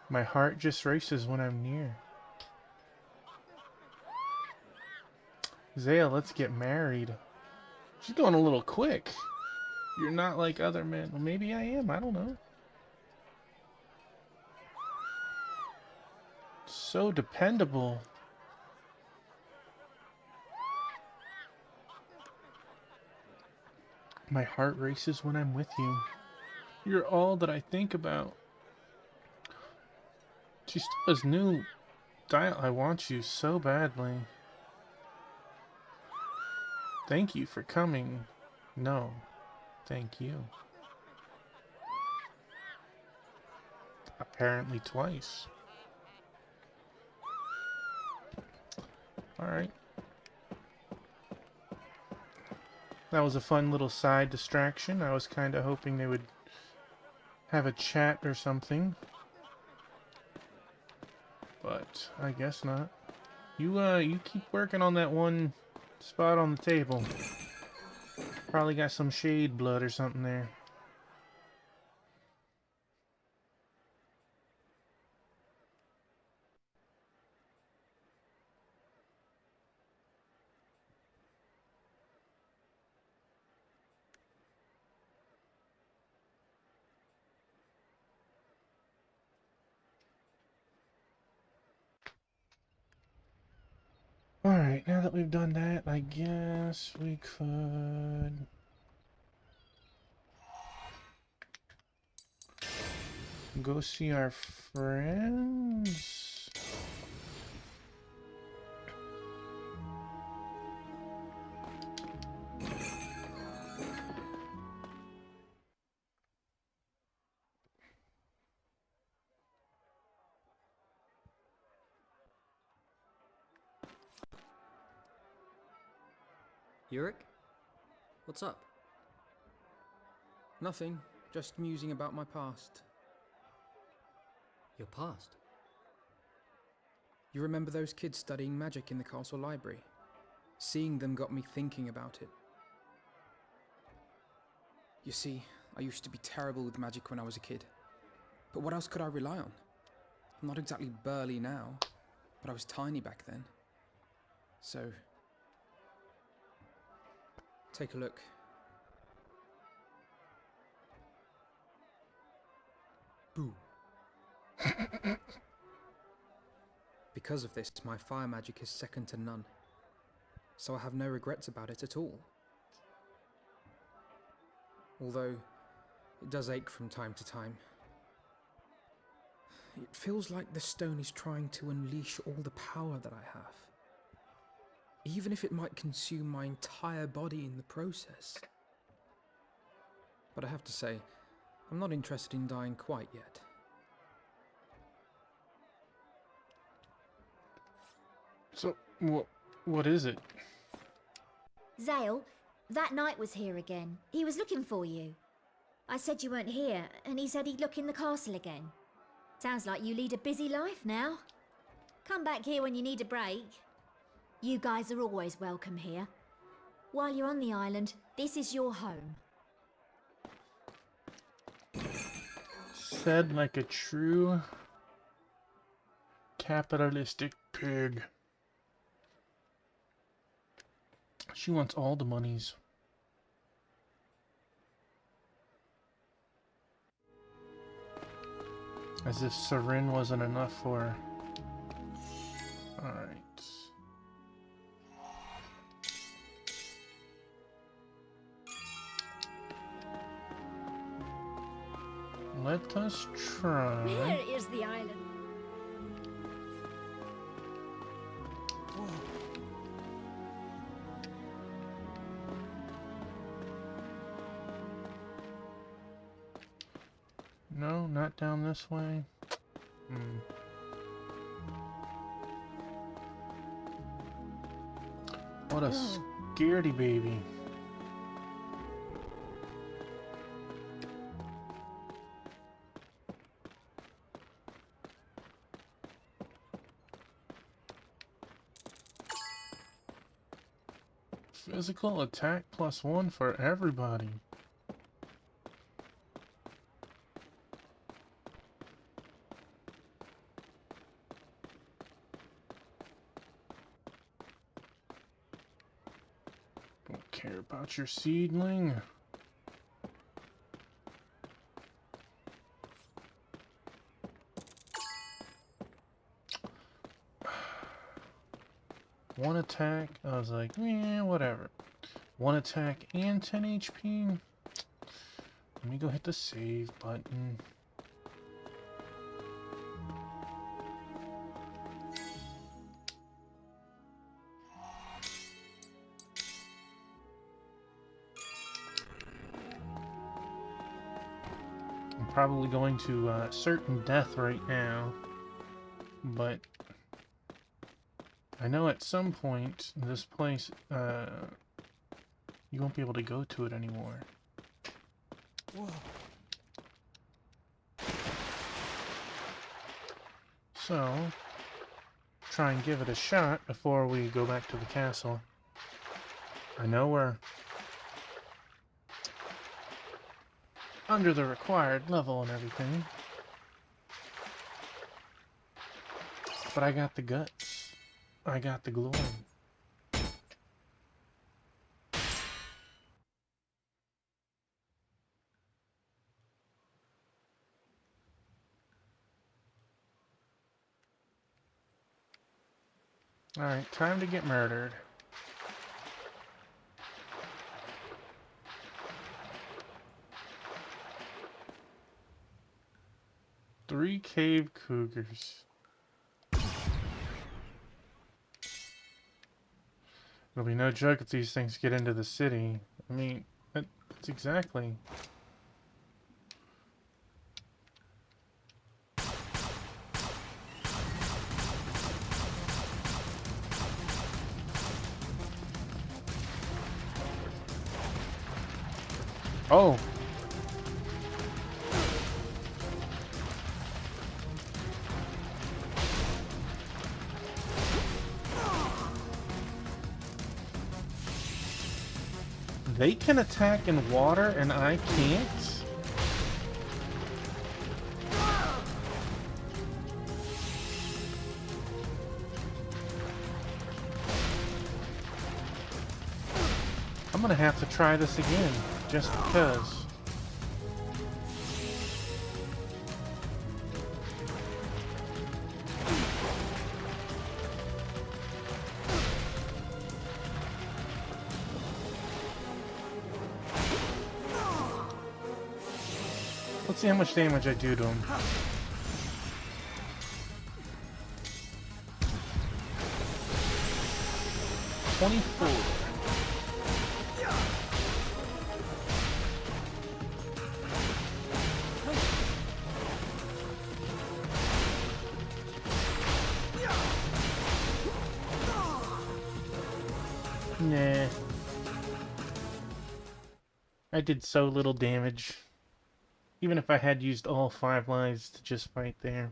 My heart just races when I'm near. Zale, let's get married. She's going a little quick. You're not like other men. Well, maybe I am. I don't know. So dependable. My heart races when I'm with you. You're all that I think about. She still has new dial. I want you so badly. Thank you for coming. No, thank you. Apparently twice. Alright. That was a fun little side distraction. I was kind of hoping they would have a chat or something. But I guess not. You keep working on that one spot on the table. Probably got some shade blood or something there. Alright, now that we've done that, I guess we could... go see our friends? Yurik? What's up? Nothing. Just musing about my past. Your past? You remember those kids studying magic in the castle library? Seeing them got me thinking about it. You see, I used to be terrible with magic when I was a kid. But what else could I rely on? I'm not exactly burly now, but I was tiny back then. So... take a look. Boo. Because of this, my fire magic is second to none. So I have no regrets about it at all. Although, it does ache from time to time. It feels like the stone is trying to unleash all the power that I have. Even if it might consume my entire body in the process. But I have to say, I'm not interested in dying quite yet. So, what is it? Zale, that knight was here again. He was looking for you. I said you weren't here, and he said he'd look in the castle again. Sounds like you lead a busy life now. Come back here when you need a break. You guys are always welcome here. While you're on the island, this is your home. Said like a true capitalistic pig. She wants all the monies. As if Sarin wasn't enough for her. Alright. Let us try. Where is the island? No, not down this way. What a scaredy baby. Physical attack +1 for everybody. Don't care about your seedling. One attack, I was like, yeah, whatever. 1 attack and 10 HP. Let me go hit the save button. I'm probably going to certain death right now, but I know at some point this place, you won't be able to go to it anymore. Whoa. So, try and give it a shot before we go back to the castle. I know we're under the required level and everything, but I got the guts. I got the glory. Alright, time to get murdered. Three cave cougars. It'll be no joke if these things get into the city. I mean, that's exactly... Oh! They can attack in water and I can't? I'm gonna have to try this again, just because. Let's see how much damage I do to him. Nah. I did so little damage. Even if I had used all 5 lives to just fight there.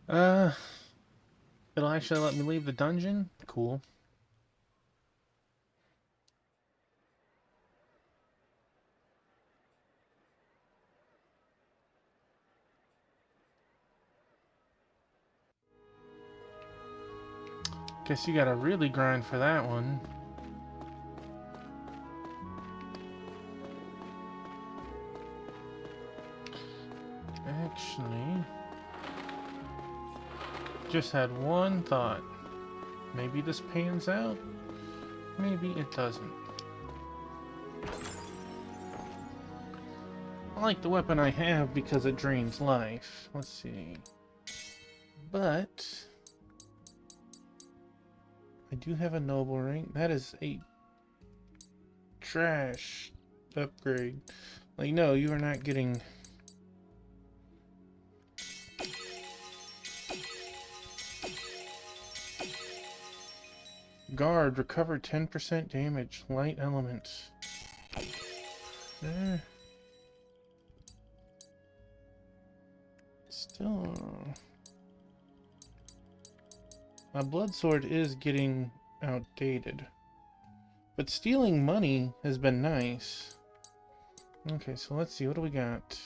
It'll actually let me leave the dungeon? Cool. Guess you gotta really grind for that one. Actually, just had one thought. Maybe this pans out, maybe it doesn't. I like the weapon I have because it drains life. Let's see. But I do have a noble ring. That is a trash upgrade. Like, no, you are not getting... Guard, recover 10% damage, light elements. Still... My blood sword is getting outdated. But stealing money has been nice. Okay, so let's see, what do we got?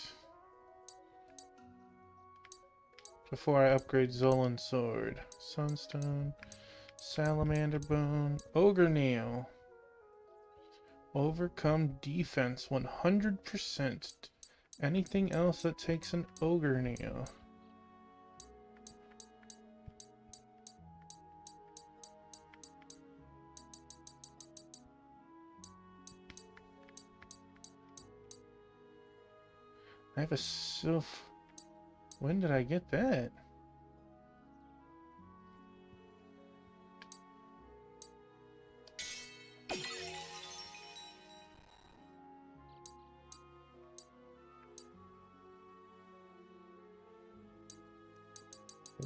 Before I upgrade Zolan's sword. Sunstone... Salamander Bone, Ogre Nail. Overcome defense 100%. Anything else that takes an Ogre Nail. I have a sylph. When did I get that?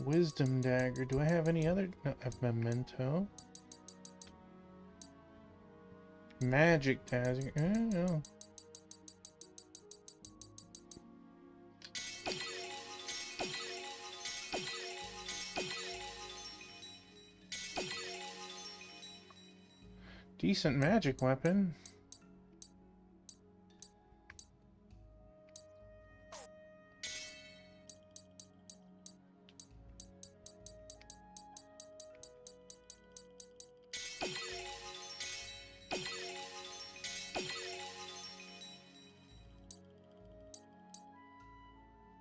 Wisdom dagger. Do I have any other? No, I have memento. Magic dagger. Oh. Decent magic weapon.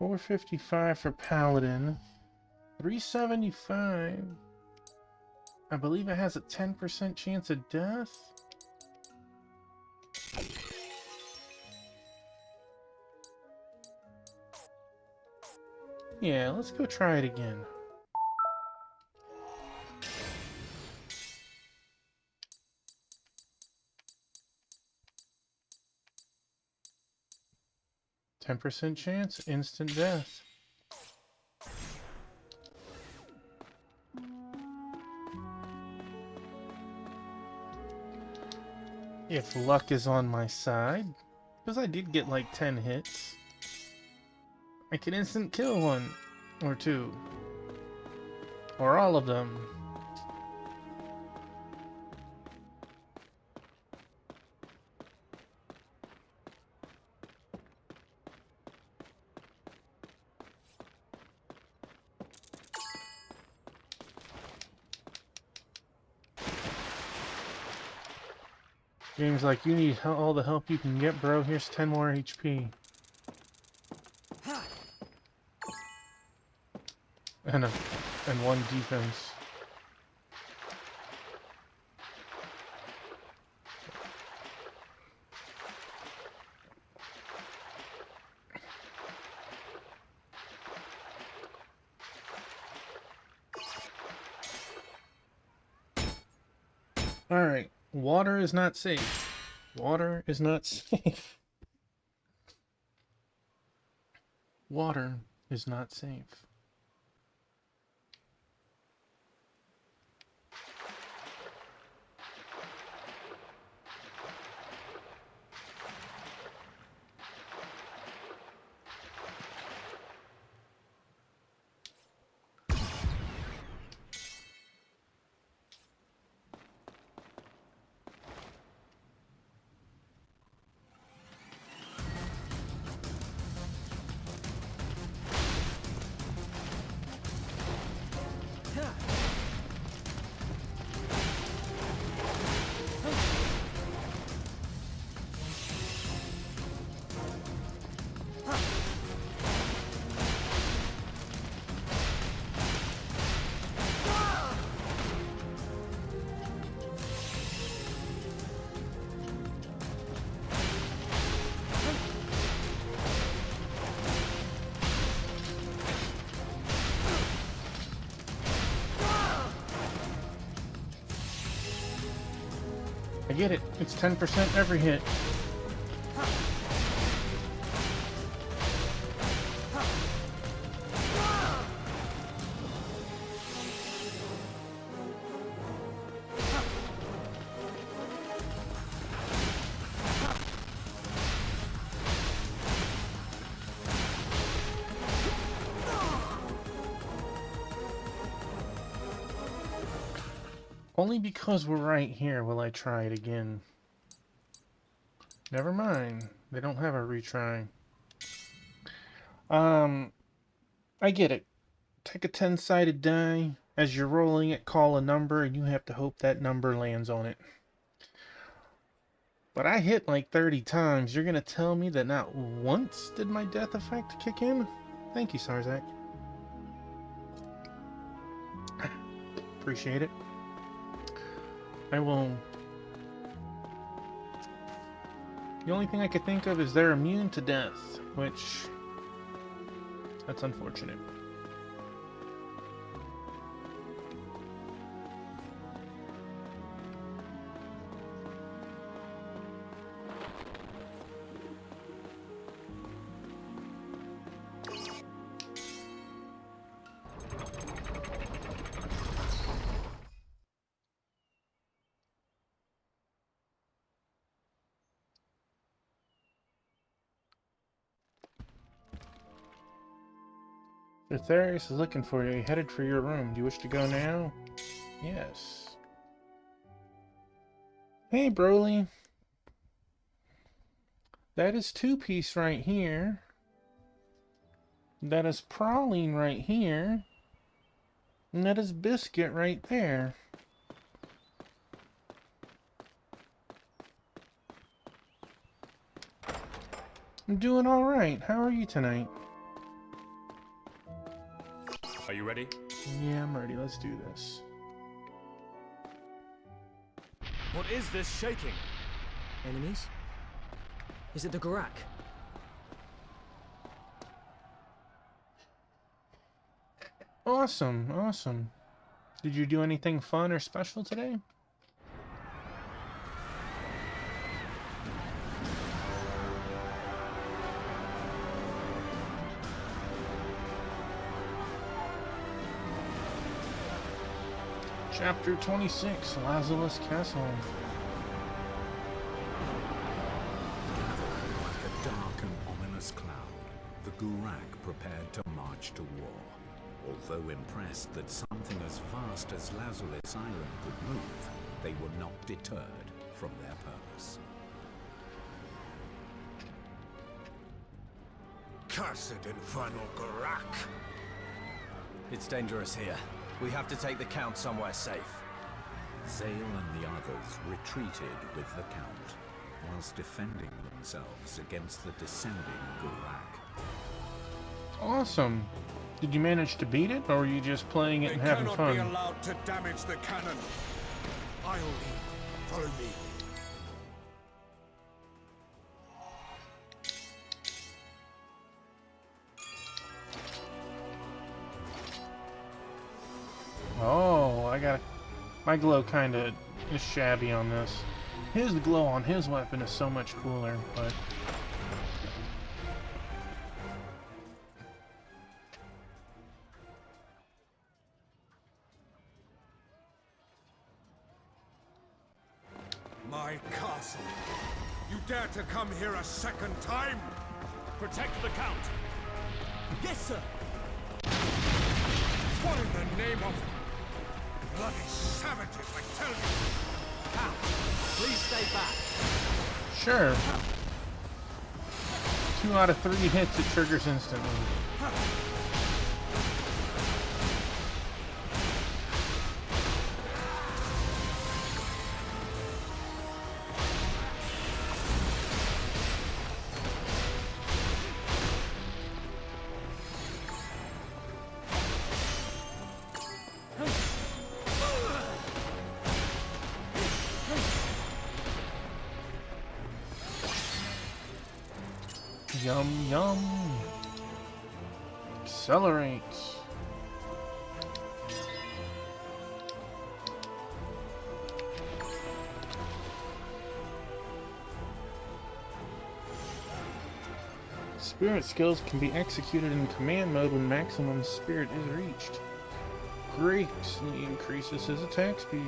$455 for Paladin. $375. I believe it has a 10% chance of death. Yeah, let's go try it again. %10 chance, instant death. If luck is on my side, because I did get like 10 hits, I can instant kill one or two, or all of them. Game's like, you need all the help you can get, bro. Here's 10 more HP. And 1 defense. Alright. Water is not safe. Water is not safe. Water is not safe. I get it. It's 10% every hit. Only because we're right here will I try it again. Never mind. They don't have a retry. I get it. Take a 10-sided die. As you're rolling it, call a number, and you have to hope that number lands on it. But I hit like 30 times. You're gonna tell me that not once did my death effect kick in? Thank you, Sarzak. Appreciate it. I will... The only thing I could think of is they're immune to death, which That's unfortunate. Aetherius is looking for you. He headed for your room. Do you wish to go now? Yes. Hey, Broly. That is Two-Piece right here. That is Praline right here. And that is Biscuit right there. I'm doing alright. How are you tonight? Are you ready? Yeah, I'm ready. Let's do this. What is this shaking? Enemies? Is it the Gorak? Awesome, awesome. Did you do anything fun or special today? Chapter 26, Lazarus Castle. Gathering like a dark and ominous cloud, the Gurak prepared to march to war. Although impressed that something as vast as Lazarus Island could move, they were not deterred from their purpose. Cursed infernal Gorak! It's dangerous here. We have to take the Count somewhere safe. Zale and the others retreated with the Count, whilst defending themselves against the descending Gurak. Awesome. Did you manage to beat it, or were you just playing it and having They fun? cannot be allowed to damage the cannon. I'll lead. Follow me. Oh, I got my glow kinda is shabby on this. His glow on his weapon is so much cooler, but My castle. You dare to come here a second time? Protect the Count! Yes, sir! What in the name of bloody savages, I tell you! Count, please stay back. sure. 2 out of 3 hits, it triggers instantly. Yum, yum. Accelerate. Spirit skills can be executed in command mode when maximum spirit is reached. Greatly increases his attack speed.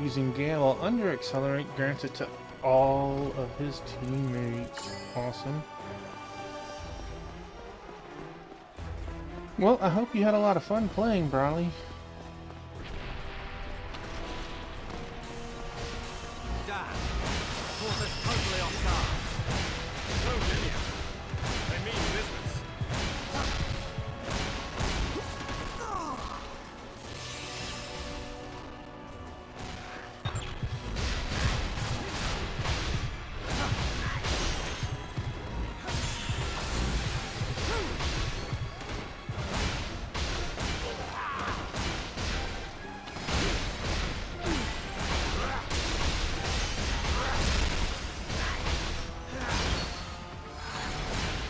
Using Gale while under accelerate grants it to all of his teammates. Awesome. Well, I hope you had a lot of fun playing, Broly. Damn! Caught us totally off guard. No, Vivian. They mean business.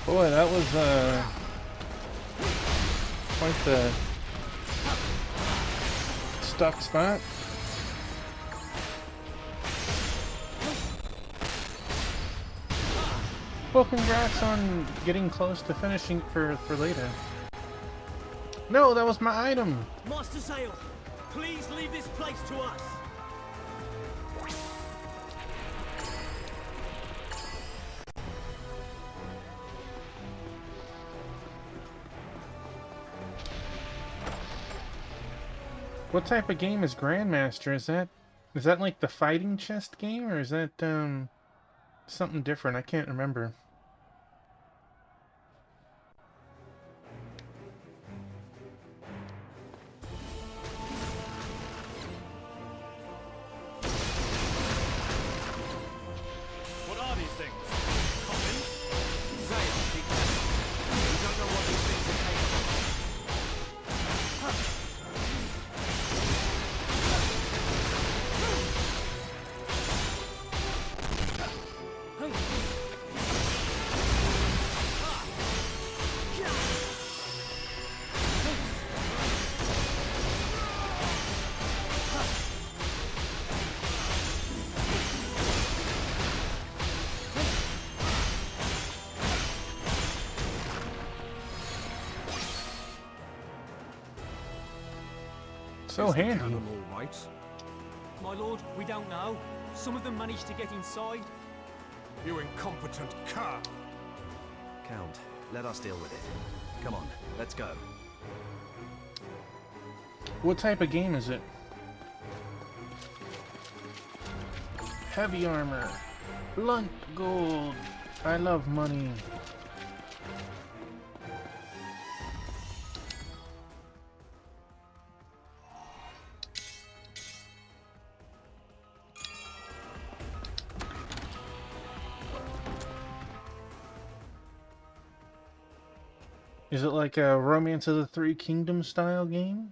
Boy, that was quite the stuck spot. Well, congrats on getting close to finishing for later. No, that was my item. Master Zale, please leave this place to us. What type of game is Grandmaster? Is that like the fighting chest game, or is that something different? I can't remember. What are these things? Coffins? Zale, be careful. You don't know what these things are capable of. So handy. All right. My lord, we don't know. Some of them managed to get inside. You incompetent cur! Count, let us deal with it. Come on, let's go. What type of game is it? Heavy armor. Blunt gold. I love money. Is it like a Romance of the Three Kingdoms style game?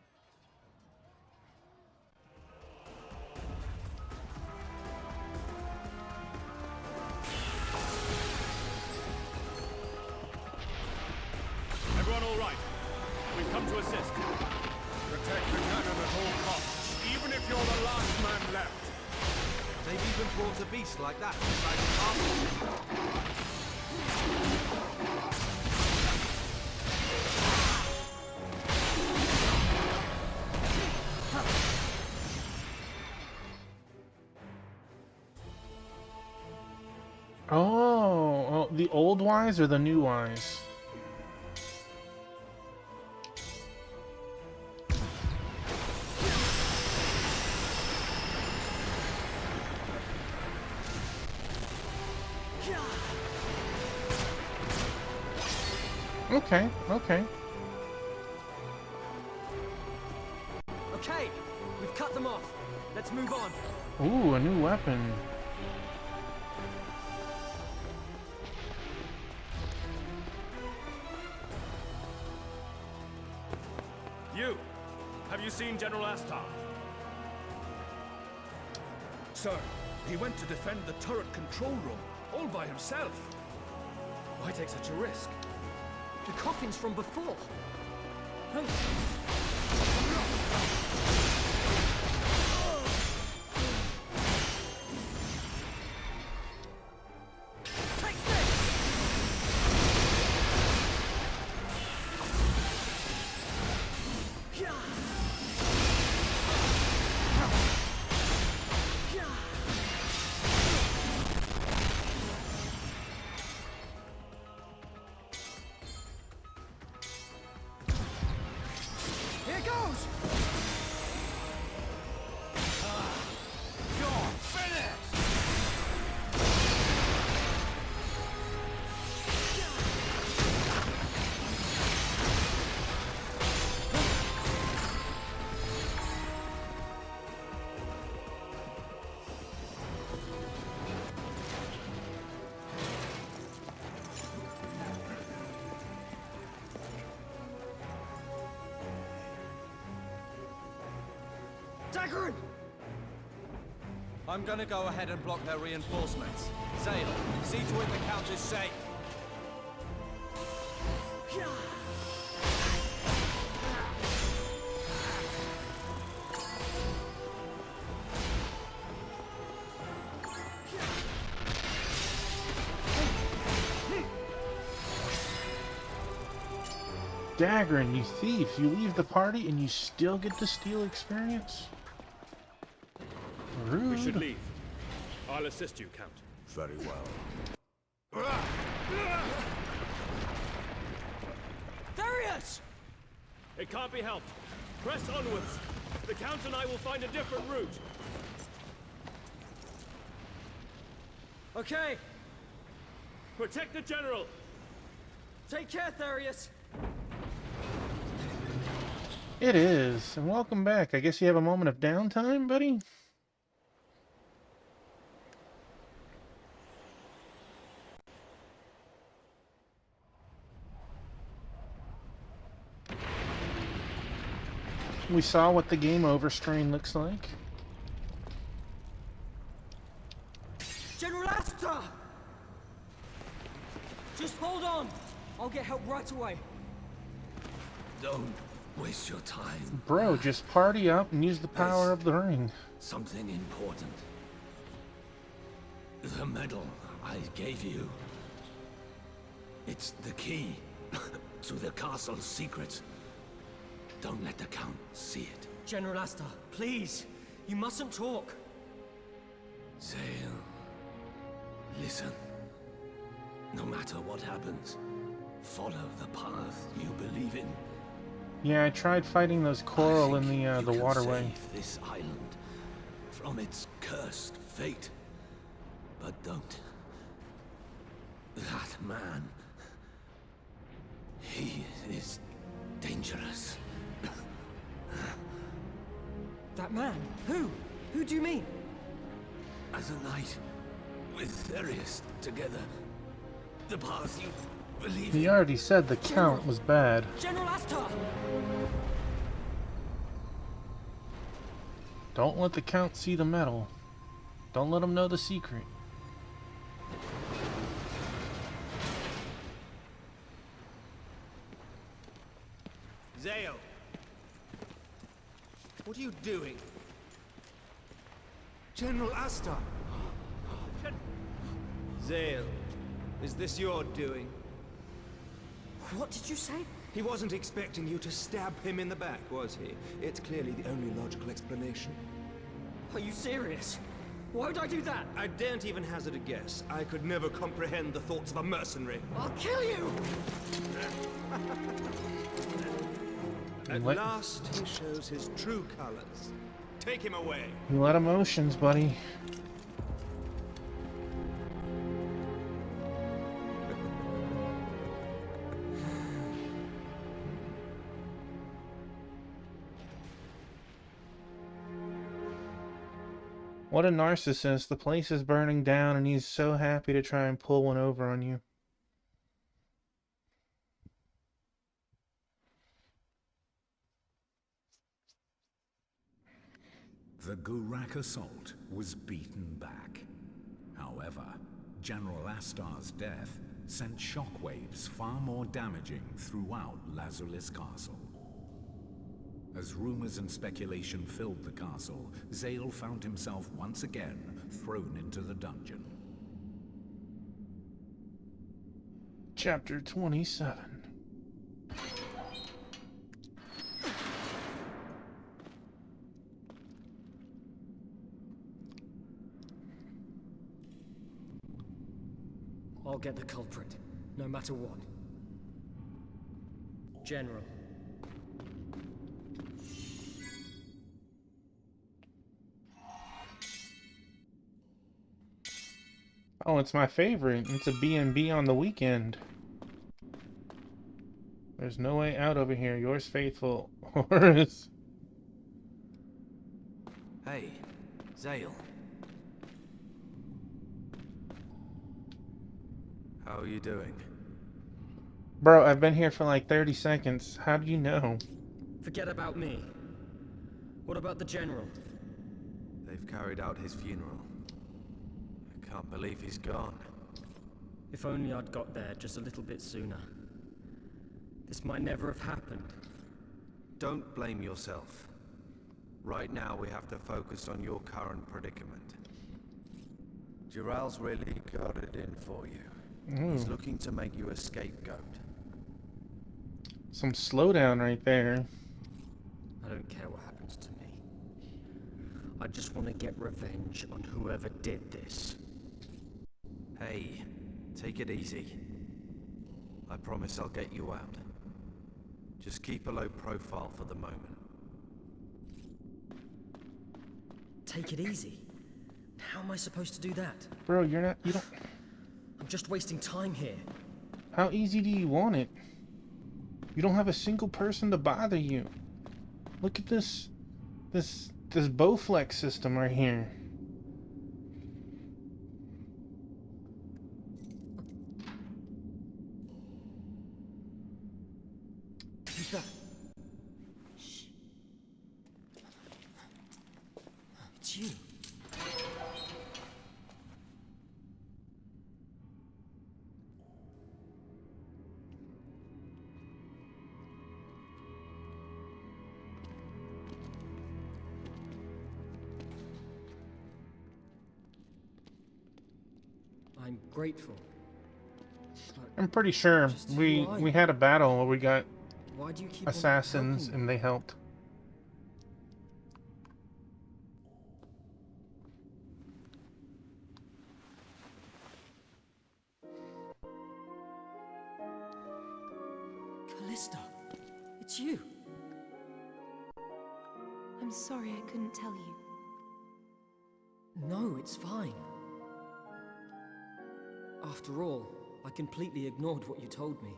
Everyone all right? We've come to assist. Protect the cannon at all costs, even if you're the last man left. They've even brought a beast like that inside the castle. Oh, the old wise or the new wise? Okay, okay. Okay, we've cut them off. Let's move on. Ooh, a new weapon. You! Have you seen General Astar? Sir, he went to defend the turret control room, all by himself. Why take such a risk? The coffins from before. Here goes! You're finished! Daggerin! I'm gonna go ahead and block their reinforcements. Zale, see to it the Count is safe. Dagran, you thief! You leave the party and you still get to steal experience? Rude. We should leave. I'll assist you, Count. Very well. There he is! It can't be helped. Press onwards. The Count and I will find a different route. Okay. Protect the General! Take care, Therius! It is, and welcome back. I guess you have a moment of downtime, buddy? We saw what the game over strain looks like. General Asta! Just hold on! I'll get help right away. Don't waste your time. Bro, just party up and use the power of the ring. Something important. The medal I gave you. It's the key to the castle's secrets. Don't let the Count see it. General Asta, please! You mustn't talk! Zale, listen. No matter what happens, follow the path you believe in. Yeah, I tried fighting those coral in the waterway. Save this island from its cursed fate. But don't. That man. He is dangerous. That man? Who? Who do you mean? As a knight, with Therius together, the path you believe in. He already said the Count was bad. General Asta! Don't let the Count see the medal. Don't let him know the secret. Zale! What are you doing? General Asta! Zale, is this your doing? What did you say? He wasn't expecting you to stab him in the back, was he? It's clearly the only logical explanation. Are you serious? Why would I do that? I daren't even hazard a guess. I could never comprehend the thoughts of a mercenary. I'll kill you! At last, he shows his true colors. Take him away. You let emotions, buddy. What a narcissist. The place is burning down and he's so happy to try and pull one over on you. The Gurak assault was beaten back. However, General Astar's death sent shockwaves far more damaging throughout Lazulis Castle. As rumors and speculation filled the castle, Zale found himself once again thrown into the dungeon. Chapter 27. I'll get the culprit, no matter what. General. Oh, it's my favorite. It's a B&B on the weekend. There's no way out over here. Yours faithful, Horus. Hey, Zale. How are you doing? Bro, I've been here for like 30 seconds. How do you know? Forget about me. What about the General? They've carried out his funeral. I can't believe he's gone. If only I'd got there just a little bit sooner. This might never have happened. Don't blame yourself. Right now we have to focus on your current predicament. Jiral's really got it in for you. He's looking to make you a scapegoat. Some slowdown right there. I don't care what happens to me. I just want to get revenge on whoever did this. Hey, take it easy. I promise I'll get you out. Just keep a low profile for the moment. Take it easy? How am I supposed to do that? Bro, you don't... I'm just wasting time here. How easy do you want it? You don't have a single person to bother you. Look at this Bowflex system right here. Who's that? Shh. It's you. I'm grateful. I'm pretty sure we had a battle where we got Why do you keep assassins on and they helped. Callista, it's you. I'm sorry I couldn't tell you. No, it's fine. After all, I completely ignored what you told me.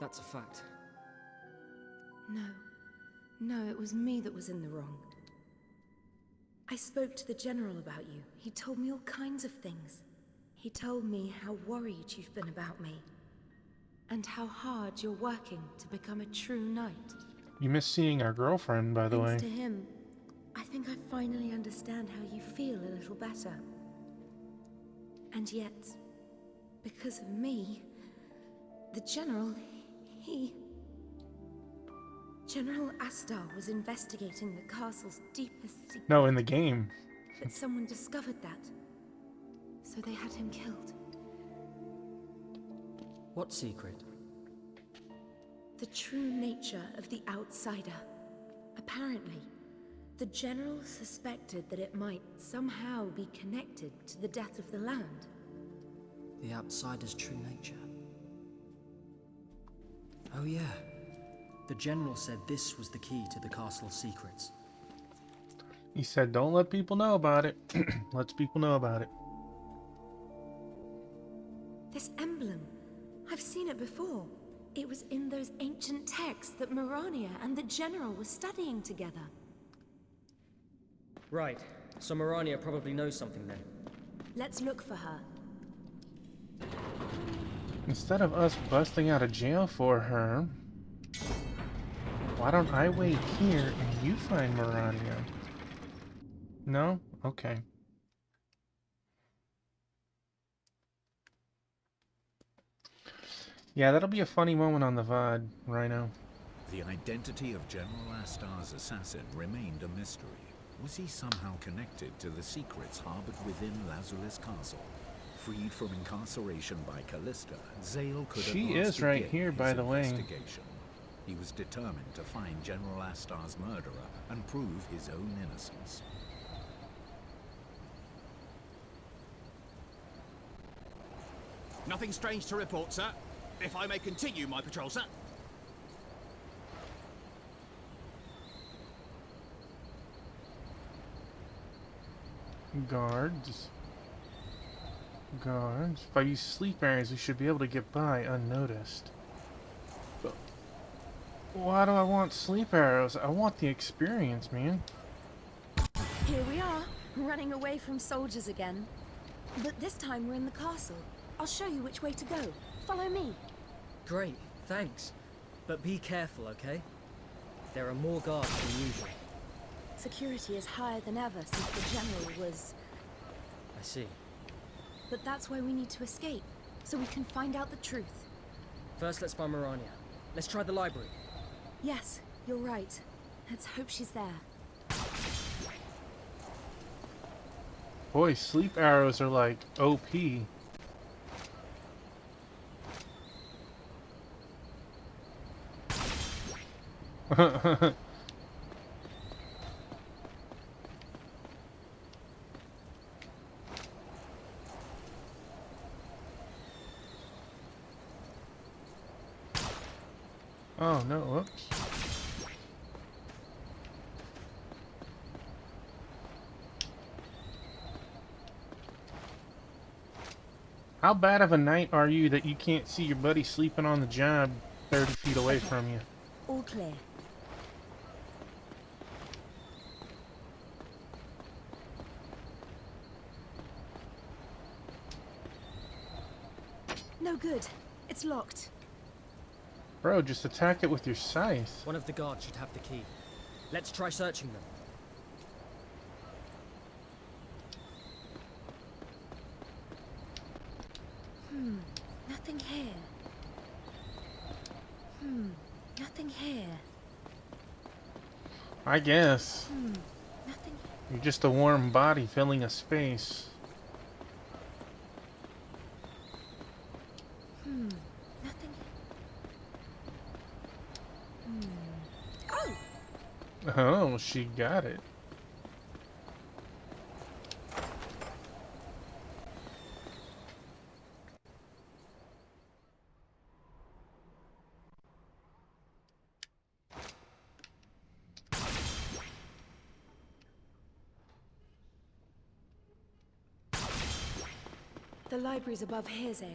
That's a fact. No, it was me that was in the wrong. I spoke to the General about you. He told me all kinds of things. He told me how worried you've been about me. And how hard you're working to become a true knight. You miss seeing our girlfriend, by the way. Thanks to him, I think I finally understand how you feel a little better. And yet, because of me, the General, General Astar was investigating the castle's deepest secret. No, in the game. But someone discovered that. So they had him killed. What secret? The true nature of the Outsider. Apparently, the General suspected that it might somehow be connected to the death of the land. The Outsider's true nature. Oh yeah. The General said this was the key to the castle's secrets. He said, don't let people know about it. Let people know about it. This emblem. I've seen it before. It was in those ancient texts that Mirania and the General were studying together. Right. So Mirania probably knows something then. Let's look for her. Instead of us busting out of jail for her, why don't I wait here and you find Mirania? No? Okay. Yeah, that'll be a funny moment on the VOD, Rhino. The identity of General Astar's assassin remained a mystery. Was he somehow connected to the secrets harbored within Lazulus Castle? Freed from incarceration by Callista, Zale could She at last is right begin here, his by the way. investigation. He was determined to find General Astar's murderer and prove his own innocence. Nothing strange to report, sir. If I may continue my patrol, sir. Guards. If I use sleep areas, we should be able to get by unnoticed. But why do I want sleep arrows? I want the experience, man. Here we are, running away from soldiers again. But this time we're in the castle. I'll show you which way to go. Follow me. Great, thanks. But be careful, okay? There are more guards than usual. Security is higher than ever since the General was... I see. But that's why we need to escape, so we can find out the truth. First, let's find Mirania. Let's try the library. Yes, you're right. Let's hope she's there. Boy, sleep arrows are like OP. Oh no, whoops. How bad of a knight are you that you can't see your buddy sleeping on the job 30 feet away from you? All clear. No good. It's locked. Bro, just attack it with your scythe. One of the guards should have the key. Let's try searching them. Nothing here. Nothing here. I guess. Nothing. You're just a warm body filling a space. Nothing. Oh, she got it. The library's above here, Zale.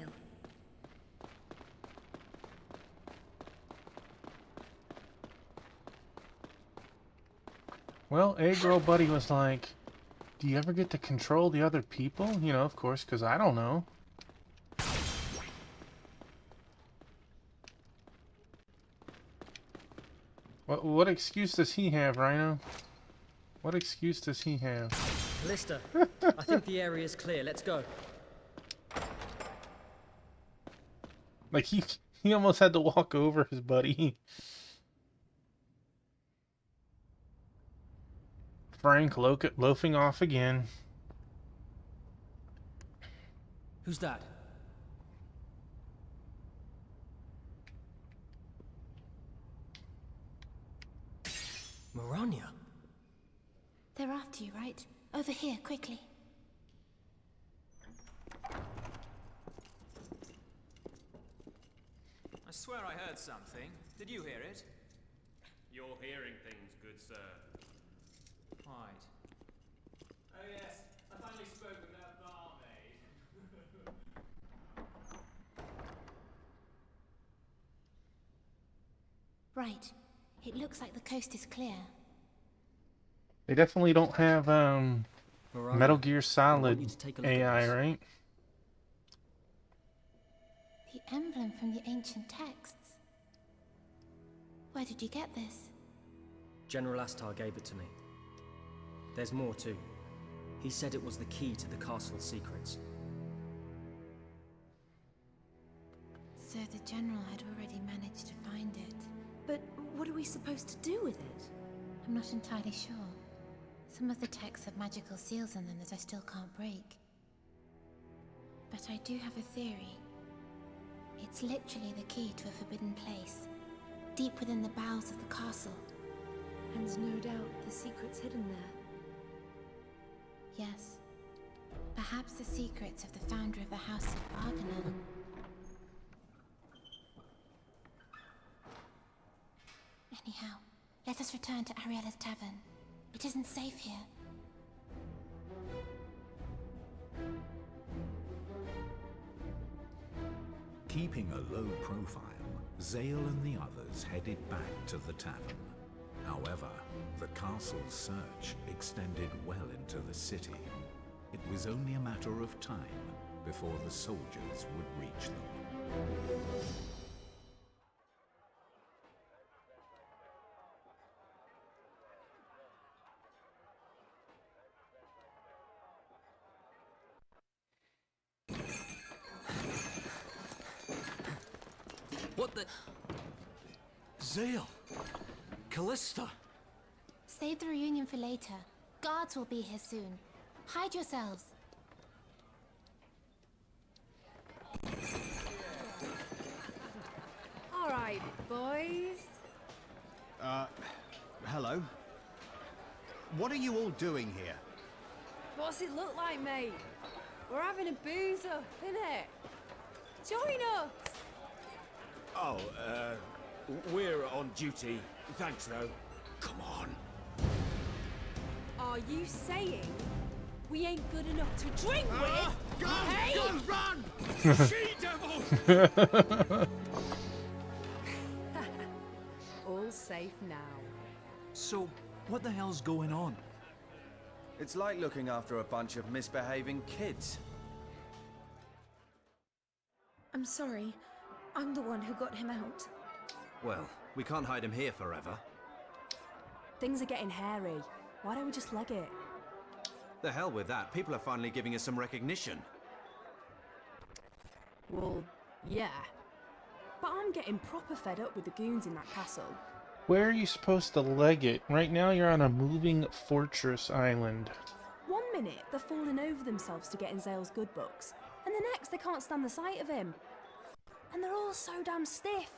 Well, A-Girl Buddy was like, do you ever get to control the other people? You know, of course, because I don't know. What excuse does he have, Rhino? What excuse does he have? Callista, I think the area is clear. Let's go. Like, he almost had to walk over his buddy. Frank loafing off again. Who's that? Marania. They're after you, right? Over here, quickly. I swear I heard something. Did you hear it? You're hearing things, good sir. Right. Oh yes, I finally spoke with that barmaid. Right. It looks like the coast is clear. They definitely don't have Marania, Metal Gear I Solid want you to take a look at AI, this. right? The emblem from the ancient texts. Where did you get this? General Astar gave it to me. There's more too. He said it was the key to the castle's secrets. So the general had already managed to find it. But what are we supposed to do with it? I'm not entirely sure. Some of the texts have magical seals on them that I still can't break. But I do have a theory. It's literally the key to a forbidden place, deep within the bowels of the castle. And no doubt the secret's hidden there. Yes. Perhaps the secrets of the founder of the House of Argonaut. Anyhow, let us return to Ariella's tavern. It isn't safe here. Keeping a low profile, Zale and the others headed back to the tavern. However, the castle's search extended well into the city. It was only a matter of time before the soldiers would reach them. What the... Zale! Callista! Save the reunion for later. Guards will be here soon. Hide yourselves. All right, boys. Hello? What are you all doing here? What's it look like, mate? We're having a booze up, innit? Join us! Oh, we're on duty. Thanks, though. Come on. Are you saying we ain't good enough to drink with? Go! Hey? Go! Run! She-devil! All safe now. So, what the hell's going on? It's like looking after a bunch of misbehaving kids. I'm sorry. I'm the one who got him out. Well, we can't hide him here forever. Things are getting hairy. Why don't we just leg it? The hell with that. People are finally giving us some recognition. Well, yeah. But I'm getting proper fed up with the goons in that castle. Where are you supposed to leg it? Right now you're on a moving fortress island. 1 minute they're falling over themselves to get in Zale's good books, and the next they can't stand the sight of him. And they're all so damn stiff.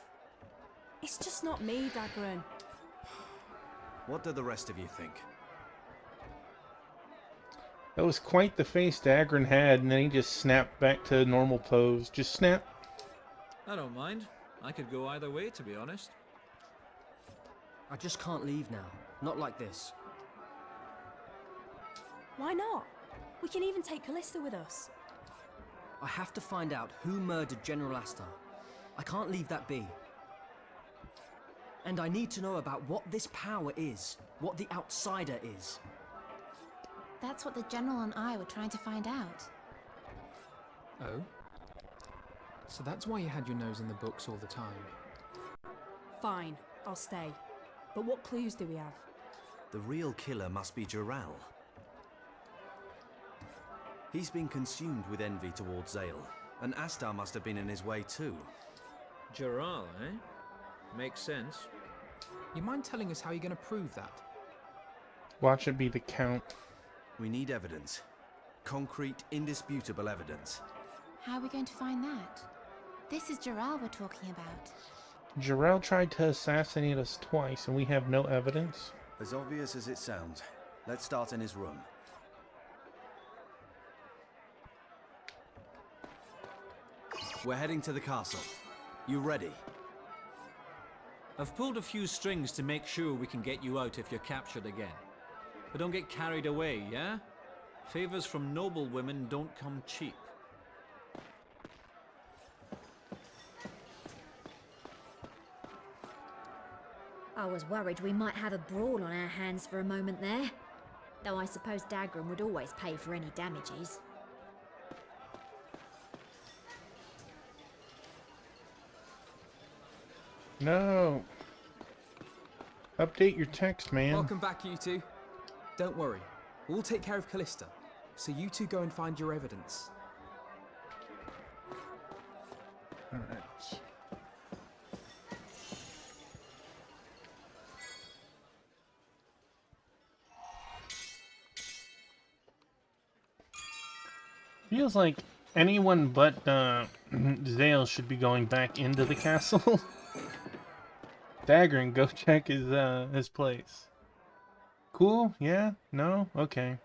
It's just not me, Dagran. What do the rest of you think? That was quite the face Dagran had, and then he just snapped back to normal pose. Just snap. I don't mind. I could go either way, to be honest. I just can't leave now. Not like this. Why not? We can even take Callista with us. I have to find out who murdered General Astar. I can't leave that be. And I need to know about what this power is. What the outsider is. That's what the General and I were trying to find out. Oh? So that's why you had your nose in the books all the time? Fine, I'll stay. But what clues do we have? The real killer must be Jural. He's been consumed with envy towards Zale, and Astar must have been in his way too. Jural, eh? Makes sense. You mind telling us how you're going to prove that? Watch it be the Count. We need evidence. Concrete, indisputable evidence. How are we going to find that? This is Jural we're talking about. Jural tried to assassinate us twice, and we have no evidence. As obvious as it sounds. Let's start in his room. We're heading to the castle. You ready? I've pulled a few strings to make sure we can get you out if you're captured again. But don't get carried away, yeah? Favors from noble women don't come cheap. I was worried we might have a brawl on our hands for a moment there. Though I suppose Dagran would always pay for any damages. No. Update your text, man. Welcome back, you two. Don't worry. We'll take care of Callista. So you two go and find your evidence. Alright. Feels like anyone but Zale should be going back into the castle. Dagran, go check his place. Cool? Yeah? No? Okay.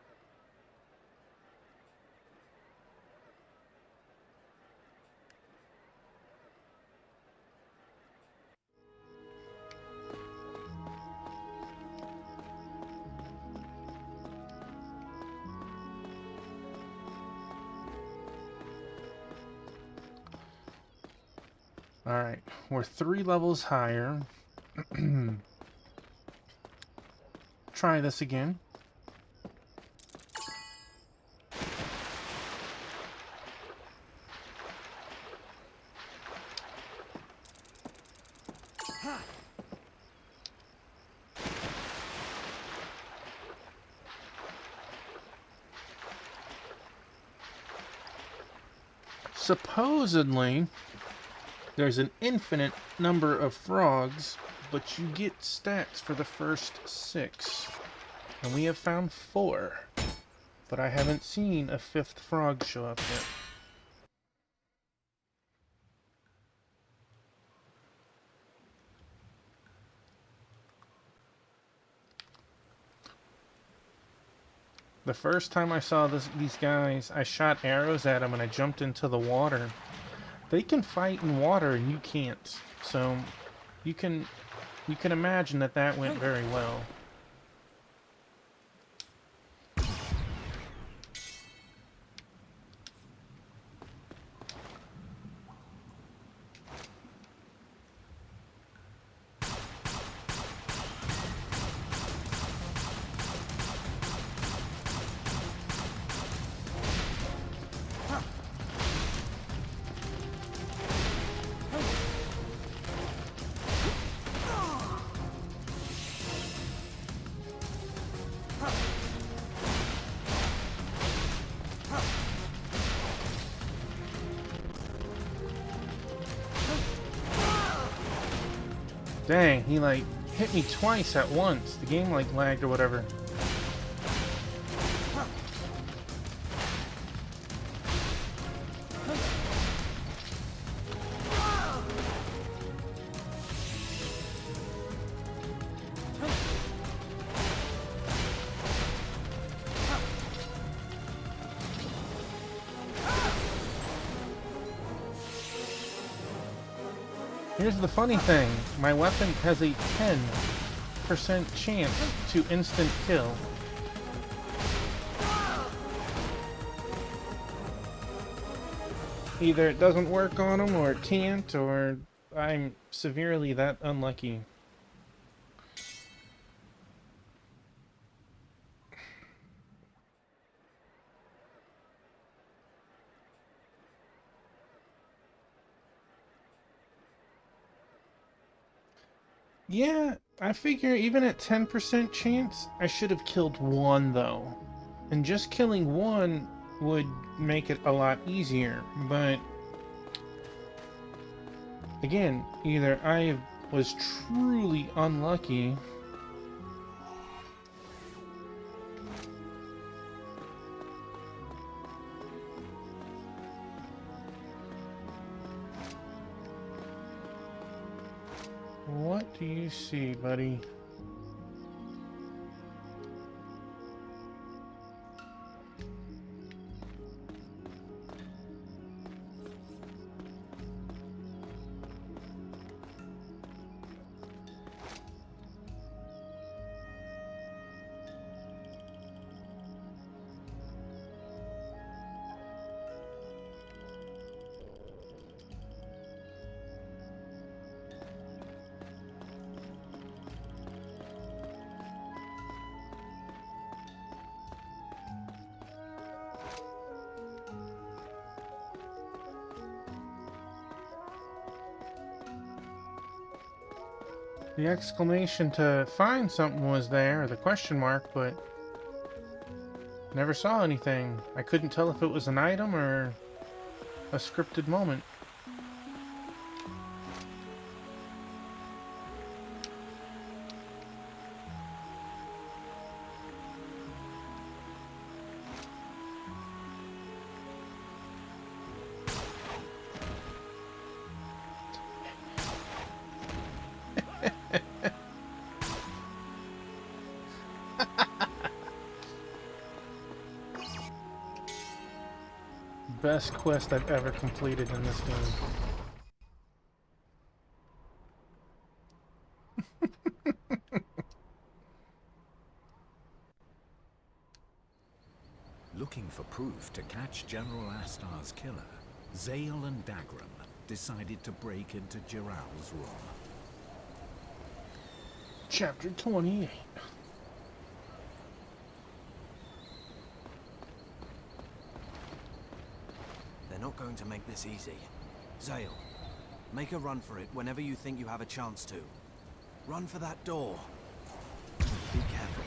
Alright, we're 3 levels higher. Try this again. Supposedly, There's an infinite number of frogs, but you get stats for the first 6. And we have found 4. But I haven't seen a 5th frog show up yet. The first time I saw these guys, I shot arrows at them and I jumped into the water. They can fight in water and you can't. So you can imagine that that went very well. Dang, he like hit me twice at once. The game like lagged or whatever. Here's the funny thing, my weapon has a 10% chance to instant kill. Either it doesn't work on them, or it can't, or I'm severely that unlucky. Yeah, I figure even at 10% chance, I should have killed one though. And just killing one would make it a lot easier, but again, either I was truly unlucky, what do you see, buddy? The exclamation to find something was there, or the question mark, but never saw anything. I couldn't tell if it was an item or a scripted moment. Best quest I've ever completed in this game. Looking for proof to catch General Astar's killer, Zale and Dagran decided to break into Jiral's room. Chapter 28. They're not going to make this easy. Zale, make a run for it whenever you think you have a chance to. Run for that door. Be careful.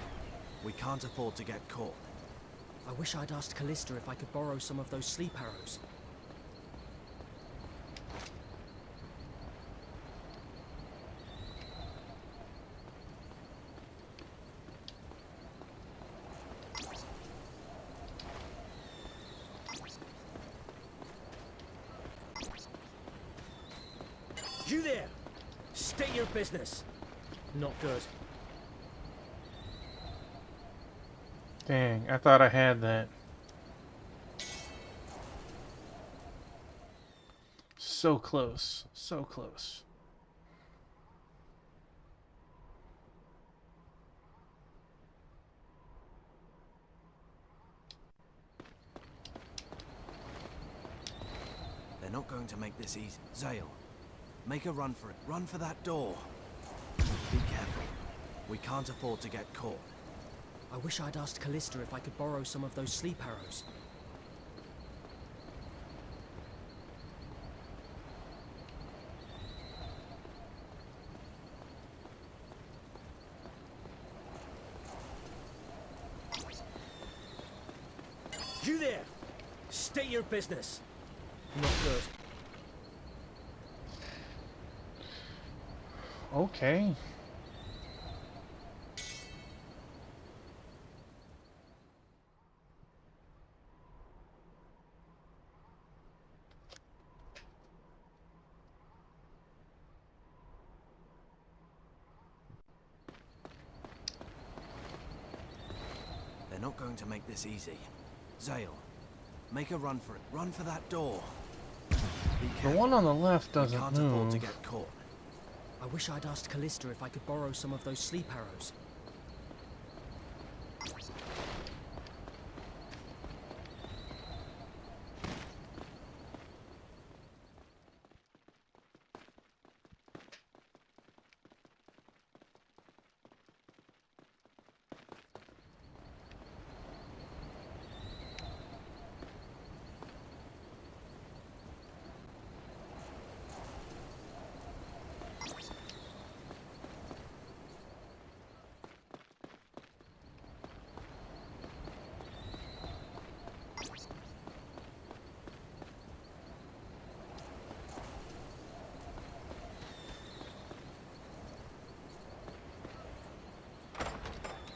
We can't afford to get caught. I wish I'd asked Callista if I could borrow some of those sleep arrows. You there! State your business. Not good. Dang, I thought I had that. So close. So close. They're not going to make this easy. Zale, make a run for it. Run for that door. Be careful. We can't afford to get caught. I wish I'd asked Callista if I could borrow some of those sleep arrows. You there! State your business. Not good. Okay. They're not going to make this easy. Zale, make a run for it. Run for that door. Be The careful. one on the left We doesn't can't afford to move. get caught. I wish I'd asked Callista if I could borrow some of those sleep arrows.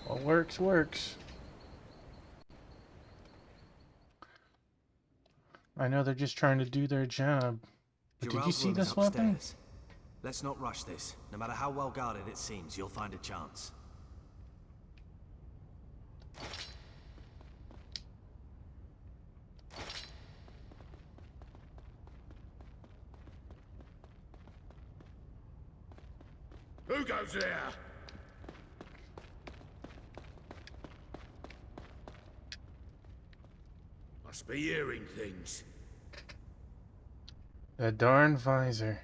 What works, works. I know they're just trying to do their job. But did you Gerald's see room is this weapon? upstairs. Let's not rush this. No matter how well guarded it seems, you'll find a chance. Who goes there? Must be hearing things. The darn visor.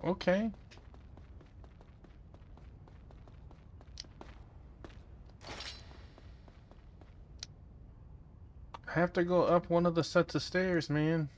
Okay. I have to go up one of the sets of stairs, man.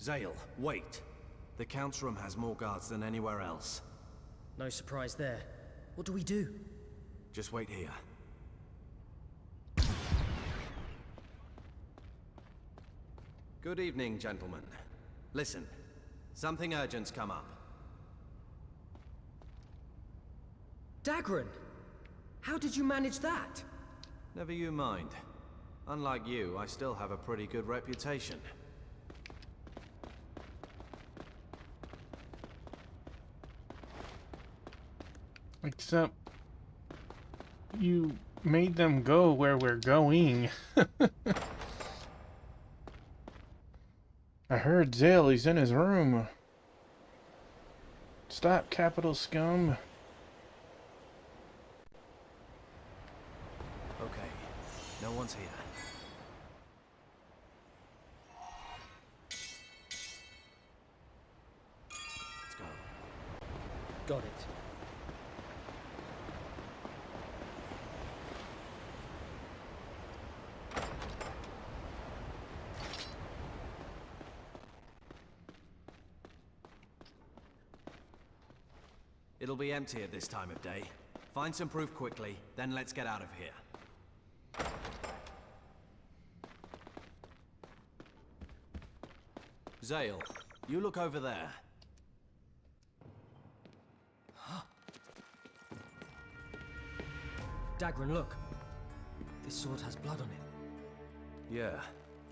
Zale, wait. The Count's room has more guards than anywhere else. No surprise there. What do we do? Just wait here. Good evening, gentlemen. Listen, Something urgent's come up. Dagron! How did you manage that? Never you mind. Unlike you, I still have a pretty good reputation. Except you made them go where we're going. I heard Zale, he's in his room. Stop, capital scum. Okay, no one's here. Let's go. Got it. It'll be empty at this time of day. Find some proof quickly, then let's get out of here. Zale, you look over there. Dagron, look. This sword has blood on it. Yeah,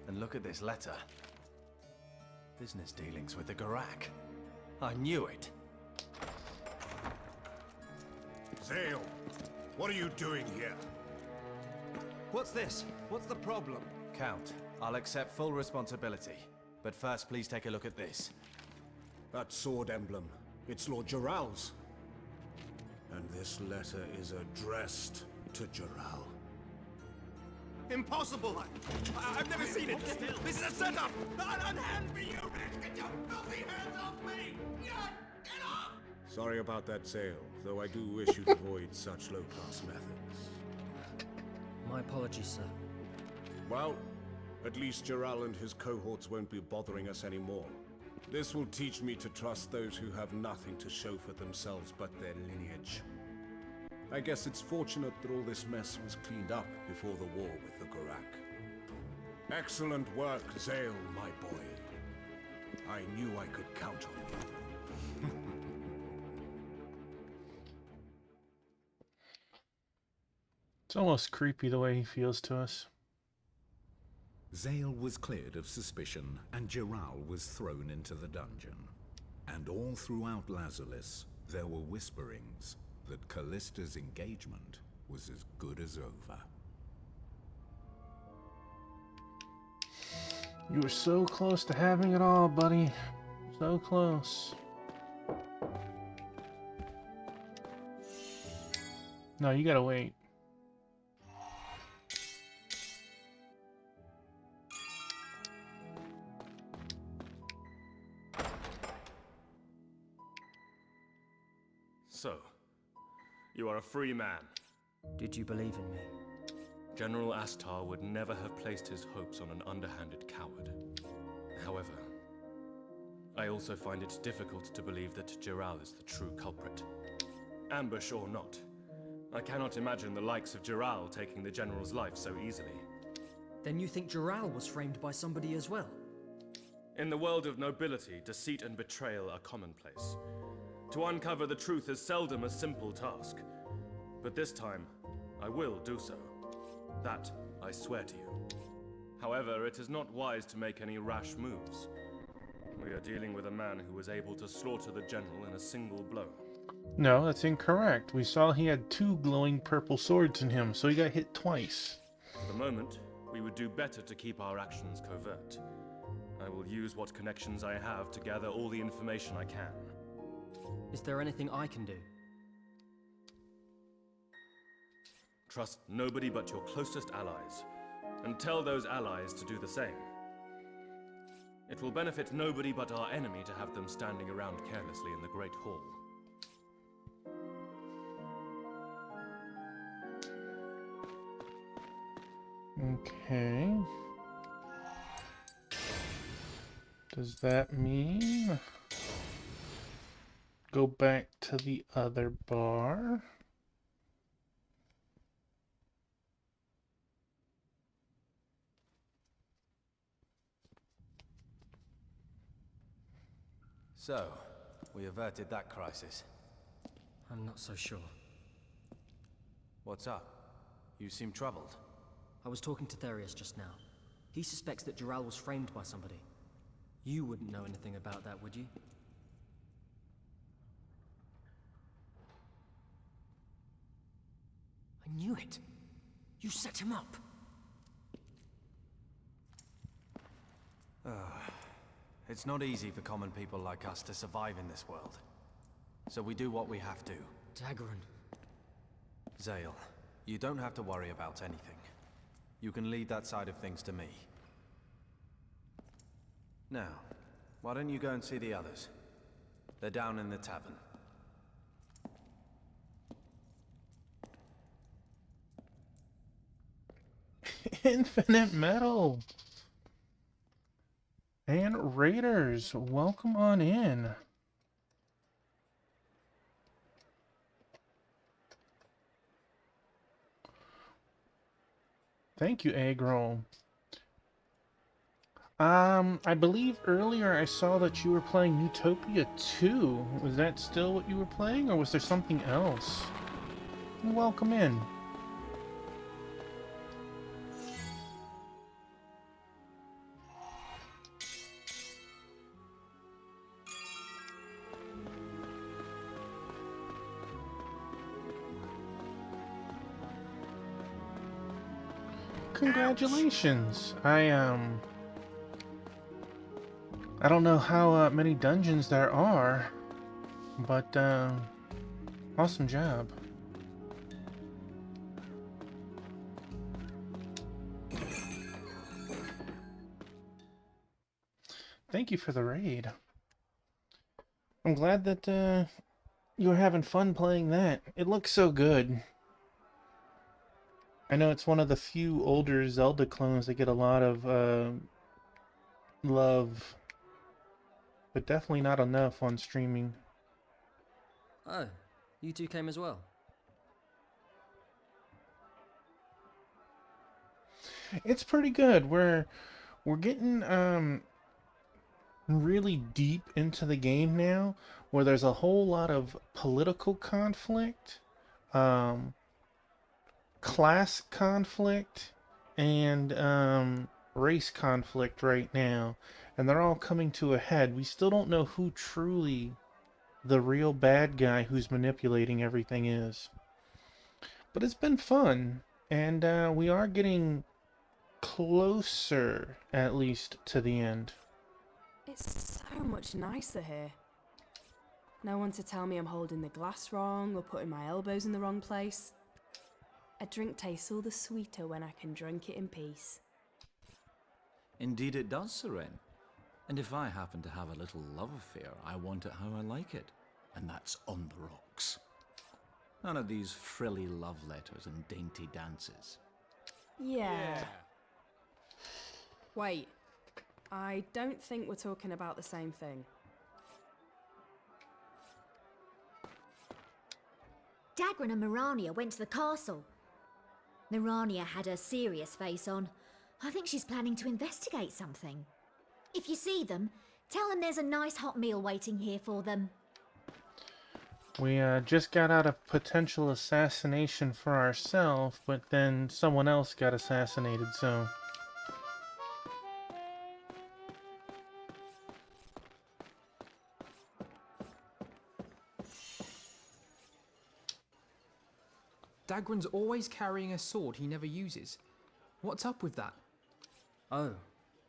and look at this letter. Business dealings with the Garak. I knew it. Zale, what are you doing here? What's this? What's the problem? Count, I'll accept full responsibility. But first, please take a look at this. That sword emblem. It's Lord Jiral's. And this letter is addressed to Jiral. Impossible! I've never seen it! This is a setup! Unhand me, you wretch! Get your filthy hands off me! Get off! Sorry about that, Zale, though I do wish you'd avoid such low-class methods. My apologies, sir. Well, at least Jiral and his cohorts won't be bothering us anymore. This will teach me to trust those who have nothing to show for themselves but their lineage. I guess it's fortunate that all this mess was cleaned up before the war with the Garak. Excellent work, Zale, my boy. I knew I could count on you. It's almost creepy the way he feels to us. Zale was cleared of suspicion, and Jiral was thrown into the dungeon. And all throughout Lazulis, there were whisperings that Callista's engagement was as good as over. You were so close to having it all, buddy. So close. No, you gotta wait. So, you are a free man. Did you believe in me? General Astar would never have placed his hopes on an underhanded coward. However, I also find it difficult to believe that Jiral is the true culprit. Ambush or not, I cannot imagine the likes of Jiral taking the General's life so easily. Then you think Jiral was framed by somebody as well? In the world of nobility, deceit and betrayal are commonplace. To uncover the truth is seldom a simple task. But this time, I will do so. That I swear to you. However, it is not wise to make any rash moves. We are dealing with a man who was able to slaughter the General in a single blow. No, that's incorrect. We saw he had 2 glowing purple swords in him, so he got hit twice. For the moment, we would do better to keep our actions covert. I will use what connections I have to gather all the information I can. Is there anything I can do? Trust nobody but your closest allies, and tell those allies to do the same. It will benefit nobody but our enemy to have them standing around carelessly in the Great Hall. Okay. Does that mean go back to the other bar? So, we averted that crisis. I'm not so sure. What's up? You seem troubled. I was talking to Therius just now. He suspects that Dural was framed by somebody. You wouldn't know anything about that, would you? I knew it! You set him up! It's not easy for common people like us to survive in this world. So we do what we have to. Dagron. Zale, you don't have to worry about anything. You can leave that side of things to me. Now, why don't you go and see the others? They're down in the tavern. Infinite Metal! And Raiders, welcome on in. Thank you, Agro. I believe earlier I saw that you were playing Utopia 2. Was that still what you were playing, or was there something else? Welcome in. Congratulations! I don't know how many dungeons there are, but awesome job. Thank you for the raid. I'm glad that you were having fun playing that. It looks so good. I know it's one of the few older Zelda clones that get a lot of love, but definitely not enough on streaming. Oh, you two came as well? It's pretty good. We're getting really deep into the game now, where there's a whole lot of political conflict, class conflict, and race conflict right now, and they're all coming to a head. We still don't know who truly the real bad guy who's manipulating everything is, but it's been fun, and we are getting closer, at least, to the end. It's so much nicer here. No one to tell me I'm holding the glass wrong or putting my elbows in the wrong place. A drink tastes all the sweeter when I can drink it in peace. Indeed it does, Seren. And if I happen to have a little love affair, I want it how I like it. And that's on the rocks. None of these frilly love letters and dainty dances. Yeah. Wait. I don't think we're talking about the same thing. Dagron and Mirania went to the castle. Mirania had a serious face on. I think she's planning to investigate something. If you see them, tell them there's a nice hot meal waiting here for them. We just got out of potential assassination for ourselves, but then someone else got assassinated, so... Dagron's always carrying a sword he never uses. What's up with that? Oh,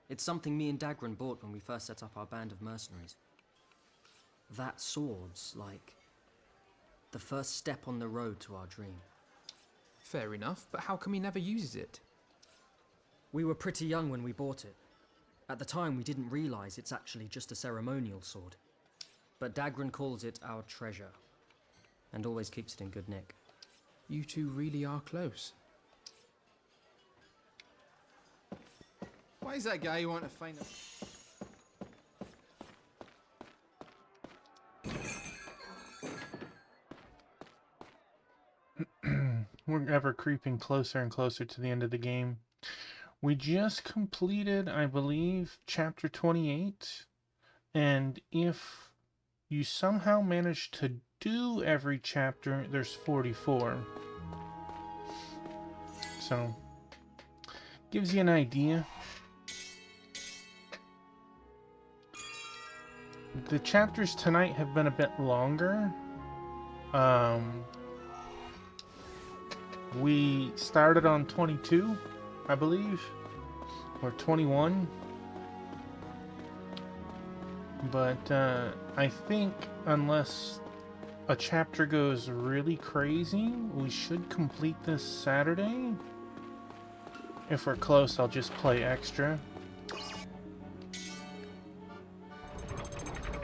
it's something me and Dagron bought when we first set up our band of mercenaries. That sword's like the first step on the road to our dream. Fair enough, but how come he never uses it? We were pretty young when we bought it. At the time, we didn't realize it's actually just a ceremonial sword. But Dagron calls it our treasure, and always keeps it in good nick. You two really are close. Why is that guy you want to find out? We're ever creeping closer and closer to the end of the game. We just completed, I believe, chapter 28, and if you somehow managed to do every chapter, there's 44. So, gives you an idea. The chapters tonight have been a bit longer. We started on 22, I believe, or 21. But I think unless a chapter goes really crazy, we should complete this Saturday. If we're close, I'll just play extra.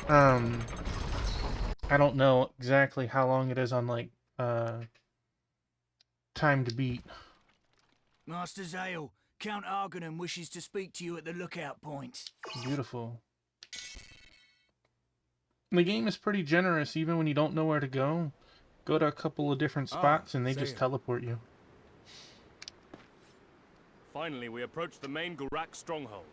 I don't know exactly how long it is on, like, time to beat. Master Zale, Count Argonon wishes to speak to you at the lookout point. Beautiful. The game is pretty generous, even when you don't know where to go. Go to a couple of different spots and they just teleport you. Finally, we approach the main Gurak stronghold.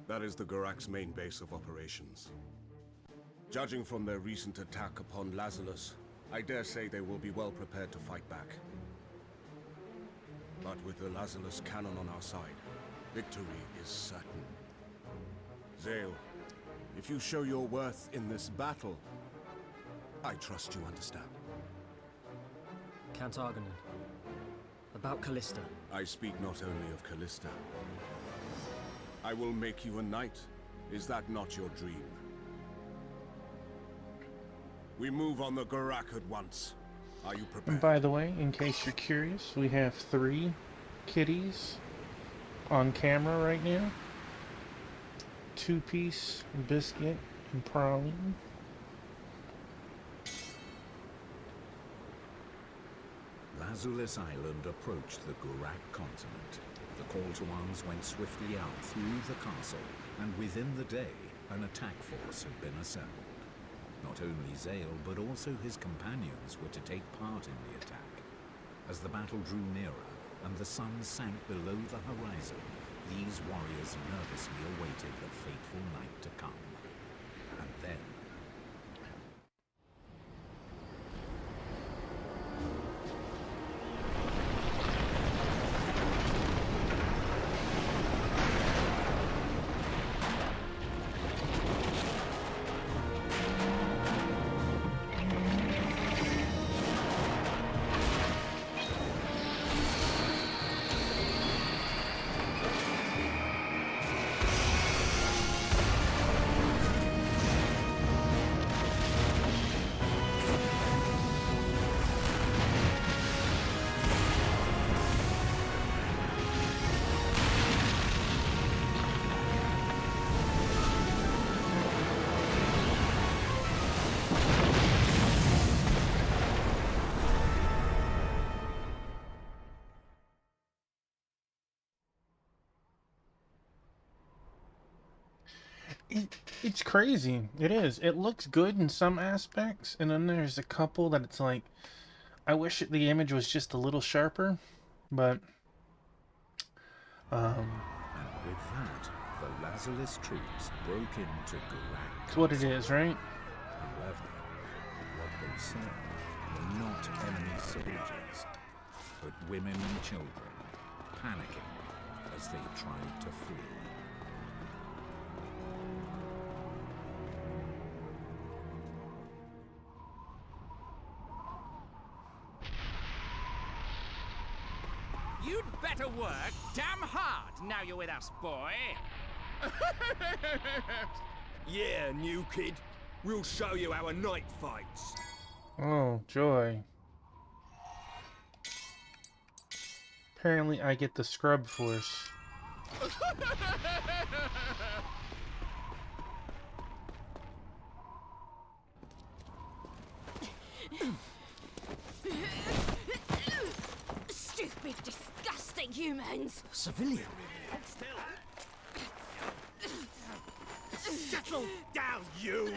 That is the Gurak's main base of operations. Judging from their recent attack upon Lazarus, I dare say they will be well prepared to fight back. But with the Lazarus cannon on our side, victory is certain. Zale, if you show your worth in this battle, I trust you understand. Count Argonon. About Callista. I speak not only of Callista. I will make you a knight. Is that not your dream? We move on the Gurak at once. Are you prepared? And by the way, in case you're curious, we have 3 kitties on camera right now. 2-piece, Biscuit, and Praline. Lazulus Island approached the Gurak continent. The call to arms went swiftly out through the castle, and within the day, an attack force had been assembled. Not only Zale, but also his companions were to take part in the attack. As the battle drew nearer, and the sun sank below the horizon, these warriors nervously awaited the fateful night to come. And then... It's crazy. It is. It looks good in some aspects, and then there's a couple that it's like, I wish the image was just a little sharper, but And with that, the Lazarus troops broke into Gurak. it's what it is, right? However, what they saw were not enemy soldiers, but women and children, panicking as they tried to flee. You'd better work damn hard now you're with us, boy. Yeah, new kid. We'll show you how a knight fights. Oh, joy. Apparently I get the scrub force. Stupid, disgusting humans! Civilian. Settle down, you!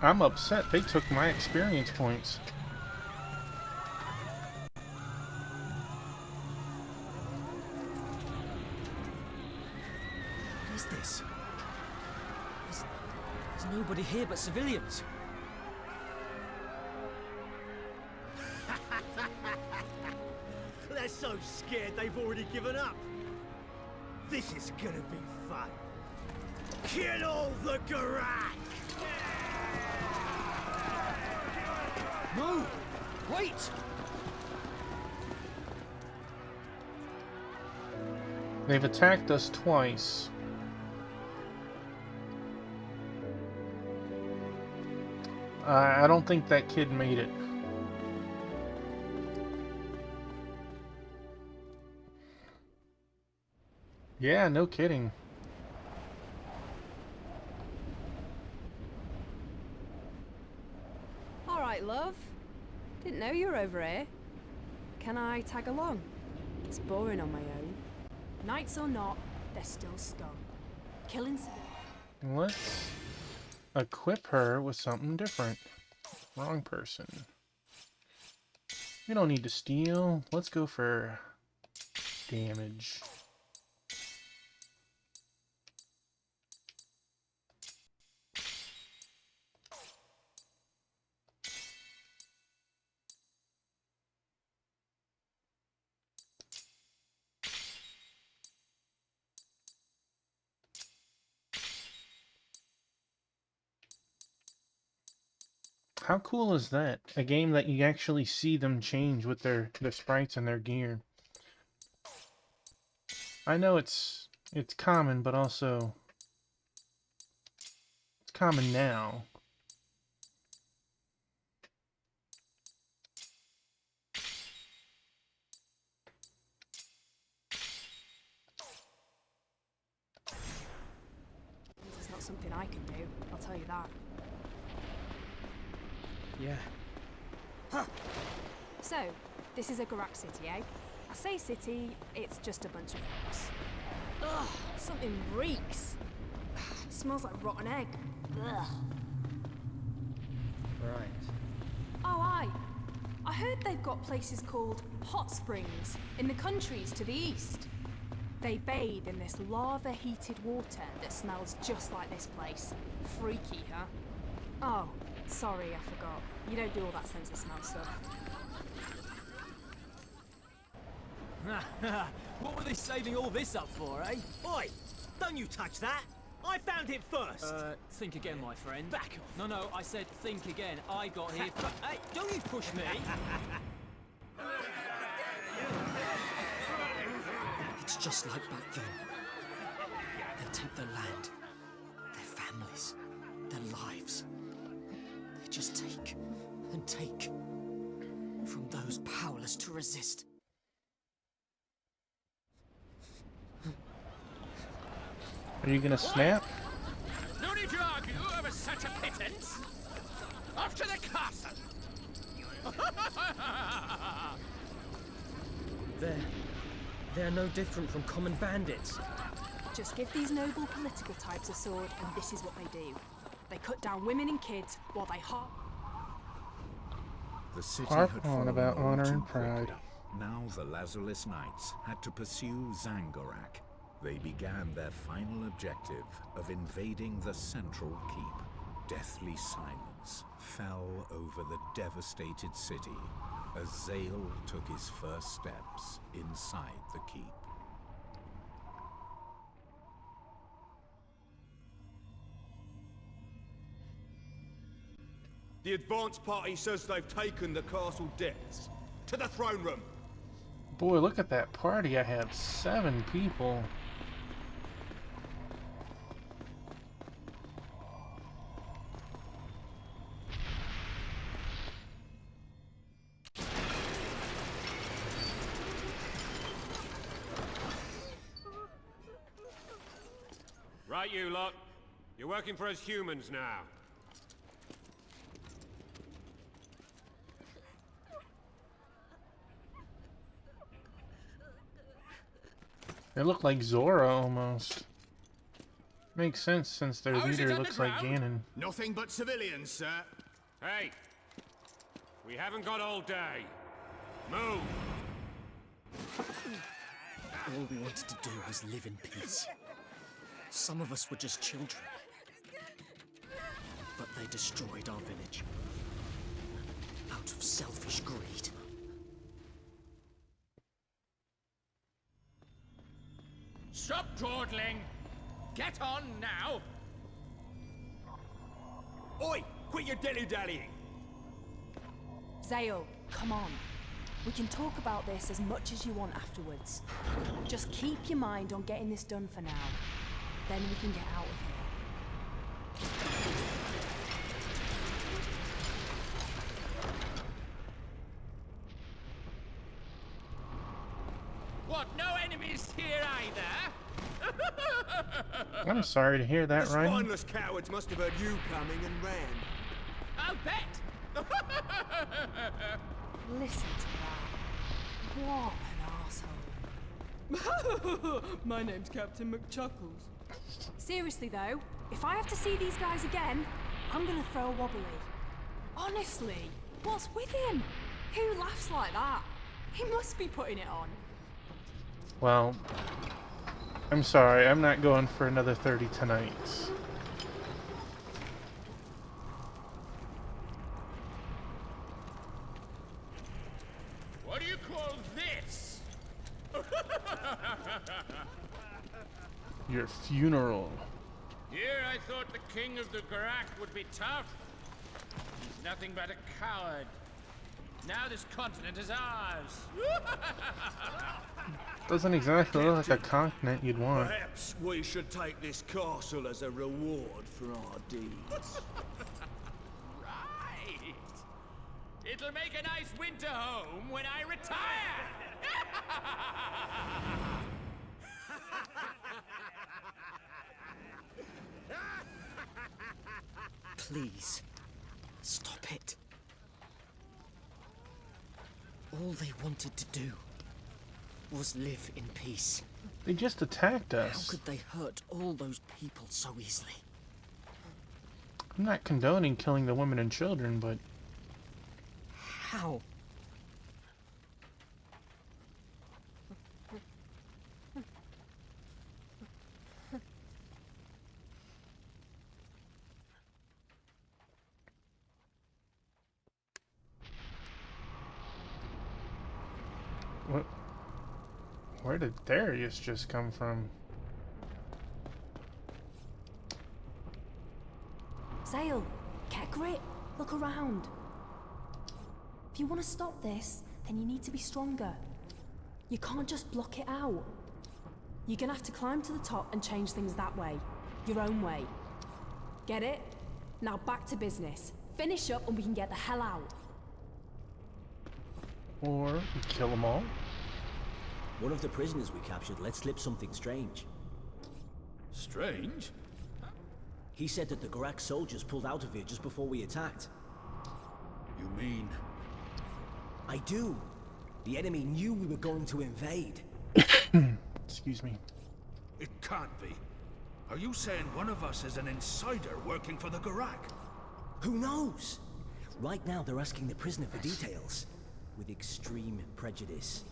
I'm upset they took my experience points. What is this? There's nobody here but civilians. They're so scared they've already given up. This is gonna be fun. Kill all the Garak! No! Wait! They've attacked us twice. I don't think that kid made it. Yeah, no kidding. All right, love. Didn't know you were over here. Can I tag along? It's boring on my own. Knights or not, they're still scum. Killing civilians. Let's equip her with something different. Wrong person. We don't need to steal. Let's go for damage. How cool is that? A game that you actually see them change with their sprites and their gear. I know it's common, but also it's common now. It's not something I can do, I'll tell you that. Yeah. Huh. So, this is a Garak city, eh? I say city, it's just a bunch of rocks. Ugh, something reeks. It smells like rotten egg. Ugh. Right. Oh, I heard they've got places called hot springs in the countries to the east. They bathe in this lava-heated water that smells just like this place. Freaky, huh? Oh, sorry, I forgot. You don't do all that sense of smell stuff. What were they saving all this up for, eh? Oi! Don't you touch that! I found it first! Think again, my friend. Back off! No, I said think again. I got here Hey, don't you push me! It's just like back then. They take their land, their families, their lives. They just take and take from those powerless to resist. Are you gonna snap? No need to argue over such a pittance. Off to the castle. They're no different from common bandits. Just give these noble political types a sword, and this is what they do. They cut down women and kids while they The city Harp had on fallen about all honor too and pride. quickly. Now the Lazarus Knights had to pursue Zangorak. They began their final objective of invading the central keep. Deathly silence fell over the devastated city as Zale took his first steps inside the keep. The advance party says they've taken the castle depths. To the throne room! Boy, look at that party. I have 7 people. Right, you lot. You're working for us humans now. They look like Zora almost. Makes sense since their How is it leader looks like underground? Ganon. Nothing but civilians, sir. Hey! We haven't got all day. Move! All we wanted to do was live in peace. Some of us were just children. But they destroyed our village. Out of selfish greed. Stop dawdling! Get on now! Oi! Quit your dilly-dallying! Zale, come on. We can talk about this as much as you want afterwards. Just keep your mind on getting this done for now. Then we can get out of here. What, no enemies here either? I'm sorry to hear that, The Ryan. spineless cowards must have heard you coming and ran. I'll bet! Listen to that. What an asshole. My name's Captain McChuckles. Seriously though, if I have to see these guys again, I'm gonna throw a wobbly. Honestly, what's with him? Who laughs like that? He must be putting it on. Well, I'm sorry, I'm not going for another 30 tonight. What do you call this? Your funeral. Here I thought the king of the Garak would be tough. He's nothing but a coward. Now this continent is ours. Doesn't exactly look like a continent you'd want. Perhaps we should take this castle as a reward for our deeds. Right. It'll make a nice winter home when I retire. Please, stop it. All they wanted to do was live in peace. They just attacked How us. could they hurt all those people so easily? I'm not condoning killing the women and children, but How? what? Where did Darius just come from? Zale, get a grip. Look around. If you want to stop this, then you need to be stronger. You can't just block it out. You're gonna have to climb to the top and change things that way. Your own way. Get it? Now back to business. Finish up and we can get the hell out. Or we kill them all? One of the prisoners we captured let slip something strange. Strange? He said that the Garak soldiers pulled out of here just before we attacked. You mean? I do. The enemy knew we were going to invade. Excuse me. It can't be. Are you saying one of us is an insider working for the Garak? Who knows? Right now they're asking the prisoner for details, with extreme prejudice.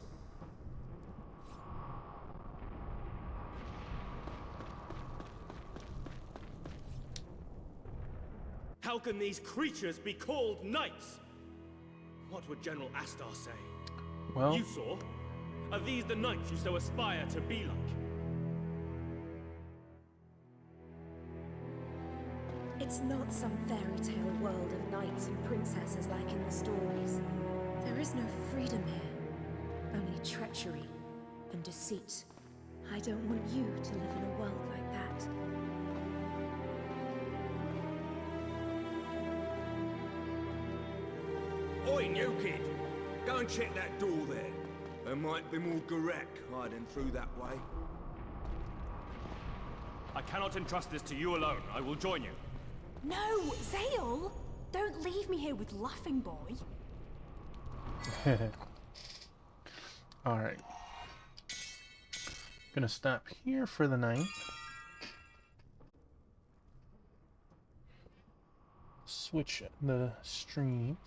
How can these creatures be called knights? What would General Astar say? Well, You saw? Are these the knights you so aspire to be like? It's not some fairy tale world of knights and princesses like in the stories. There is no freedom here, only treachery and deceit. I don't want you to live in a world like that. Oi, new kid! Go and check that door there. There might be more Garak hiding through that way. I cannot entrust this to you alone. I will join you. No, Zale! Don't leave me here with Laughing Boy. Alright. Gonna stop here for the night. switch the stream